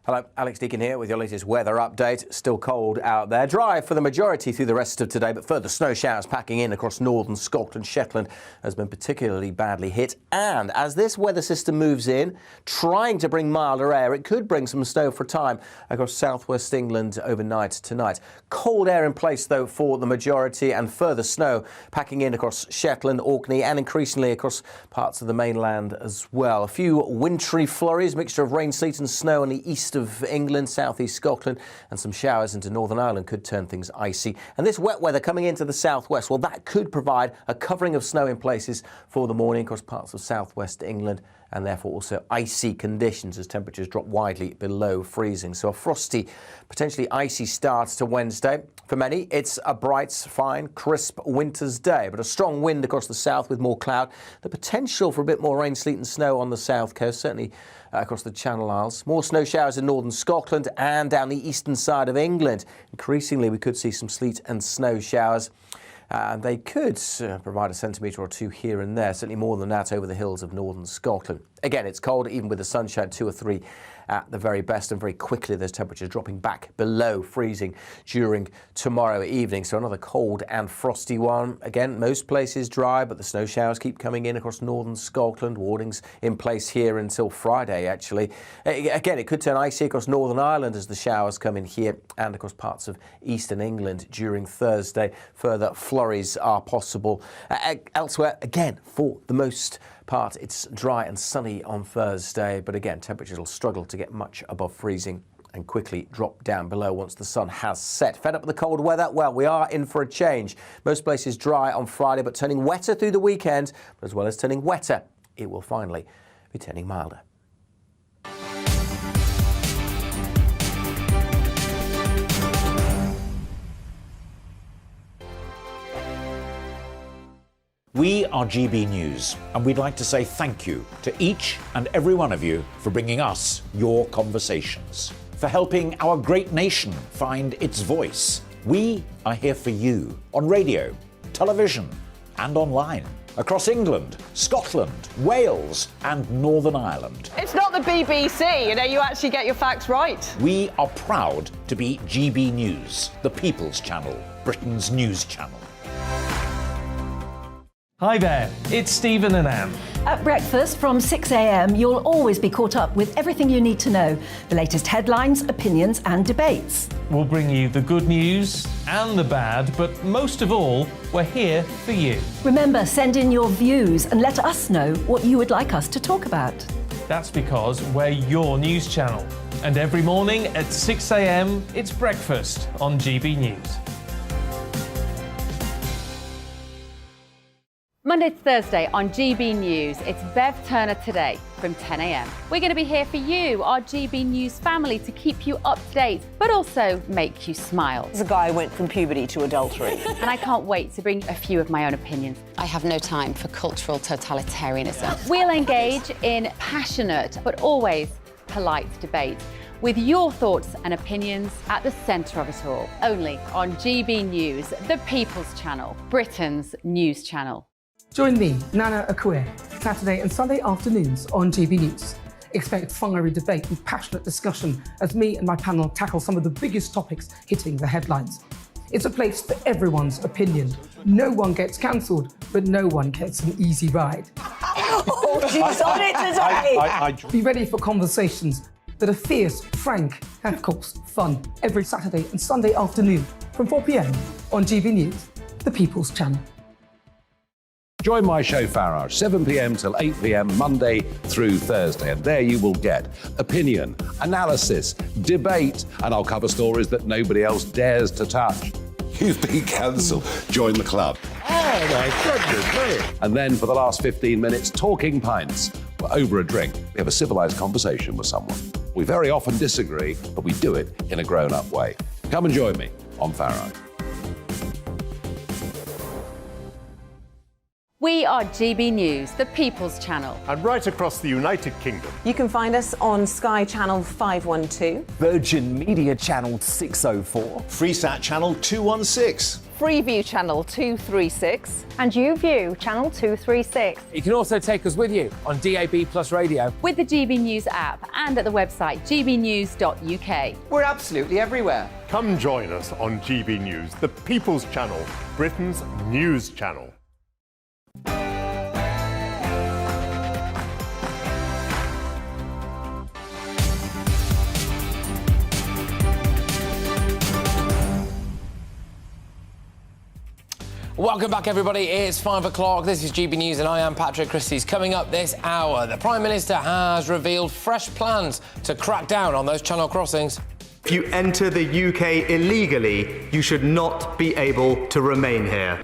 Hello, Alex Deakin here with your latest weather update. Still cold out there. Dry for the majority through the rest of today, but further snow showers packing in across northern Scotland. Shetland has been particularly badly hit. And as this weather system moves in, trying to bring milder air, it could bring some snow for a time across southwest England overnight tonight. Cold air in place, though, for the majority, and further snow packing in across Shetland, Orkney, and increasingly across parts of the mainland as well. A few wintry flurries, mixture of rain, sleet and snow on the east of England, southeast Scotland, and some showers into Northern Ireland could turn things icy. And this wet weather coming into the southwest, well, that could provide a covering of snow in places for the morning across parts of southwest England, and therefore also icy conditions as temperatures drop widely below freezing. So a frosty, potentially icy start to Wednesday. For many, it's a bright, fine, crisp winter's day, but a strong wind across the south with more cloud. The potential for a bit more rain, sleet and snow on the south coast, certainly across the Channel Isles. More snow showers in northern Scotland and down the eastern side of England. Increasingly, we could see some sleet and snow showers. They could provide a centimetre or two here and there, certainly more than that over the hills of northern Scotland. Again, it's cold, even with the sunshine, 2 or 3 at the very best, and very quickly those temperatures dropping back below freezing during tomorrow evening. So another cold and frosty one. Again, most places dry, but the snow showers keep coming in across northern Scotland. Warnings in place here until Friday, actually. Again, it could turn icy across Northern Ireland as the showers come in here, and across parts of eastern England during Thursday. Further flurries are possible. Elsewhere, again, for the most part, it's dry and sunny on Thursday, but again, temperatures will struggle to get much above freezing and quickly drop down below once the sun has set. Fed up with the cold weather? Well, we are in for a change. Most places dry on Friday, but turning wetter through the weekend. But as well as turning wetter, it will finally be turning milder. We are GB News, and we'd like to say thank you to each and every one of you for bringing us your conversations, for helping our great nation find its voice. We are here for you on radio, television, and online, across England, Scotland, Wales, and Northern Ireland. It's not the BBC, you actually get your facts right. We are proud to be GB News, the People's Channel, Britain's news channel. Hi there, it's Stephen and Anne. At breakfast from 6 a.m, you'll always be caught up with everything you need to know, the latest headlines, opinions and debates. We'll bring you the good news and the bad, but most of all, we're here for you. Remember, send in your views and let us know what you would like us to talk about. That's because we're your news channel. And every morning at 6 a.m, it's breakfast on GB News. Monday to Thursday on GB News, it's Bev Turner Today from 10 a.m. We're going to be here for you, our GB News family, to keep you up to date, but also make you smile. There's a guy who went from puberty to adultery. And I can't wait to bring a few of my own opinions. I have no time for cultural totalitarianism. We'll engage in passionate, but always polite debate, with your thoughts and opinions at the centre of it all. Only on GB News, the People's Channel, Britain's news channel. Join me, Nana Akue, Saturday and Sunday afternoons on GB News. Expect fiery debate and passionate discussion as me and my panel tackle some of the biggest topics hitting the headlines. It's a place for everyone's opinion. No one gets cancelled, but no one gets an easy ride. Oh, she's on it today! Be ready for conversations that are fierce, frank, and of course, fun. Every Saturday and Sunday afternoon from 4 p.m. on GB News, the People's Channel. Join my show Farage, 7 p.m. till 8 p.m. Monday through Thursday. And there you will get opinion, analysis, debate, and I'll cover stories that nobody else dares to touch. You've been cancelled. Join the club. Oh my goodness. And then for the last 15 minutes, talking pints. Over a drink, we have a civilised conversation with someone. We very often disagree, but we do it in a grown-up way. Come and join me on Farage. We are GB News, the People's Channel. And right across the United Kingdom. You can find us on Sky Channel 512. Virgin Media Channel 604. Freesat Channel 216. Freeview Channel 236. And YouView Channel 236. You can also take us with you on DAB Plus Radio. With the GB News app and at the website gbnews.uk. We're absolutely everywhere. Come join us on GB News, the People's Channel, Britain's news channel. Welcome back, everybody. It's 5 o'clock. This is GB News, and I am Patrick Christys. Coming up this hour, the Prime Minister has revealed fresh plans to crack down on those channel crossings. If you enter the UK illegally, you should not be able to remain here.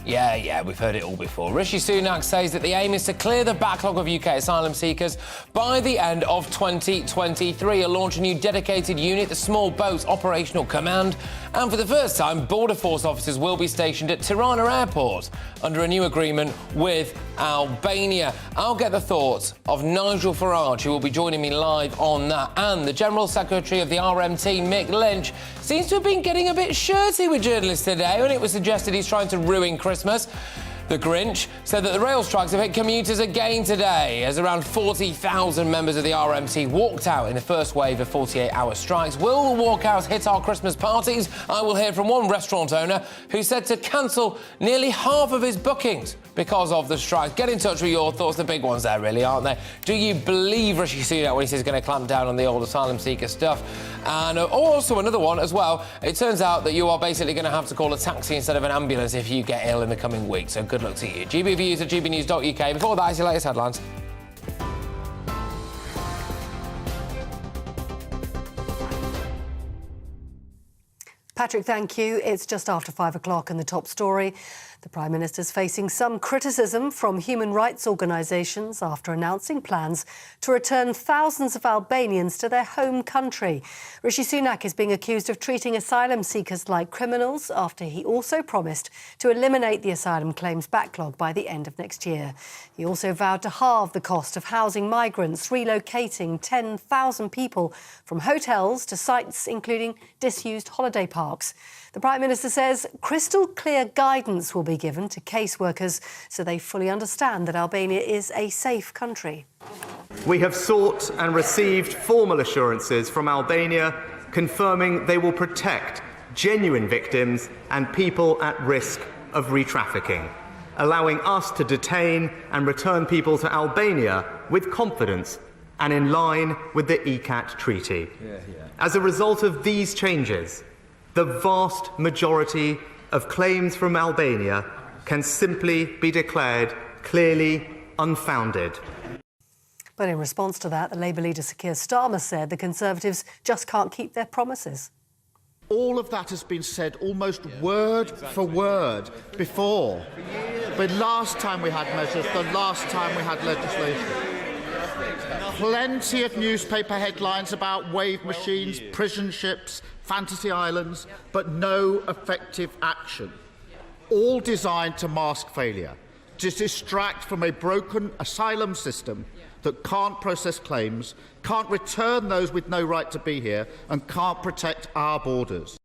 Yeah, we've heard it all before. Rishi Sunak says that the aim is to clear the backlog of UK asylum seekers by the end of 2023. He'll launch a new dedicated unit, the Small Boats Operational Command, and for the first time, Border Force officers will be stationed at Tirana Airport under a new agreement with Albania. I'll get the thoughts of Nigel Farage, who will be joining me live on that, and the General Secretary of the RMT, Mick Lynch, seems to have been getting a bit shirty with journalists today when it was suggested he's trying to ruin Christmas. The Grinch said that the rail strikes have hit commuters again today, as around 40,000 members of the RMT walked out in the first wave of 48-hour strikes. Will the walkouts hit our Christmas parties? I will hear from one restaurant owner who said to cancel nearly half of his bookings because of the strikes. Get in touch with your thoughts. The big ones there, really, aren't they? Do you believe Rishi Sunak when he says he's going to clamp down on the old asylum seeker stuff? And also another one as well. It turns out that you are basically going to have to call a taxi instead of an ambulance if you get ill in the coming week. So good luck to you. GB Views at gbnews.uk. Before that, it's your latest headlines. Patrick, thank you. It's just after 5 o'clock and the top story. The Prime Minister's facing some criticism from human rights organisations after announcing plans to return thousands of Albanians to their home country. Rishi Sunak is being accused of treating asylum seekers like criminals after he also promised to eliminate the asylum claims backlog by the end of next year. He also vowed to halve the cost of housing migrants, relocating 10,000 people from hotels to sites including disused holiday parks. The Prime Minister says crystal clear guidance will be given to caseworkers so they fully understand that Albania is a safe country. We have sought and received formal assurances from Albania confirming they will protect genuine victims and people at risk of re-trafficking, allowing us to detain and return people to Albania with confidence and in line with the ECAT treaty. As a result of these changes, the vast majority of claims from Albania can simply be declared clearly unfounded. But in response to that, the Labour leader Sir Keir Starmer said the Conservatives just can't keep their promises. All of that has been said almost word for word before. The last time we had measures, the last time we had legislation. Plenty of newspaper headlines about wave machines, prison ships, fantasy islands, but no effective action. All designed to mask failure, to distract from a broken asylum system that can't process claims, can't return those with no right to be here, and can't protect our borders.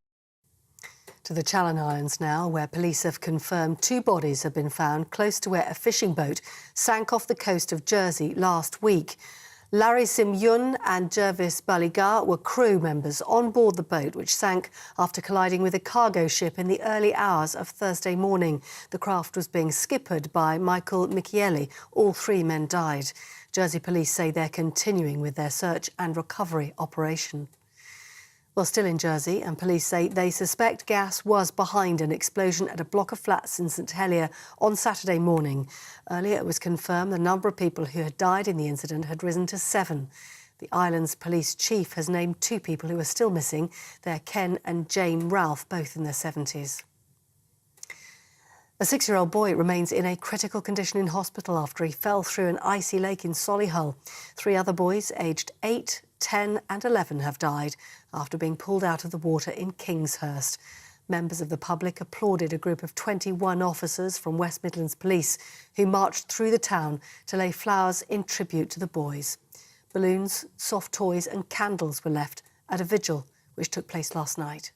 To the Channel Islands now, where police have confirmed 2 bodies have been found close to where a fishing boat sank off the coast of Jersey last week. Larry Simyun and Jervis Baligar were crew members on board the boat, which sank after colliding with a cargo ship in the early hours of Thursday morning. The craft was being skippered by Michael Michieli. All 3 men died. Jersey police say they're continuing with their search and recovery operation. Well, still in Jersey, and police say they suspect gas was behind an explosion at a block of flats in St Helier on Saturday morning. Earlier, it was confirmed the number of people who had died in the incident had risen to 7. The island's police chief has named 2 people who are still missing. They're Ken and Jane Ralph, both in their 70s. A 6-year-old boy remains in a critical condition in hospital after he fell through an icy lake in Solihull. 3 other boys, aged 8, 10 and 11 have died after being pulled out of the water in Kingshurst. Members of the public applauded a group of 21 officers from West Midlands Police who marched through the town to lay flowers in tribute to the boys. Balloons, soft toys and candles were left at a vigil which took place last night.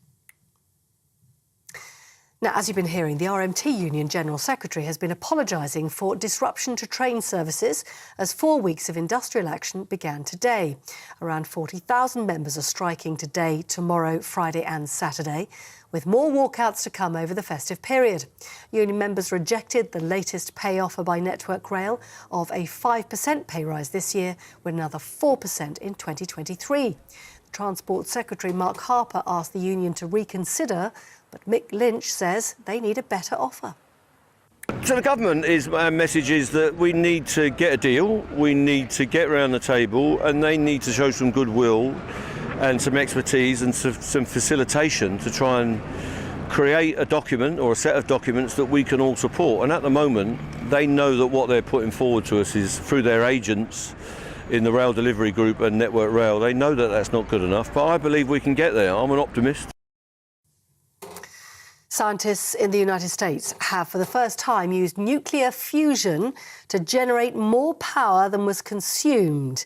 Now, as you've been hearing, the RMT Union General Secretary has been apologising for disruption to train services as 4 weeks of industrial action began today. Around 40,000 members are striking today, tomorrow, Friday and Saturday, with more walkouts to come over the festive period. Union members rejected the latest pay offer by Network Rail of a 5% pay rise this year, with another 4% in 2023. The Transport Secretary Mark Harper asked the union to reconsider, but Mick Lynch says they need a better offer. To the government, our message is that we need to get a deal, we need to get around the table, and they need to show some goodwill and some expertise and some facilitation to try and create a document or a set of documents that we can all support. And at the moment, they know that what they're putting forward to us is through their agents in the Rail Delivery Group and Network Rail. They know that that's not good enough, but I believe we can get there. I'm an optimist. Scientists in the United States have, for the first time, used nuclear fusion to generate more power than was consumed.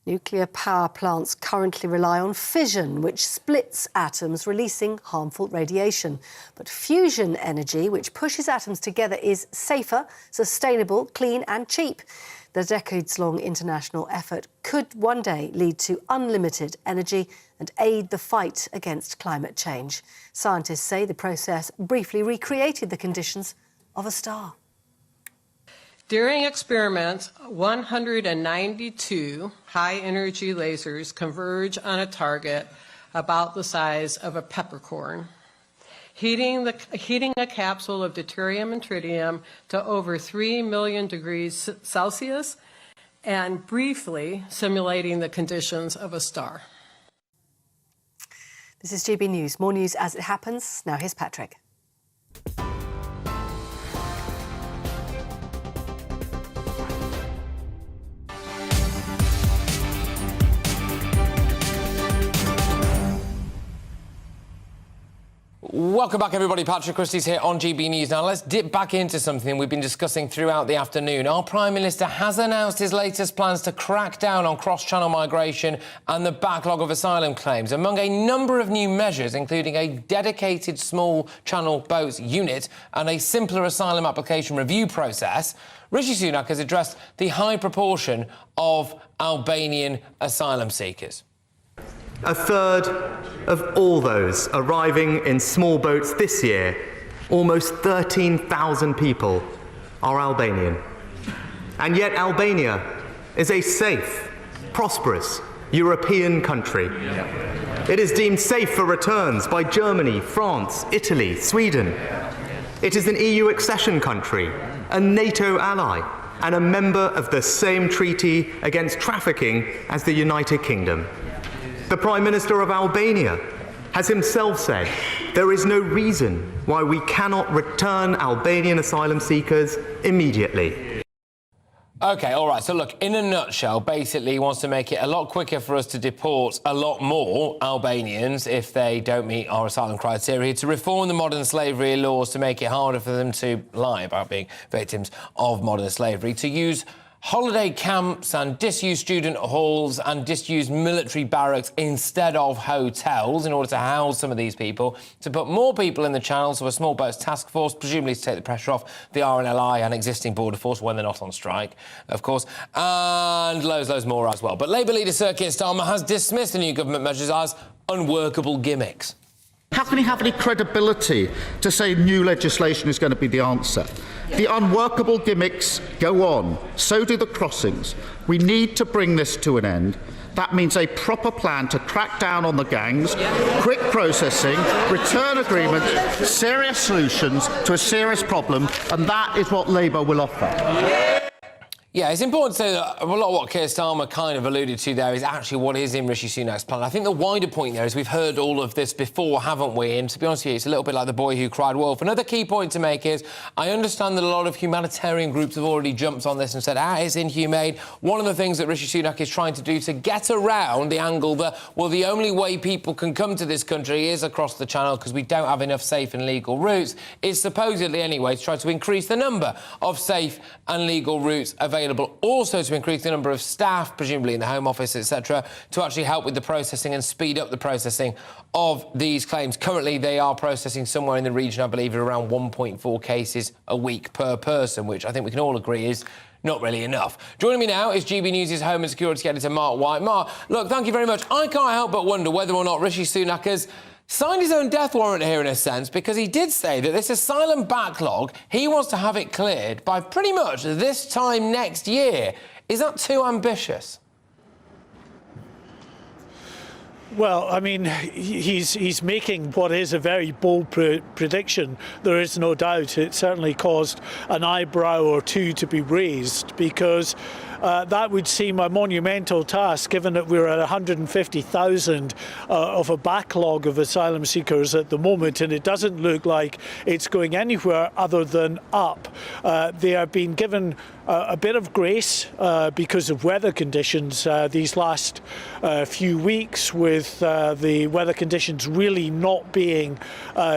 Nuclear power plants currently rely on fission, which splits atoms, releasing harmful radiation. But fusion energy, which pushes atoms together, is safer, sustainable, clean and cheap. The decades-long international effort could one day lead to unlimited energy and aid the fight against climate change. Scientists say the process briefly recreated the conditions of a star. During experiments, 192 high-energy lasers converge on a target about the size of a peppercorn, heating a capsule of deuterium and tritium to over 3 million degrees Celsius and briefly simulating the conditions of a star. This is GB News. More news as it happens. Now here's Patrick. Welcome back, everybody. Patrick Christys here on GB News. Now, let's dip back into something we've been discussing throughout the afternoon. Our Prime Minister has announced his latest plans to crack down on cross-channel migration and the backlog of asylum claims. Among a number of new measures, including a dedicated small channel boats unit and a simpler asylum application review process, Rishi Sunak has addressed the high proportion of Albanian asylum seekers. A third of all those arriving in small boats this year, almost 13,000 people, are Albanian. And yet Albania is a safe, prosperous European country. It is deemed safe for returns by Germany, France, Italy, Sweden. It is an EU accession country, a NATO ally, and a member of the same treaty against trafficking as the United Kingdom. The Prime Minister of Albania has himself said there is no reason why we cannot return Albanian asylum seekers immediately. OK, all right, so look, in a nutshell, basically he wants to make it a lot quicker for us to deport a lot more Albanians if they don't meet our asylum criteria, to reform the modern slavery laws to make it harder for them to lie about being victims of modern slavery, to use holiday camps and disused student halls and disused military barracks instead of hotels in order to house some of these people, to put more people in the channel, so a small boats task force, presumably to take the pressure off the RNLI and existing border force when they're not on strike, of course, and loads more as well. But Labour leader Sir Keir Starmer has dismissed the new government measures as unworkable gimmicks. How can he have any credibility to say new legislation is going to be the answer? The unworkable gimmicks go on. So do the crossings. We need to bring this to an end. That means a proper plan to crack down on the gangs, quick processing, return agreements, serious solutions to a serious problem, and that is what Labour will offer. Yeah, it's important to say that a lot of what Keir Starmer kind of alluded to there is actually what is in Rishi Sunak's plan. I think the wider point there is we've heard all of this before, haven't we? And to be honest with you, it's a little bit like the boy who cried wolf. Another key point to make is I understand that a lot of humanitarian groups have already jumped on this and said, it's inhumane. One of the things that Rishi Sunak is trying to do to get around the angle that, well, the only way people can come to this country is across the channel because we don't have enough safe and legal routes, is supposedly, anyway, to try to increase the number of safe and legal routes available, also to increase the number of staff, presumably in the Home Office, etc., to actually help with the processing and speed up the processing of these claims. Currently, they are processing somewhere in the region, I believe, of around 1.4 cases a week per person, which I think we can all agree is not really enough. Joining me now is GB News' Home and Security Editor, Mark White. Mark, look, thank you very much. I can't help but wonder whether or not Rishi Sunak has signed his own death warrant here in a sense, because he did say that this asylum backlog, he wants to have it cleared by pretty much this time next year. Is that too ambitious? Well, I mean, he's making what is a very bold prediction. There is no doubt it certainly caused an eyebrow or two to be raised, because that would seem a monumental task, given that we're at 150,000 of a backlog of asylum seekers at the moment, and it doesn't look like it's going anywhere other than up. They are being given a bit of grace because of weather conditions these last few weeks, with the weather conditions really not being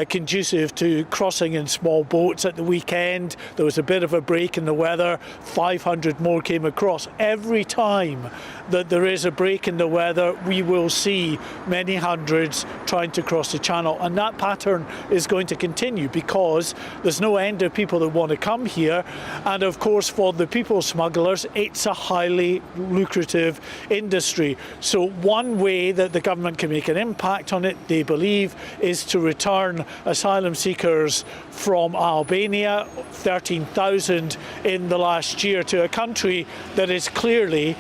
conducive to crossing in small boats at the weekend. There was a bit of a break in the weather. 500 more came across. Every time that there is a break in the weather, we will see many hundreds trying to cross the channel, and that pattern is going to continue because there's no end of people that want to come here, and of course for the people smugglers it's a highly lucrative industry. So one way that the government can make an impact on it, they believe, is to return asylum seekers from Albania, 13,000 in the last year, to a country that that is clearly,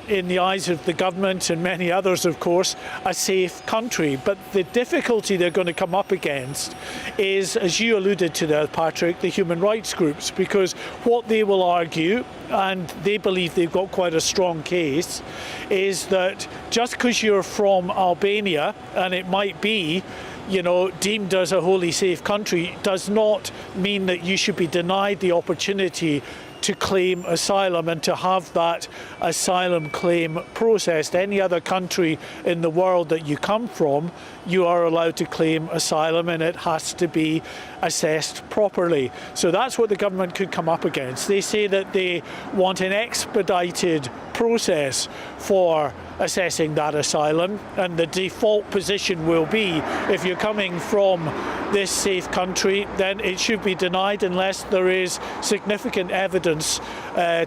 in the eyes of the government and many others, of course, a safe country. But the difficulty they're going to come up against is, as you alluded to there, Patrick, the human rights groups, because what they will argue, and they believe they've got quite a strong case, is that just because you're from Albania, and it might be, you know, deemed as a wholly safe country, does not mean that you should be denied the opportunity to claim asylum and to have that asylum claim processed. Any other country in the world that you come from, you are allowed to claim asylum, and it has to be assessed properly. So that's what the government could come up against. They say that they want an expedited process for assessing that asylum, and the default position will be, if you're coming from this safe country, then it should be denied unless there is significant evidence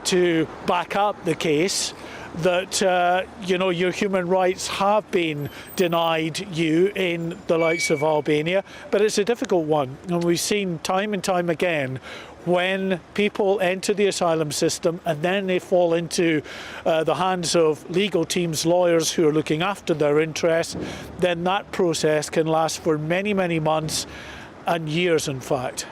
to back up the case that you know, your human rights have been denied you in the likes of Albania. But it's a difficult one, and we've seen time and time again when people enter the asylum system and then they fall into the hands of legal teams, lawyers who are looking after their interests, then that process can last for many, many months and years, in fact.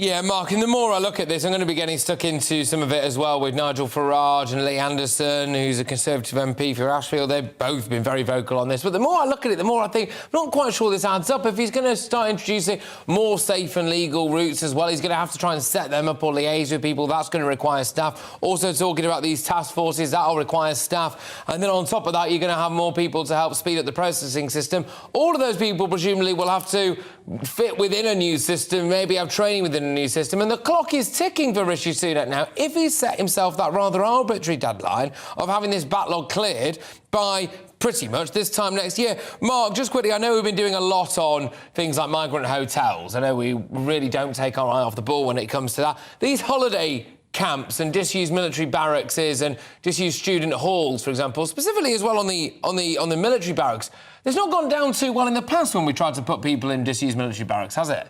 Yeah, Mark, and the more I look at this, I'm going to be getting stuck into some of it as well with Nigel Farage and Lee Anderson, who's a Conservative MP for Ashfield. They've both been very vocal on this. But the more I look at it, the more I think, I'm not quite sure this adds up. If he's going to start introducing more safe and legal routes as well, he's going to have to try and set them up or liaise with people. That's going to require staff. Also talking about these task forces, that'll require staff. And then on top of that, you're going to have more people to help speed up the processing system. All of those people presumably will have to fit within a new system, maybe have training within a new system, and the clock is ticking for Rishi Sunak now. If he's set himself that rather arbitrary deadline of having this backlog cleared by pretty much this time next year. Mark, just quickly, I know we've been doing a lot on things like migrant hotels. I know we really don't take our eye off the ball when it comes to that. These holiday camps and disused military barracks and disused student halls, for example, specifically as well on the military barracks. It's not gone down too well in the past when we tried to put people in disused military barracks, has it?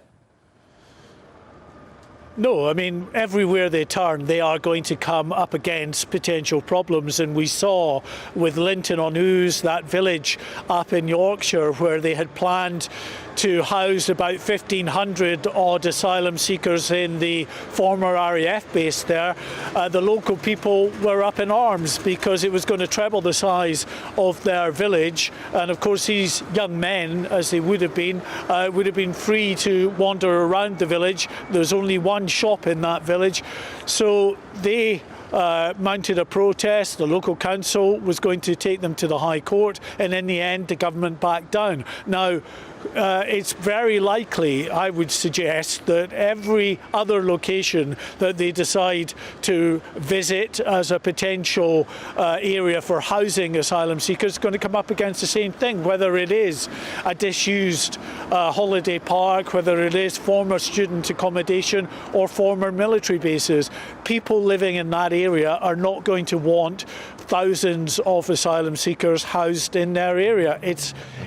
No, I mean, everywhere they turn, they are going to come up against potential problems. And we saw with Linton-on-Ouse, that village up in Yorkshire, where they had planned to house about 1,500 odd asylum seekers in the former RAF base there. The local people were up in arms because it was going to treble the size of their village. And of course, these young men, as they would have been free to wander around the village. There's only one shop in that village. So they mounted a protest. The local council was going to take them to the High Court, and in the end the government backed down. Now it's very likely, I would suggest, that every other location that they decide to visit as a potential area for housing asylum seekers is going to come up against the same thing, whether it is a disused holiday park, whether it is former student accommodation or former military bases. People living in that area are not going to want thousands of asylum seekers housed in their area.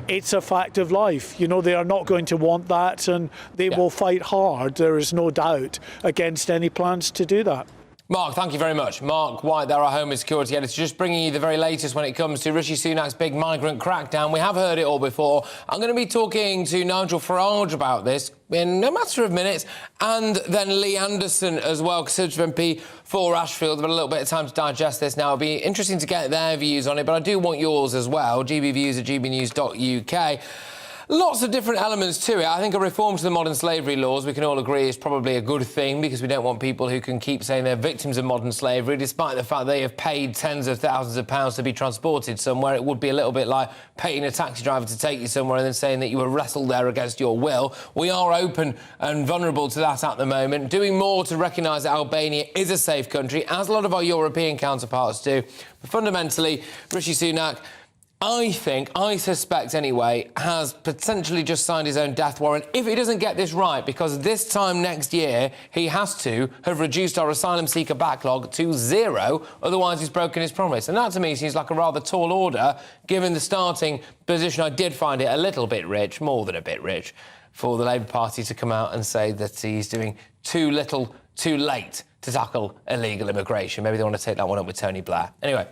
It's a fact of life. You know, they are not going to want that, and they will fight hard, there is no doubt, against any plans to do that. Mark, thank you very much. Mark White, there, our Home and Security Editor, just bringing you the very latest when it comes to Rishi Sunak's big migrant crackdown. We have heard it all before. I'm going to be talking to Nigel Farage about this in a matter of minutes, and then Lee Anderson as well, Conservative MP for Ashfield. I've got a little bit of time to digest this now. It'll be interesting to get their views on it, but I do want yours as well. GBviews at gbnews.uk. Lots of different elements to it. I think a reform to the modern slavery laws, we can all agree, is probably a good thing, because we don't want people who can keep saying they're victims of modern slavery, despite the fact they have paid tens of thousands of pounds to be transported somewhere. It would be a little bit like paying a taxi driver to take you somewhere and then saying that you were wrestled there against your will. We are open and vulnerable to that at the moment. Doing more to recognise that Albania is a safe country, as a lot of our European counterparts do. But fundamentally, Rishi Sunak, I suspect anyway, has potentially just signed his own death warrant if he doesn't get this right, because this time next year he has to have reduced our asylum seeker backlog to 0, otherwise he's broken his promise. And that to me seems like a rather tall order, given the starting position. I did find it a little bit rich, more than a bit rich, for the Labour Party to come out and say that he's doing too little, too late to tackle illegal immigration. Maybe they want to take that one up with Tony Blair. Anyway,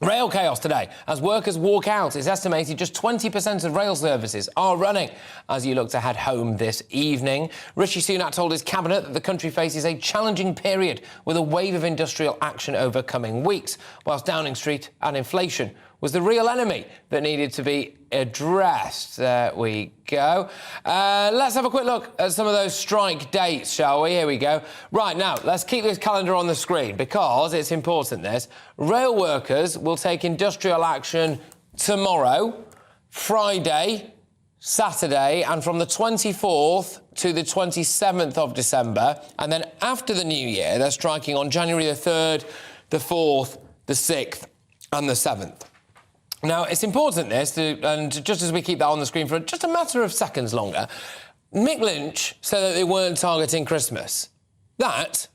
rail chaos today. As workers walk out, it's estimated just 20% of rail services are running as you look to head home this evening. Rishi Sunak told his cabinet that the country faces a challenging period with a wave of industrial action over coming weeks, whilst Downing Street and inflation was the real enemy that needed to be addressed. There we go. Let's have a quick look at some of those strike dates, shall we? Here we go. Right, now, let's keep this calendar on the screen because it's important, this. Rail workers will take industrial action tomorrow, Friday, Saturday, and from the 24th to the 27th of December. And then after the New Year, they're striking on January the 3rd, the 4th, the 6th, and the 7th. Now, it's important, this, and just as we keep that on the screen for just a matter of seconds longer, Mick Lynch said that they weren't targeting Christmas. That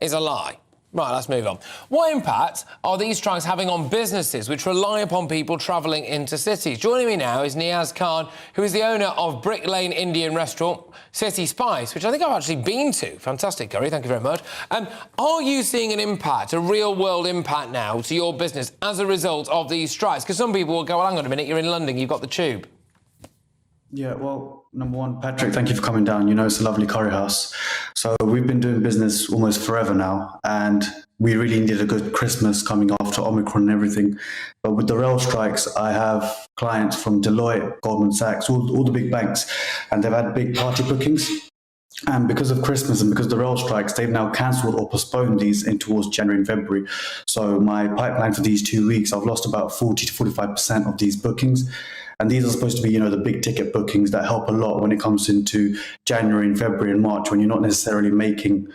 is a lie. Right, let's move on. What impact are these strikes having on businesses which rely upon people travelling into cities? Joining me now is Niaz Khan, who is the owner of Brick Lane Indian restaurant, City Spice, which I think I've actually been to. Fantastic curry, thank you very much. Are you seeing an impact, a real-world impact now to your business as a result of these strikes? Because some people will go, well, hang on a minute, you're in London, you've got the tube. Yeah, well, number one, Patrick, thank you for coming down. You know, it's a lovely curry house. So we've been doing business almost forever now, and we really needed a good Christmas coming after Omicron and everything. But with the rail strikes, I have clients from Deloitte, Goldman Sachs, all the big banks, and they've had big party bookings. And because of Christmas and because of the rail strikes, they've now cancelled or postponed these in towards January and February. So my pipeline for these 2 weeks, I've lost about 40 to 45% of these bookings. And these are supposed to be, you know, the big ticket bookings that help a lot when it comes into January and February and March, when you're not necessarily making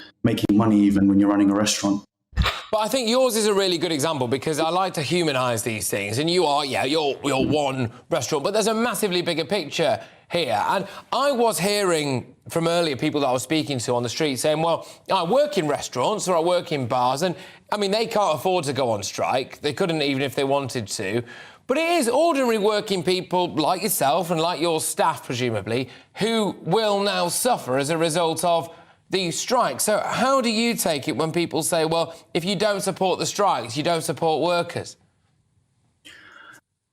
money even when you're running a restaurant. But I think yours is a really good example because I like to humanise these things. And you are, yeah, you're one restaurant, but there's a massively bigger picture here. And I was hearing from earlier people that I was speaking to on the street saying, well, I work in restaurants or I work in bars, and, I mean, they can't afford to go on strike. They couldn't even if they wanted to. But it is ordinary working people like yourself and like your staff, presumably, who will now suffer as a result of these strikes. So how do you take it when people say, well, if you don't support the strikes, you don't support workers?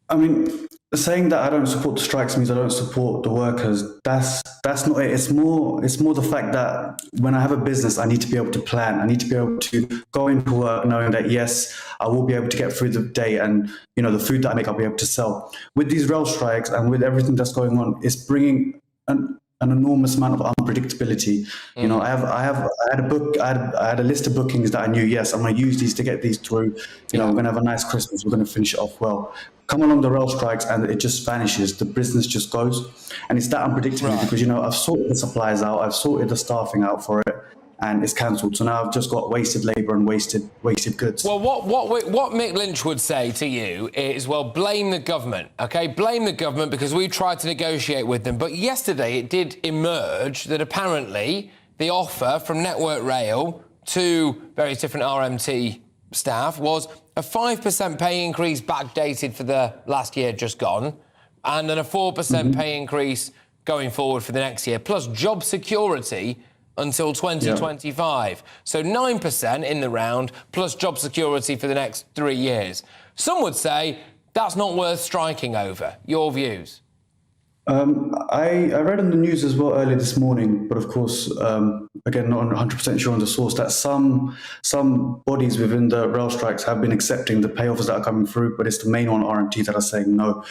I mean, saying that I don't support the strikes means I don't support the workers. That's not it. It's more the fact that when I have a business, I need to be able to plan. I need to be able to go into work knowing that, yes, I will be able to get through the day, and, you know, the food that I make, I'll be able to sell. With these rail strikes and with everything that's going on, it's bringing an enormous amount of unpredictability. You know, I had a list of bookings that I knew, yes, I'm going to use these to get these through. You know, we're going to have a nice Christmas. We're going to finish it off well. Come along the rail strikes and it just vanishes. The business just goes. And it's that unpredictability because, you know, I've sorted the supplies out, I've sorted the staffing out for it, and it's cancelled. So now I've just got wasted labour and wasted goods. Well, what Mick Lynch would say to you is, well, blame the government, OK? Blame the government because we tried to negotiate with them. But yesterday it did emerge that apparently the offer from Network Rail to various different RMT staff was a 5% pay increase backdated for the last year just gone, and then a 4% pay increase going forward for the next year, plus job security until 2025. So 9% in the round, plus job security for the next 3 years. Some would say that's not worth striking over. Your views? I read on the news as well earlier this morning, but of course, again, not 100% sure on the source, that some bodies within the rail strikes have been accepting the pay offers that are coming through, but it's the main one, RMT, that are saying no.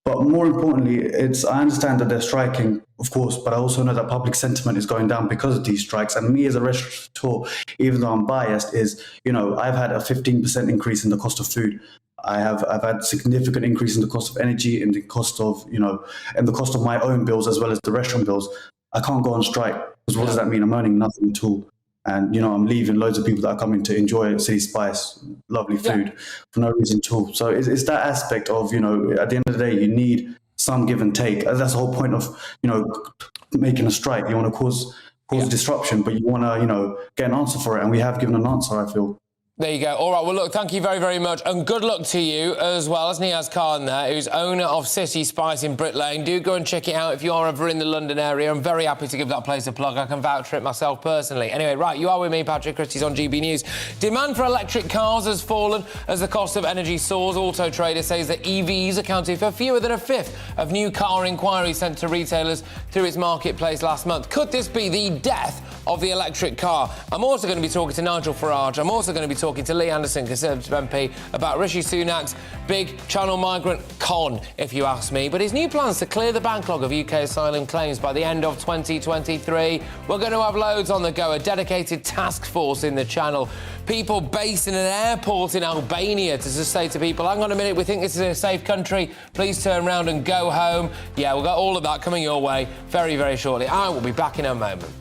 But more importantly, I understand that they're striking, of course, but I also know that public sentiment is going down because of these strikes. And me as a restaurateur, even though I'm biased, is, you know, I've had a 15% increase in the cost of food. I've had significant increase in the cost of energy, in the cost of, you know, and the cost of my own bills as well as the restaurant bills. I can't go on strike because what does that mean? I'm earning nothing at all. And, you know, I'm leaving loads of people that are coming to enjoy City Spice, lovely food, for no reason at all. So it's that aspect of, you know, at the end of the day, you need some give and take. That's the whole point of, you know, making a strike. You want to cause disruption, but you want to, you know, get an answer for it. And we have given an answer, I feel. There you go. All right, well, look, thank you very, very much. And good luck to you as well as Niaz Khan there, who's owner of City Spice in Brick Lane. Do go and check it out if you are ever in the London area. I'm very happy to give that place a plug. I can vouch for it myself personally. Anyway, right, you are with me, Patrick Christys on GB News. Demand for electric cars has fallen as the cost of energy soars. Auto Trader says that EVs accounted for fewer than a fifth of new car inquiries sent to retailers through its marketplace last month. Could this be the death of the electric car? I'm also going to be talking to Nigel Farage. I'm also going to be talking to Lee Anderson, Conservative MP, about Rishi Sunak's big Channel migrant con, if you ask me. But his new plans to clear the backlog of UK asylum claims by the end of 2023. We're going to have loads on the go, a dedicated task force in the Channel. People based in an airport in Albania to just say to people, hang on a minute, we think this is a safe country, please turn around and go home. Yeah, we've got all of that coming your way very, very shortly. I will be back in a moment.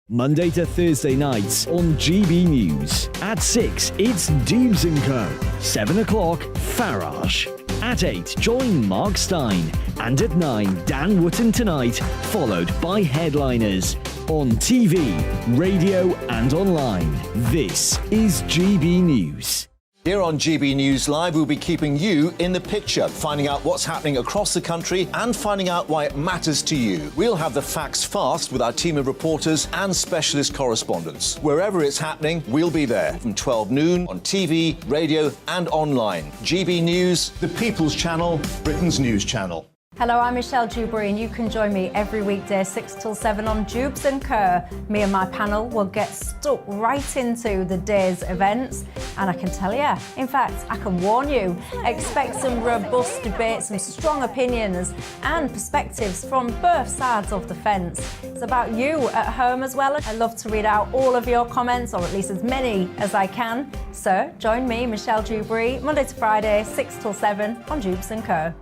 Monday to Thursday nights on GB News. At 6, it's Dubes & Co. 7 o'clock, Farage. At 8, join Mark Stein. And at 9, Dan Wootton Tonight, followed by Headliners. On TV, radio and online. This is GB News. Here on GB News Live, we'll be keeping you in the picture, finding out what's happening across the country and finding out why it matters to you. We'll have the facts fast with our team of reporters and specialist correspondents. Wherever it's happening, we'll be there from 12 noon on TV, radio and online. GB News, the People's Channel, Britain's news channel. Hello, I'm Michelle Dewberry and you can join me every weekday 6 till 7 on Dubes & Co. Me and my panel will get stuck right into the day's events and I can tell you, in fact, I can warn you, expect some robust debates, some strong opinions and perspectives from both sides of the fence. It's about you at home as well. I love to read out all of your comments, or at least as many as I can. So join me, Michelle Dewberry, Monday to Friday, 6 till 7 on Dubes & Co.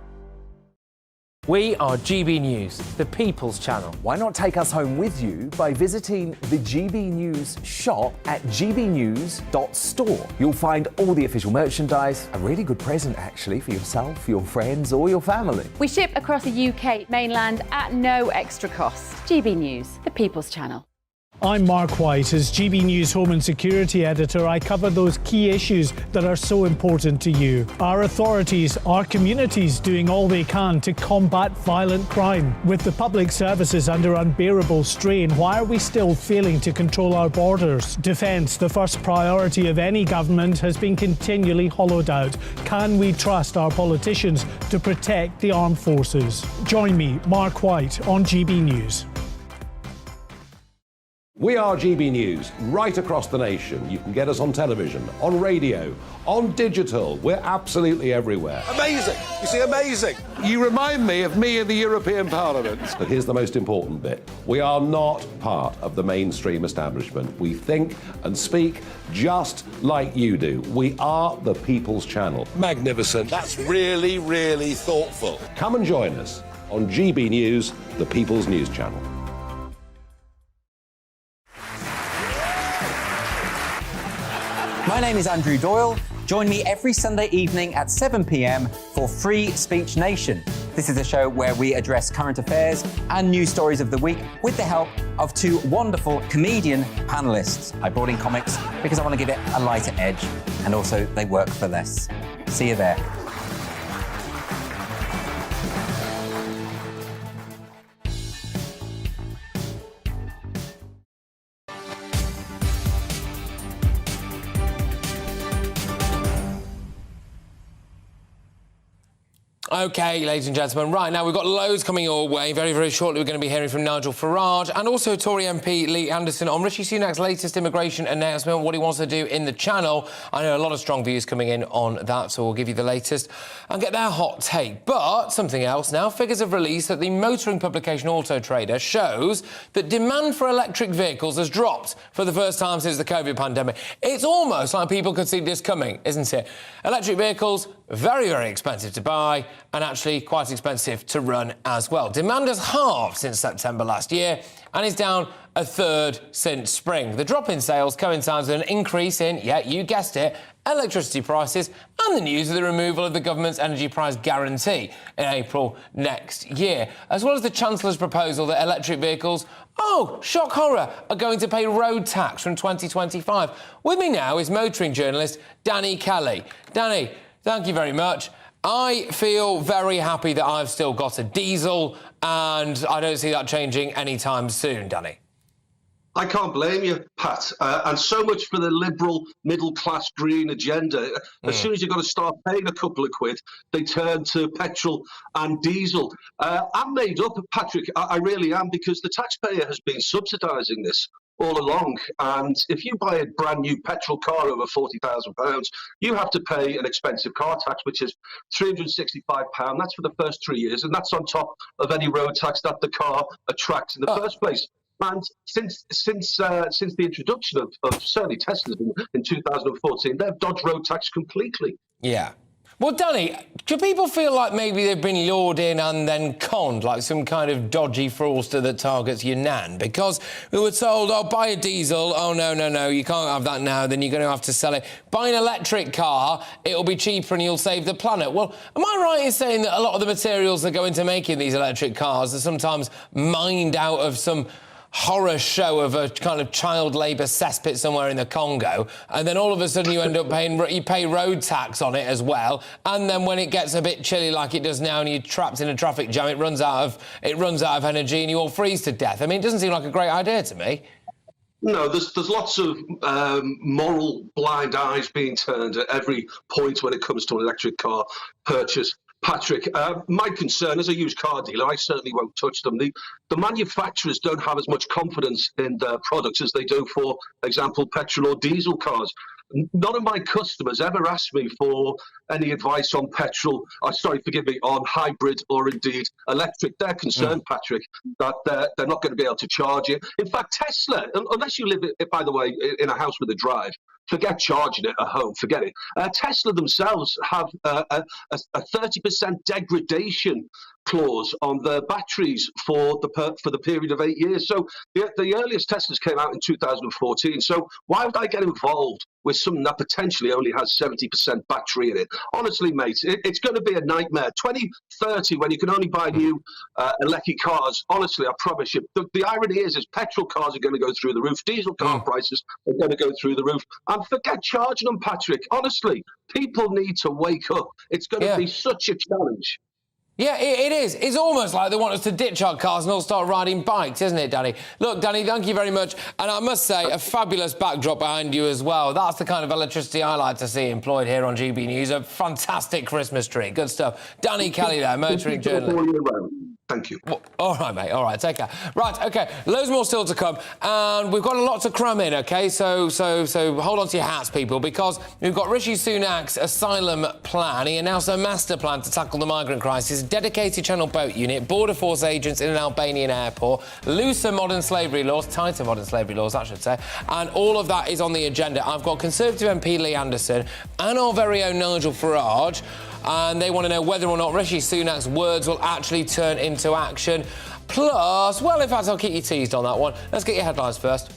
We are GB News, the People's Channel. Why not take us home with you by visiting the GB News shop at gbnews.store. You'll find all the official merchandise, a really good present actually for yourself, your friends or your family. We ship across the UK mainland at no extra cost. GB News, the People's Channel. I'm Mark White. As GB News Home and Security Editor, I cover those key issues that are so important to you. Our authorities, our communities doing all they can to combat violent crime. With the public services under unbearable strain, why are we still failing to control our borders? Defence, the first priority of any government, has been continually hollowed out. Can we trust our politicians to protect the armed forces? Join me, Mark White, on GB News. We are GB News, right across the nation. You can get us on television, on radio, on digital. We're absolutely everywhere. Amazing! You see, amazing! You remind me of me in the European Parliament. But here's the most important bit. We are not part of the mainstream establishment. We think and speak just like you do. We are the People's Channel. Magnificent. That's really, really thoughtful. Come and join us on GB News, the People's News Channel. My name is Andrew Doyle. Join me every Sunday evening at 7 p.m. for Free Speech Nation. This is a show where we address current affairs and news stories of the week with the help of two wonderful comedian panellists. I brought in comics because I want to give it a lighter edge, and also they work for less. See you there. OK, ladies and gentlemen, right, now we've got loads coming your way. Very, very shortly we're going to be hearing from Nigel Farage and also Tory MP Lee Anderson on Rishi Sunak's latest immigration announcement, what he wants to do in the Channel. I know a lot of strong views coming in on that, so we'll give you the latest and get their hot take. But something else now, figures have released that the motoring publication Auto Trader shows that demand for electric vehicles has dropped for the first time since the COVID pandemic. It's almost like people could see this coming, isn't it? Electric vehicles, very, very expensive to buy and actually quite expensive to run as well. Demand has halved since September last year and is down a third since spring. The drop in sales coincides with an increase in, yeah, you guessed it, electricity prices and the news of the removal of the government's energy price guarantee in April next year, as well as the Chancellor's proposal that electric vehicles, oh, shock horror, are going to pay road tax from 2025. With me now is motoring journalist Danny Kelly. Danny, thank you very much. I feel very happy that I've still got a diesel, and I don't see that changing anytime soon, Danny. I can't blame you, Pat. And so much for the liberal middle-class green agenda. As soon as you've got to start paying a couple of quid, they turn to petrol and diesel. I'm made up, Patrick. I really am, because the taxpayer has been subsidising this all along. And if you buy a brand new petrol car over £40,000, you have to pay an expensive car tax, which is £365. That's for the first 3 years, and that's on top of any road tax that the car attracts in the first place. And since the introduction of certainly Tesla in 2014, they've dodged road tax completely. Yeah. Well, Danny, do people feel like maybe they've been lured in and then conned, like some kind of dodgy fraudster that targets your nan? Because we were told, oh, buy a diesel. Oh, no, you can't have that now. Then you're going to have to sell it. Buy an electric car. It'll be cheaper and you'll save the planet. Well, am I right in saying that a lot of the materials that go into making these electric cars are sometimes mined out of some horror show of a kind of child labour cesspit somewhere in the Congo, and then all of a sudden you end up pay road tax on it as well, and then when it gets a bit chilly like it does now and you're trapped in a traffic jam, it runs out of energy and you all freeze to death. I mean, it doesn't seem like a great idea to me. No, there's lots of moral blind eyes being turned at every point when it comes to an electric car purchase. Patrick, my concern as a used car dealer, I certainly won't touch them. The manufacturers don't have as much confidence in their products as they do, for example, petrol or diesel cars. None of my customers ever asked me for any advice on on hybrid or indeed electric. They're concerned, Patrick, that they're not going to be able to charge it. In fact, Tesla, unless you live, by the way, in a house with a drive, forget charging it at home, forget it. Tesla themselves have a 30% degradation clause on their batteries for the period of 8 years. So the earliest Teslas came out in 2014. So why would I get involved with something that potentially only has 70% battery in it? Honestly, mate, it's going to be a nightmare. 2030, when you can only buy new electric cars, honestly, I promise you, the irony is petrol cars are going to go through the roof, diesel car prices are going to go through the roof, and forget charging them, Patrick. Honestly, people need to wake up. It's going to be such a challenge. Yeah, it is. It's almost like they want us to ditch our cars and all start riding bikes, isn't it, Danny? Look, Danny, thank you very much. And I must say, a fabulous backdrop behind you as well. That's the kind of electricity I like to see employed here on GB News. A fantastic Christmas tree. Good stuff. Danny Kelly there, motoring journalist. Thank you. Well, all right, mate. All right, take care. Right, OK, loads more still to come. And we've got a lot to cram in, OK? So hold on to your hats, people, because we've got Rishi Sunak's asylum plan. He announced a master plan to tackle the migrant crisis, dedicated channel boat unit, border force agents in an Albanian airport, looser modern slavery laws, tighter modern slavery laws, I should say, and all of that is on the agenda. I've got Conservative MP Lee Anderson and our very own Nigel Farage, and they want to know whether or not Rishi Sunak's words will actually turn into action. Plus, well, in fact, I'll keep you teased on that one. Let's get your headlines first.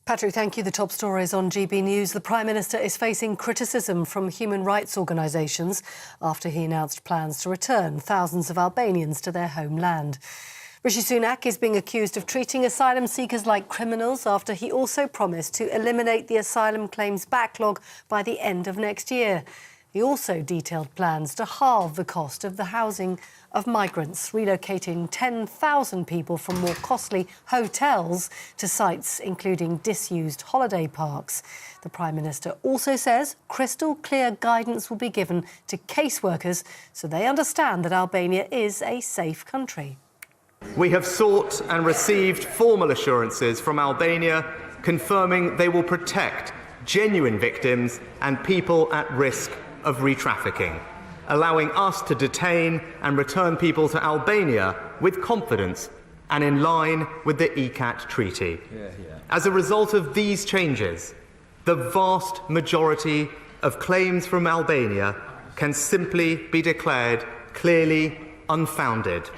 Patrick, thank you. The top stories on GB News. The Prime Minister is facing criticism from human rights organisations after he announced plans to return thousands of Albanians to their homeland. Rishi Sunak is being accused of treating asylum seekers like criminals after he also promised to eliminate the asylum claims backlog by the end of next year. He also detailed plans to halve the cost of the housing of migrants, relocating 10,000 people from more costly hotels to sites including disused holiday parks. The Prime Minister also says crystal clear guidance will be given to caseworkers so they understand that Albania is a safe country. We have sought and received formal assurances from Albania confirming they will protect genuine victims and people at risk of re-trafficking, allowing us to detain and return people to Albania with confidence and in line with the ECAT Treaty. As a result of these changes, the vast majority of claims from Albania can simply be declared clearly unfounded.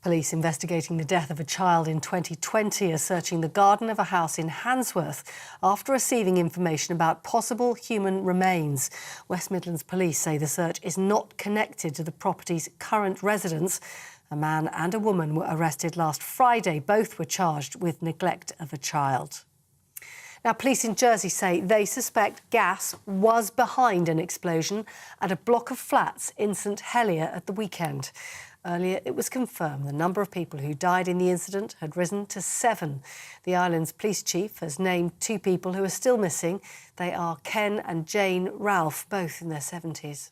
Police investigating the death of a child in 2020 are searching the garden of a house in Handsworth after receiving information about possible human remains. West Midlands Police say the search is not connected to the property's current residents. A man and a woman were arrested last Friday. Both were charged with neglect of a child. Now, police in Jersey say they suspect gas was behind an explosion at a block of flats in St Helier at the weekend. Earlier, it was confirmed the number of people who died in the incident had risen to 7. The island's police chief has named 2 people who are still missing. They are Ken and Jane Ralph, both in their 70s.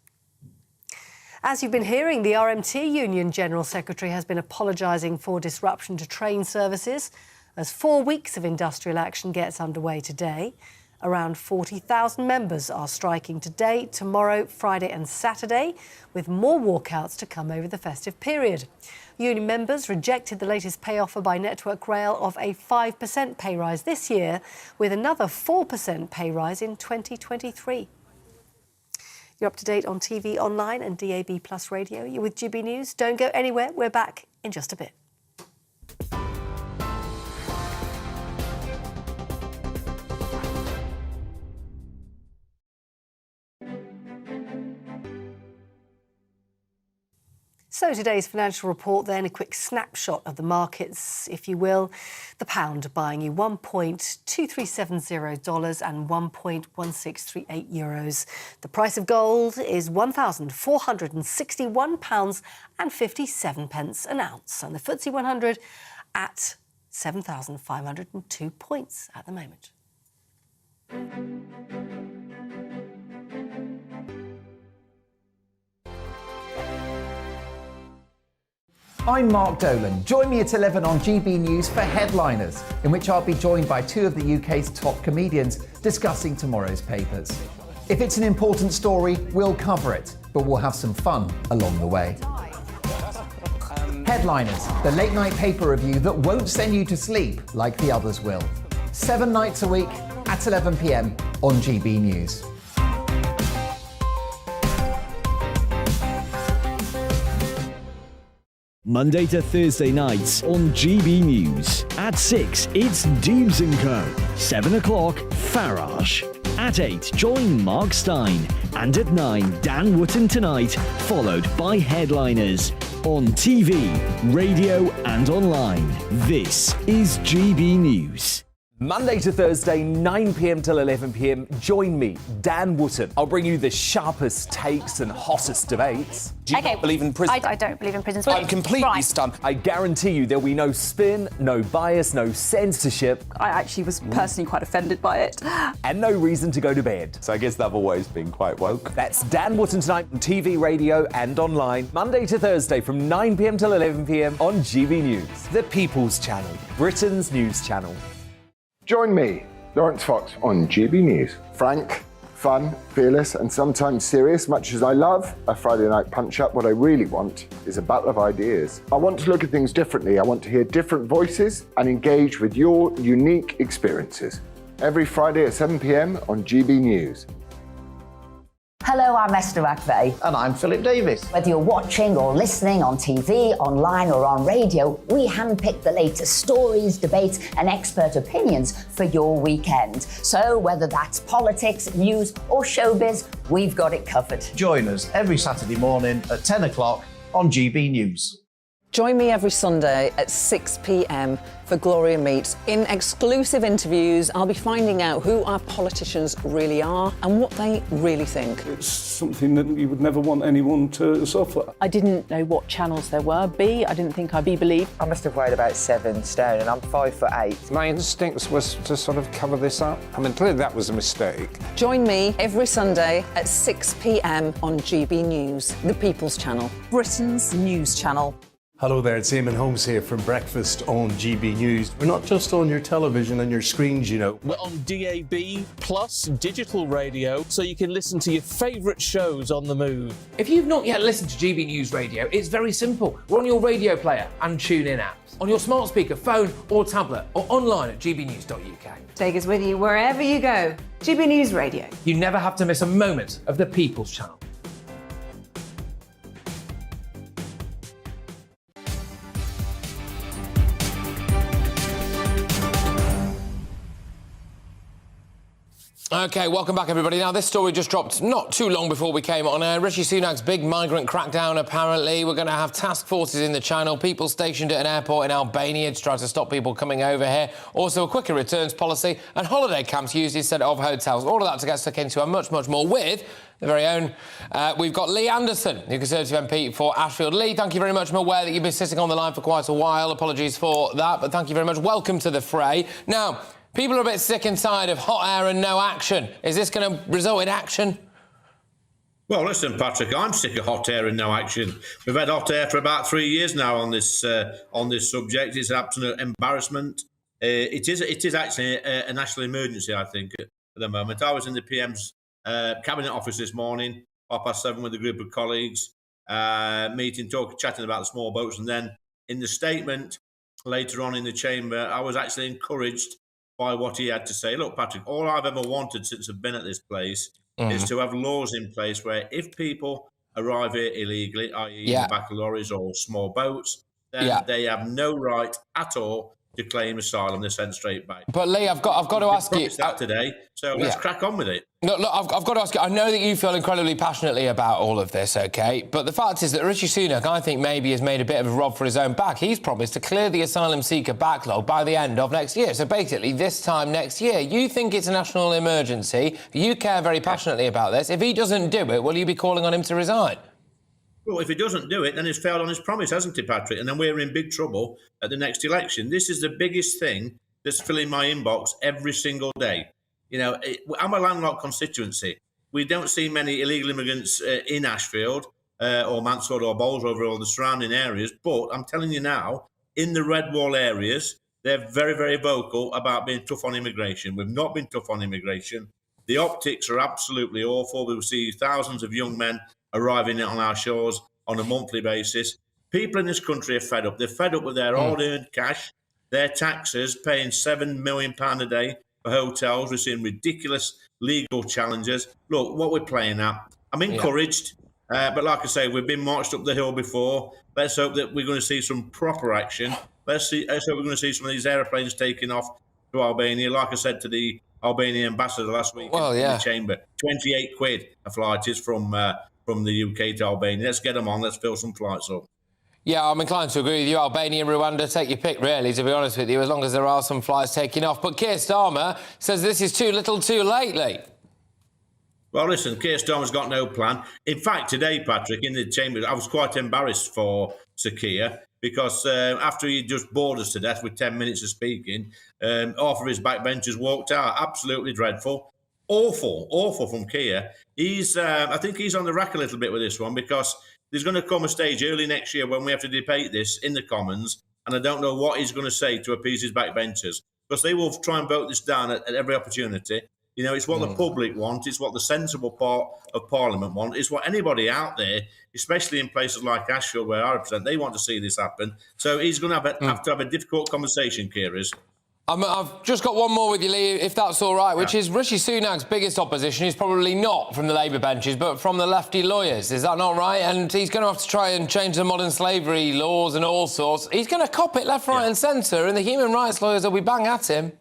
As you've been hearing, the RMT Union General Secretary has been apologising for disruption to train services as 4 weeks of industrial action gets underway today. Around 40,000 members are striking today, tomorrow, Friday and Saturday, with more walkouts to come over the festive period. Union members rejected the latest pay offer by Network Rail of a 5% pay rise this year, with another 4% pay rise in 2023. You're up to date on TV, online and DAB+ radio. You're with GB News. Don't go anywhere. We're back in just a bit. So today's financial report then, a quick snapshot of the markets, if you will. The pound buying you $1.2370 and €1.1638. The price of gold is £1,461.57 an ounce. And the FTSE 100 at 7,502 points at the moment. I'm Mark Dolan. Join me at 11 on GB News for Headliners, in which I'll be joined by 2 of the UK's top comedians discussing tomorrow's papers. If it's an important story, we'll cover it, but we'll have some fun along the way. Headliners, the late-night paper review that won't send you to sleep like the others will. 7 nights a week at 11 p.m. on GB News. Monday to Thursday nights on GB News. At 6, it's Dubes & Co. 7 o'clock, Farage. At 8, join Mark Stein. And at 9, Dan Wootton Tonight, followed by Headliners. On TV, radio and online. This is GB News. Monday to Thursday, 9 p.m. till 11 p.m. Join me, Dan Wootton. I'll bring you the sharpest takes and hottest debates. Do you not believe in prisons? I don't believe in prisons. I'm completely stunned. I guarantee you there'll be no spin, no bias, no censorship. I actually was personally quite offended by it. And no reason to go to bed. So I guess they've always been quite woke. That's Dan Wootton Tonight on TV, radio and online. Monday to Thursday from 9 p.m. till 11 p.m. on GB News. The People's Channel, Britain's news channel. Join me, Lawrence Fox, on GB News. Frank, fun, fearless, and sometimes serious. Much as I love a Friday night punch-up, what I really want is a battle of ideas. I want to look at things differently. I want to hear different voices and engage with your unique experiences. Every Friday at 7 p.m. on GB News. Hello, I'm Esther McVeigh. And I'm Philip Davis. Whether you're watching or listening on TV, online or on radio, we handpick the latest stories, debates and expert opinions for your weekend. So whether that's politics, news or showbiz, we've got it covered. Join us every Saturday morning at 10 o'clock on GB News. Join me every Sunday at 6 p.m. for Gloria Meets. In exclusive interviews, I'll be finding out who our politicians really are and what they really think. It's something that you would never want anyone to suffer. I didn't know what channels there were. I didn't think I'd be believed. I must have weighed about 7 stone and I'm 5'8". My instincts was to sort of cover this up. I mean, clearly that was a mistake. Join me every Sunday at 6 p.m. on GB News, the People's Channel, Britain's news channel. Hello there, it's Eamon Holmes here from Breakfast on GB News. We're not just on your television and your screens, you know. We're on DAB plus digital radio, so you can listen to your favourite shows on the move. If you've not yet listened to GB News Radio, it's very simple. We're on your radio player and TuneIn apps, on your smart speaker, phone or tablet, or online at gbnews.uk. Take us with you wherever you go. GB News Radio. You never have to miss a moment of the People's Channel. OK, welcome back, everybody. Now, this story just dropped not too long before we came on air. Rishi Sunak's big migrant crackdown, apparently. We're going to have task forces in the Channel, people stationed at an airport in Albania to try to stop people coming over here. Also, a quicker returns policy and holiday camps used instead of hotels. All of that to get stuck into and much, much more with the very own. We've got Lee Anderson, the Conservative MP for Ashfield. Lee, thank you very much. I'm aware that you've been sitting on the line for quite a while. Apologies for that, but thank you very much. Welcome to the fray. Now, people are a bit sick and tired of hot air and no action. Is this going to result in action? Well, listen, Patrick, I'm sick of hot air and no action. We've had hot air for about 3 years now on this subject. It's an absolute embarrassment. It is actually a national emergency, I think, at the moment. I was in the PM's cabinet office this morning, 7:30, with a group of colleagues, chatting about the small boats, and then in the statement later on in the chamber, I was actually encouraged by what he had to say. Look, Patrick, all I've ever wanted since I've been at this place is to have laws in place where if people arrive here illegally, i.e. in the back of lorries or small boats, then they have no right at all to claim asylum. They're sent straight back. But Lee, I've got to ask you that today. So let's crack on with it. Look, I've got to ask you. I know that you feel incredibly passionately about all of this, OK? But the fact is that Rishi Sunak, I think, maybe has made a bit of a rob for his own back. He's promised to clear the asylum seeker backlog by the end of next year. So basically, this time next year. You think it's a national emergency. You care very passionately about this. If he doesn't do it, will you be calling on him to resign? Well, if he doesn't do it, then he's failed on his promise, hasn't he, Patrick? And then we're in big trouble at the next election. This is the biggest thing that's filling my inbox every single day. You know, I'm a landlocked constituency. We don't see many illegal immigrants in Ashfield or Mansfield or Bowles, or the surrounding areas. But I'm telling you now, in the Red Wall areas, they're very, very vocal about being tough on immigration. We've not been tough on immigration. The optics are absolutely awful. We will see thousands of young men arriving on our shores on a monthly basis. People in this country are fed up. They're fed up with their hard-earned cash, their taxes, paying £7 million a day for hotels. We're seeing ridiculous legal challenges. Look, what we're playing at. I'm encouraged, but like I say, we've been marched up the hill before. Let's hope that we're going to see some proper action. Let's hope we're going to see some of these aeroplanes taking off to Albania. Like I said to the Albanian ambassador last week in the chamber, 28 quid a flight is from the UK to Albania. Let's get them on. Let's fill some flights up. Yeah, I'm inclined to agree with you. Albania, Rwanda, take your pick, really, to be honest with you, as long as there are some flights taking off. But Keir Starmer says this is too little too late, Lee. Well, listen, Keir Starmer's got no plan. In fact, today, Patrick, in the chamber, I was quite embarrassed for Sir Keir because after he just bored us to death with 10 minutes of speaking, half of his backbenchers walked out. Absolutely dreadful. Awful from Keir. I think he's on the rack a little bit with this one because there's going to come a stage early next year when we have to debate this in the Commons, and I don't know what he's going to say to appease his backbenchers because they will try and vote this down at every opportunity. You know, it's what the public want, it's what the sensible part of Parliament want, it's what anybody out there, especially in places like Ashfield where I represent, they want to see this happen. So he's going to have to have a difficult conversation, Keir is. I've just got one more with you, Lee, if that's all right, which is Rishi Sunak's biggest opposition is probably not from the Labour benches, but from the lefty lawyers. Is that not right? And he's going to have to try and change the modern slavery laws and all sorts. He's going to cop it left, right and centre, and the human rights lawyers will be bang at him.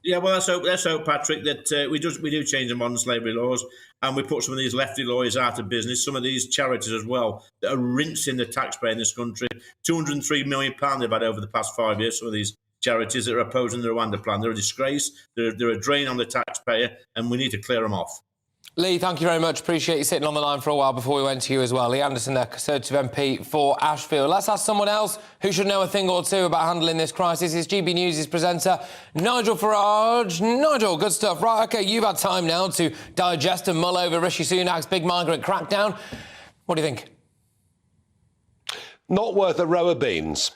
Yeah, well, let's hope, Patrick, that we do change the modern slavery laws and we put some of these lefty lawyers out of business, some of these charities as well, that are rinsing the taxpayer in this country. £203 million they've had over the past 5 years, some of these charities that are opposing the Rwanda plan. They're a disgrace, they're a drain on the taxpayer, and we need to clear them off. Lee, thank you very much. Appreciate you sitting on the line for a while before we went to you as well. Lee Anderson, the Conservative MP for Ashfield. Let's ask someone else who should know a thing or two about handling this crisis. It's GB News' presenter, Nigel Farage. Nigel, good stuff. Right, OK, you've had time now to digest and mull over Rishi Sunak's big migrant crackdown. What do you think? not worth a row of beans.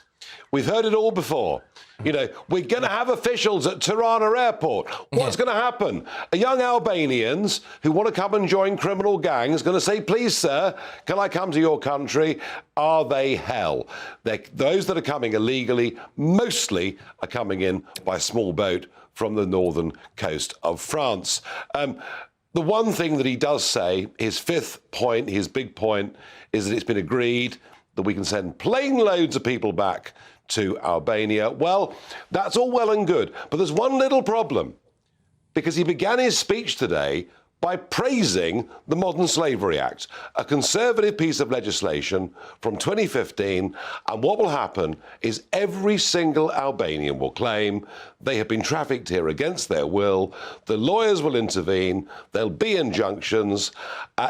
We've heard it all before. You know, we're going to have officials at Tirana Airport. What's going to happen? Young Albanians who want to come and join criminal gangs going to say, please, sir, can I come to your country? Are they hell? Those that are coming illegally mostly are coming in by small boat from the northern coast of France. The one thing that he does say, his fifth point, his big point, is that it's been agreed that we can send plane loads of people back to Albania. Well, that's all well and good, but there's one little problem, because he began his speech today by praising the Modern Slavery Act, a conservative piece of legislation from 2015, and what will happen is every single Albanian will claim they have been trafficked here against their will, the lawyers will intervene, there'll be injunctions,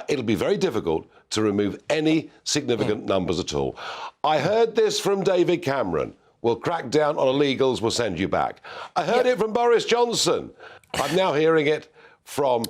it'll be very difficult to remove any significant numbers at all. I heard this from David Cameron. We'll crack down on illegals, we'll send you back. I heard it from Boris Johnson. I'm now hearing it from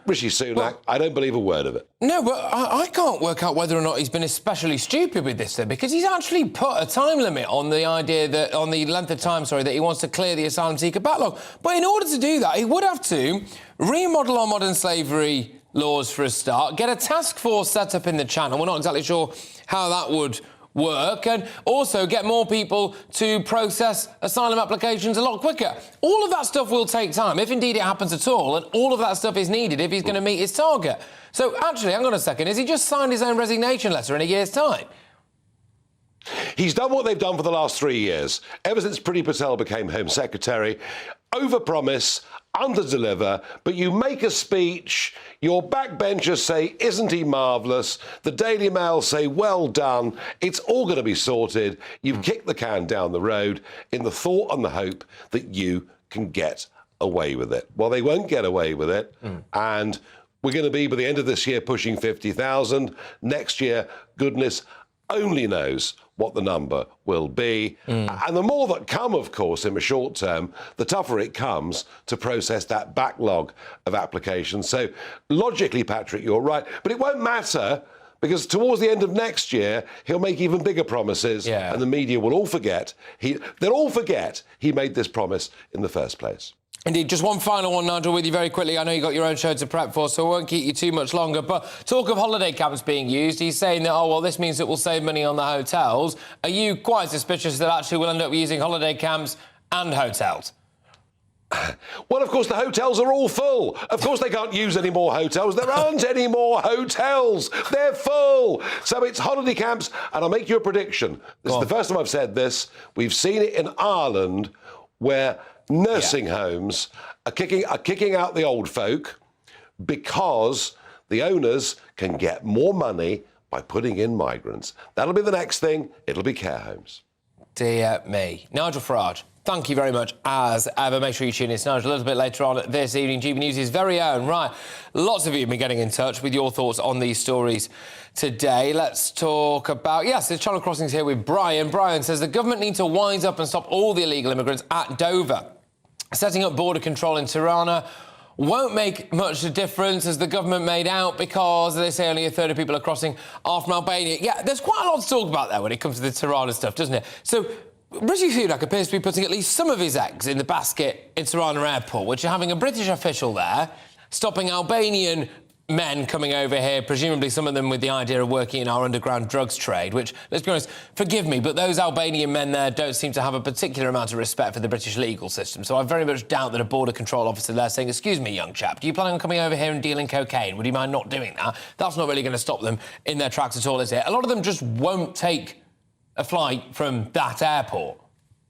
Rishi Sunak. Well, I don't believe a word of it. No, but I can't work out whether or not he's been especially stupid with this, though, because he's actually put a time limit on the idea that, on the length of time, that he wants to clear the asylum seeker backlog. But in order to do that, he would have to remodel our modern slavery laws for a start, get a task force set up in the channel. We're not exactly sure how that would work, and also get more people to process asylum applications a lot quicker. All of that stuff will take time, if indeed it happens at all, and all of that stuff is needed if he's going to meet his target. So, actually, hang on a second, has he just signed his own resignation letter in a year's time? He's done what they've done for the last 3 years, ever since Priti Patel became Home Secretary. Overpromise, underdeliver, but you make a speech, your backbenchers say, isn't he marvellous? The Daily Mail say, well done, it's all going to be sorted. You've kicked the can down the road in the thought and the hope that you can get away with it. Well, they won't get away with it, and we're going to be, by the end of this year, pushing 50,000. Next year, goodness only knows what the number will be. And the more that come, of course, in the short term, the tougher it comes to process that backlog of applications. So logically, Patrick, you're right. But it won't matter, because towards the end of next year, he'll make even bigger promises, and the media will all forget. They'll all forget he made this promise in the first place. Indeed. Just one final one, Nigel, with you very quickly. I know you've got your own show to prep for, so I won't keep you too much longer. But talk of holiday camps being used, he's saying that, oh, well, this means that we'll save money on the hotels. Are you quite suspicious that actually we'll end up using holiday camps and hotels? Well, of course, the hotels are all full. Of course, they can't use any more hotels. There aren't any more hotels. They're full. So it's holiday camps, and I'll make you a prediction. This is the first time I've said this. We've seen it in Ireland, where nursing homes are kicking out the old folk because the owners can get more money by putting in migrants. That'll be the next thing. It'll be care homes. Dear me. Nigel Farage, thank you very much, as ever. Make sure you tune in to Nigel a little bit later on this evening. GB News' very own. Right, lots of you have been getting in touch with your thoughts on these stories today. Let's talk about... Yes, it's Channel Crossings here with Brian. Brian says the government needs to wise up and stop all the illegal immigrants at Dover. Setting up border control in Tirana won't make much difference, as the government made out, because they say only a third of people are crossing are from Albania. Yeah, there's quite a lot to talk about there when it comes to the Tirana stuff, doesn't it? So Rishi Sunak appears to be putting at least some of his eggs in the basket in Tirana Airport, which are having a British official there stopping Albanian men coming over here, presumably some of them with the idea of working in our underground drugs trade, which, let's be honest, forgive me, but those Albanian men there don't seem to have a particular amount of respect for the British legal system. So I very much doubt that a border control officer there saying, excuse me, young chap, do you plan on coming over here and dealing cocaine? Would you mind not doing that? That's not really going to stop them in their tracks at all, is it? A lot of them just won't take a flight from that airport.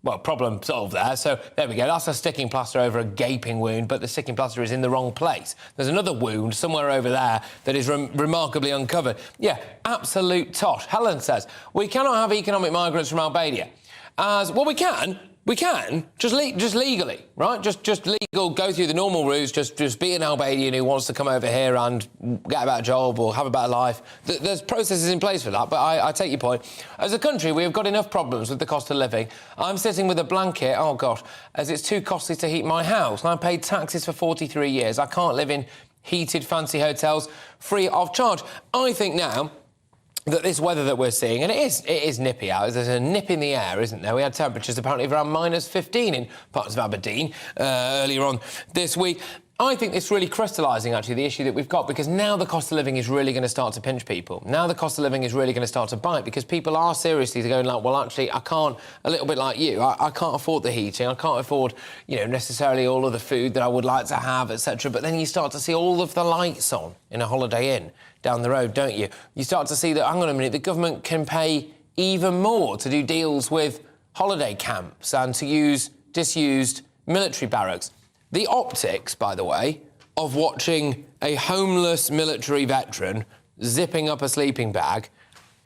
Well, problem solved there. So there we go. That's a sticking plaster over a gaping wound, but the sticking plaster is in the wrong place. There's another wound somewhere over there that is remarkably uncovered. Yeah, absolute tosh. Helen says, we cannot have economic migrants from Albania. Well, we can, just legally, right? Just legal, go through the normal routes, just be an Albanian who wants to come over here and get a better job or have a better life. There's processes in place for that, but I take your point. As a country, we have got enough problems with the cost of living. I'm sitting with a blanket, oh gosh, as it's too costly to heat my house. I paid taxes for 43 years. I can't live in heated fancy hotels free of charge. I think now that this weather that we're seeing, and it is nippy out. There's a nip in the air, isn't there? We had temperatures apparently of around -15 in parts of Aberdeen earlier on this week. I think it's really crystallising, actually, the issue that we've got, because now the cost of living is really going to start to pinch people. Now the cost of living is really going to start to bite, because people are seriously going like, well, actually, I can't, a little bit like you, I can't afford the heating, I can't afford, you know, necessarily all of the food that I would like to have, etc. But then you start to see all of the lights on in a Holiday Inn down the road, don't you? You start to see that, hang on a minute, the government can pay even more to do deals with holiday camps and to use disused military barracks. The optics, by the way, of watching a homeless military veteran zipping up a sleeping bag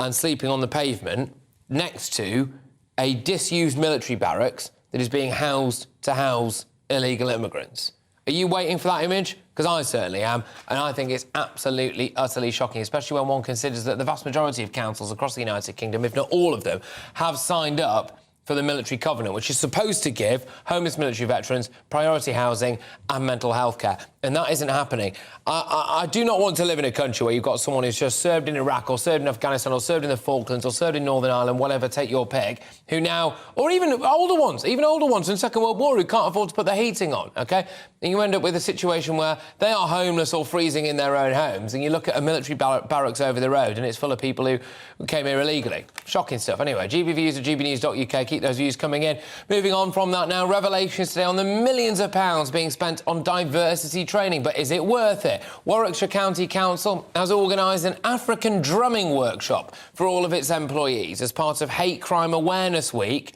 and sleeping on the pavement next to a disused military barracks that is being housed to house illegal immigrants. Are you waiting for that image? Because I certainly am, and I think it's absolutely, utterly shocking, especially when one considers that the vast majority of councils across the United Kingdom, if not all of them, have signed up for the military covenant, which is supposed to give homeless military veterans priority housing and mental health care. And that isn't happening. I do not want to live in a country where you've got someone who's just served in Iraq or served in Afghanistan or served in the Falklands or served in Northern Ireland, whatever, take your pick, who now, or even older ones in the Second World War who can't afford to put the heating on, OK? And you end up with a situation where they are homeless or freezing in their own homes, and you look at a military barracks over the road and it's full of people who came here illegally. Shocking stuff. Anyway, GBviews at gbnews.uk. Keep those views coming in. Moving on from that now, revelations today on the millions of pounds being spent on diversity training. But is it worth it? Warwickshire County Council has organised an African drumming workshop for all of its employees as part of Hate Crime Awareness Week.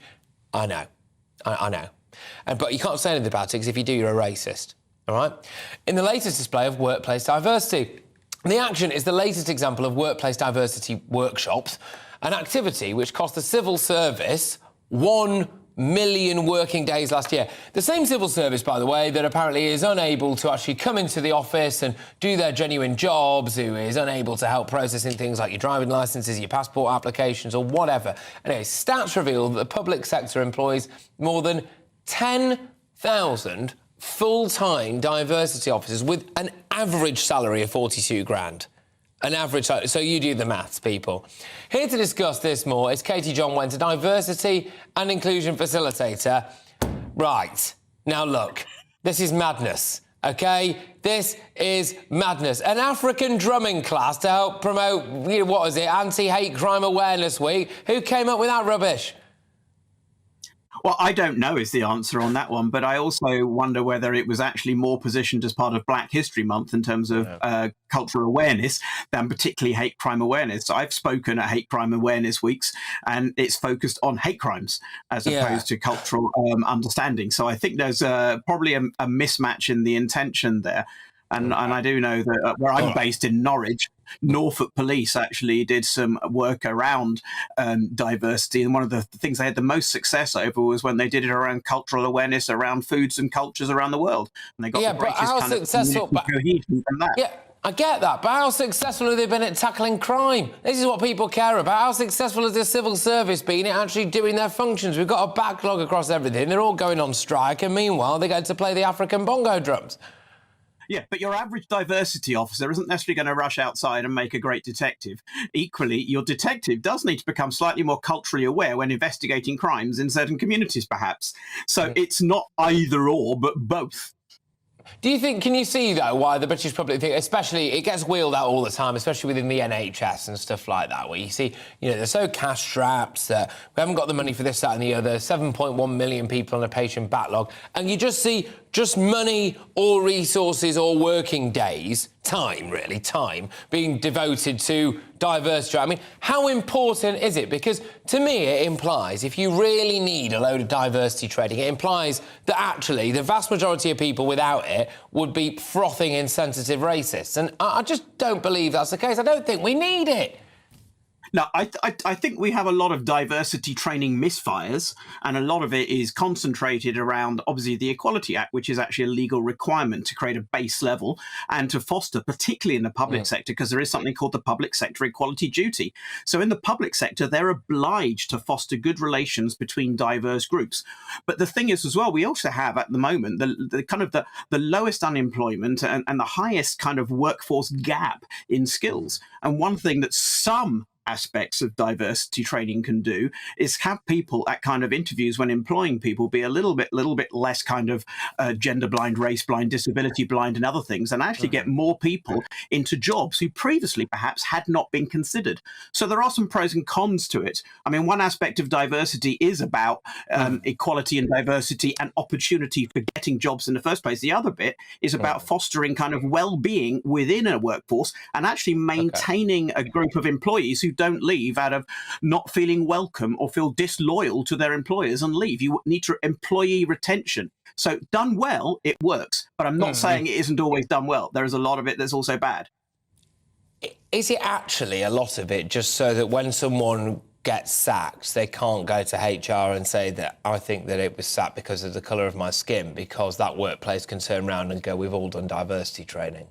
I know. But you can't say anything about it, because if you do, you're a racist. All right? In the latest display of workplace diversity. The action is the latest example of workplace diversity workshops, an activity which cost the civil service 1 million working days last year. The same civil service, by the way, that apparently is unable to actually come into the office and do their genuine jobs, who is unable to help processing things like your driving licences, your passport applications or whatever. Anyway, stats reveal that the public sector employs more than 10,000 full-time diversity officers with an average salary of 42 grand. An average salary. So you do the maths, people. Here to discuss this more is Katie John Went, a diversity and inclusion facilitator. Right. Now, look, this is madness, OK? This is madness. An African drumming class to help promote, what is it, Anti-Hate Crime Awareness Week. Who came up with that rubbish? Well, I don't know is the answer on that one, but I also wonder whether it was actually more positioned as part of Black History Month in terms of cultural awareness than particularly hate crime awareness. So I've spoken at hate crime awareness weeks, and it's focused on hate crimes as opposed to cultural understanding. So I think there's probably a mismatch in the intention there. And I do know that where I'm based in Norwich, Norfolk Police actually did some work around diversity. And one of the things they had the most success over was when they did it around cultural awareness around foods and cultures around the world. And they got the greatest kind of cohesion from that. Yeah, I get that, but how successful have they been at tackling crime? This is what people care about. How successful has the civil service been at actually doing their functions? We've got a backlog across everything. They're all going on strike, and meanwhile, they get to play the African bongo drums. Yeah, but your average diversity officer isn't necessarily going to rush outside and make a great detective. Equally, your detective does need to become slightly more culturally aware when investigating crimes in certain communities, perhaps. So it's not either or, but both. Do you think, can you see, though, why the British public think, especially, it gets wheeled out all the time, especially within the NHS and stuff like that, where you see, they're so cash-strapped that we haven't got the money for this, that and the other, 7.1 million people on a patient backlog, and you just see just money or resources or working days, time, being devoted to diversity. I mean, how important is it? Because to me, it implies if you really need a load of diversity training, it implies that actually the vast majority of people without it would be frothing insensitive racists. And I just don't believe that's the case. I don't think we need it. No, I think we have a lot of diversity training misfires, and a lot of it is concentrated around, obviously, the Equality Act, which is actually a legal requirement to create a base level and to foster, particularly in the public sector, because there is something called the public sector equality duty. So in the public sector, they're obliged to foster good relations between diverse groups. But the thing is, as well, we also have at the moment the lowest unemployment and the highest kind of workforce gap in skills. And one thing that some aspects of diversity training can do is have people at kind of interviews when employing people be a little bit less kind of gender blind, race blind, disability blind and other things, and actually get more people into jobs who previously perhaps had not been considered. So there are some pros and cons to it. I mean, one aspect of diversity is about equality and diversity and opportunity for getting jobs in the first place. The other bit is about fostering kind of well-being within a workforce and actually maintaining a group of employees who don't leave out of not feeling welcome or feel disloyal to their employers and leave. You need to employee retention. So done well, it works. But I'm not saying it isn't always done well. There is a lot of it that's also bad. Is it actually a lot of it just so that when someone gets sacked, they can't go to HR and say that I think that it was sacked because of the colour of my skin, because that workplace can turn around and go, we've all done diversity training?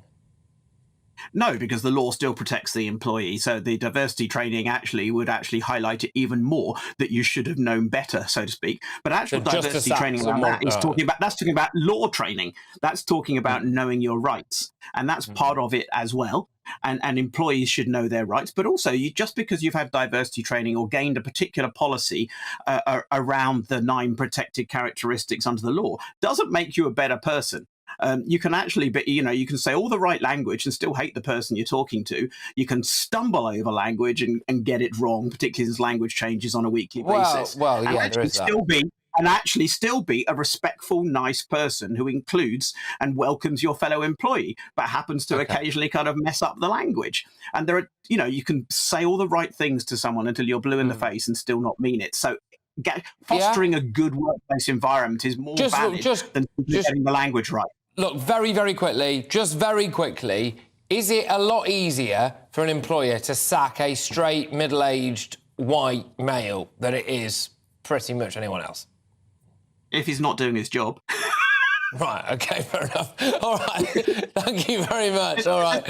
No, because the law still protects the employee. So the diversity training would highlight it even more that you should have known better, so to speak. But actual diversity training around that is talking about law training. That's talking about knowing your rights. And that's part of it as well. And employees should know their rights. But also, just because you've had diversity training or gained a particular policy around the 9 protected characteristics under the law doesn't make you a better person. You can actually, you can say all the right language and still hate the person you're talking to. You can stumble over language and get it wrong, particularly as language changes on a weekly basis. Well, yeah, there is that. And actually still be a respectful, nice person who includes and welcomes your fellow employee, but happens to occasionally kind of mess up the language. And there are, you can say all the right things to someone until you're blue in the face and still not mean it. So fostering a good workplace environment is more valid than getting the language right. Look, very, very quickly, is it a lot easier for an employer to sack a straight, middle-aged, white male than it is pretty much anyone else? If he's not doing his job. Right, OK, fair enough. All right, thank you very much. All right.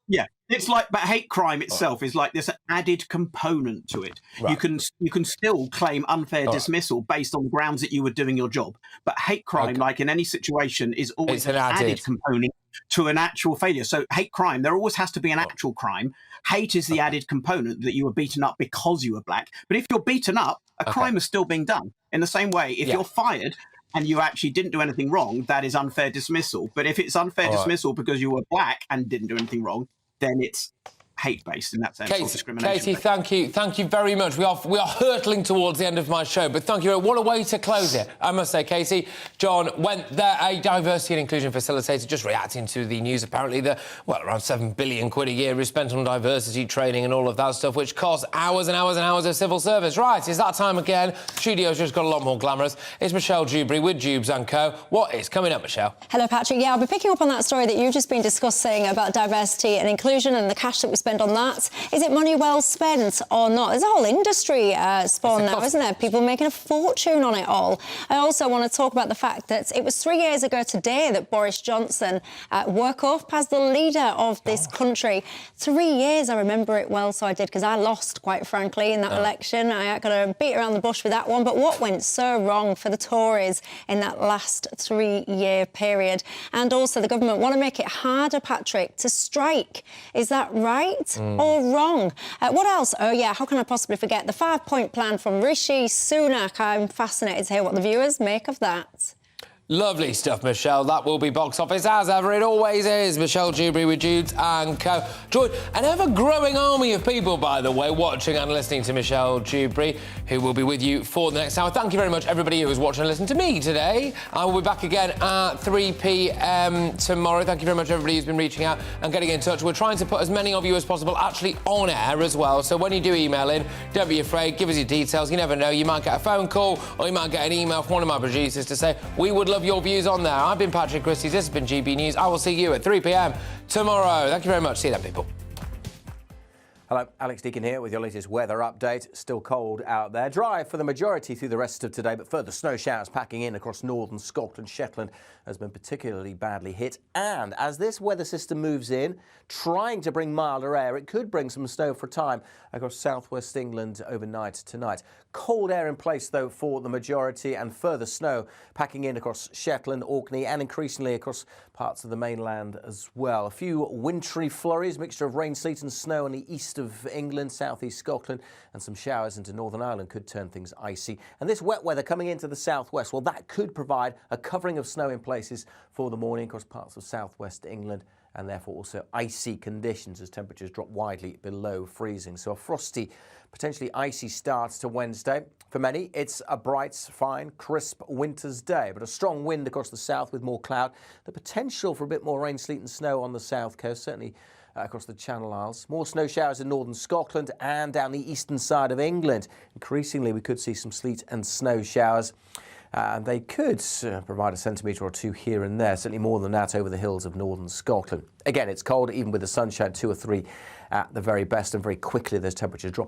Yeah, it's like, but hate crime itself is like there's an added component to it. Right. You can still claim unfair dismissal based on the grounds that you were doing your job. But hate crime, like in any situation, is always an added component to an actual failure. So hate crime, there always has to be an actual crime. Hate is the added component that you were beaten up because you were black. But if you're beaten up, a crime is still being done. In the same way, if you're fired and you actually didn't do anything wrong, that is unfair dismissal. But if it's unfair dismissal because you were black and didn't do anything wrong, then it's hate-based in that sense, or discrimination. Katie, thank you very much. We are hurtling towards the end of my show, but thank you. What a way to close it, I must say, Katie. John went there, a diversity and inclusion facilitator, just reacting to the news. Apparently, around £7 billion a year is spent on diversity training and all of that stuff, which costs hours and hours and hours of civil service. Right, it's that time again. Studio's just got a lot more glamorous. It's Michelle Dewberry with Jubes & Co. What is coming up, Michelle? Hello, Patrick. Yeah, I'll be picking up on that story that you've just been discussing about diversity and inclusion and the cash that we spend on that. Is it money well spent or not? There's a whole industry spawned now, isn't there? People making a fortune on it all. I also want to talk about the fact that it was 3 years ago today that Boris Johnson woke up as the leader of this country. 3 years, I remember it well, so I did, because I lost, quite frankly, in that election. I got to beat around the bush with that one. But what went so wrong for the Tories in that last 3 year period? And also, the government want to make it harder, Patrick, to strike. Is that right? Or wrong? What else? Oh, yeah, how can I possibly forget? The 5-point plan from Rishi Sunak. I'm fascinated to hear what the viewers make of that. Lovely stuff, Michelle. That will be box office as ever. It always is. Michelle Dewberry with Jubes & Co. Joined an ever-growing army of people, by the way, watching and listening to Michelle Dewberry, who will be with you for the next hour. Thank you very much, everybody who was watching and listening to me today. I will be back again at 3 p.m. tomorrow. Thank you very much, everybody who's been reaching out and getting in touch. We're trying to put as many of you as possible actually on air as well. So when you do email in, don't be afraid. Give us your details. You never know. You might get a phone call or you might get an email from one of my producers to say, we would love your views on there. I've been Patrick Christys. This has been GB News. I will see you at 3 p.m. tomorrow. Thank you very much. See you then, people. Hello, Alex Deakin here with your latest weather update. Still cold out there. Dry for the majority through the rest of today, but further snow showers packing in across northern Scotland. Shetland has been particularly badly hit. And as this weather system moves in, trying to bring milder air, it could bring some snow for a time across southwest England overnight tonight. Cold air in place, though, for the majority, and further snow packing in across Shetland, Orkney, and increasingly across parts of the mainland as well. A few wintry flurries, mixture of rain, sleet and snow on the east of England, southeast Scotland, and some showers into Northern Ireland could turn things icy. And this wet weather coming into the southwest, well, that could provide a covering of snow in places for the morning across parts of southwest England, and therefore also icy conditions as temperatures drop widely below freezing. So a frosty, potentially icy start to Wednesday. For many, it's a bright, fine, crisp winter's day, but a strong wind across the south with more cloud. The potential for a bit more rain, sleet and snow on the south coast, certainly across the Channel Isles. More snow showers in northern Scotland and down the eastern side of England. Increasingly, we could see some sleet and snow showers. And they could provide a centimetre or two here and there, certainly more than that over the hills of northern Scotland. Again, it's cold, even with the sunshine, 2 or 3 at the very best, and very quickly those temperatures drop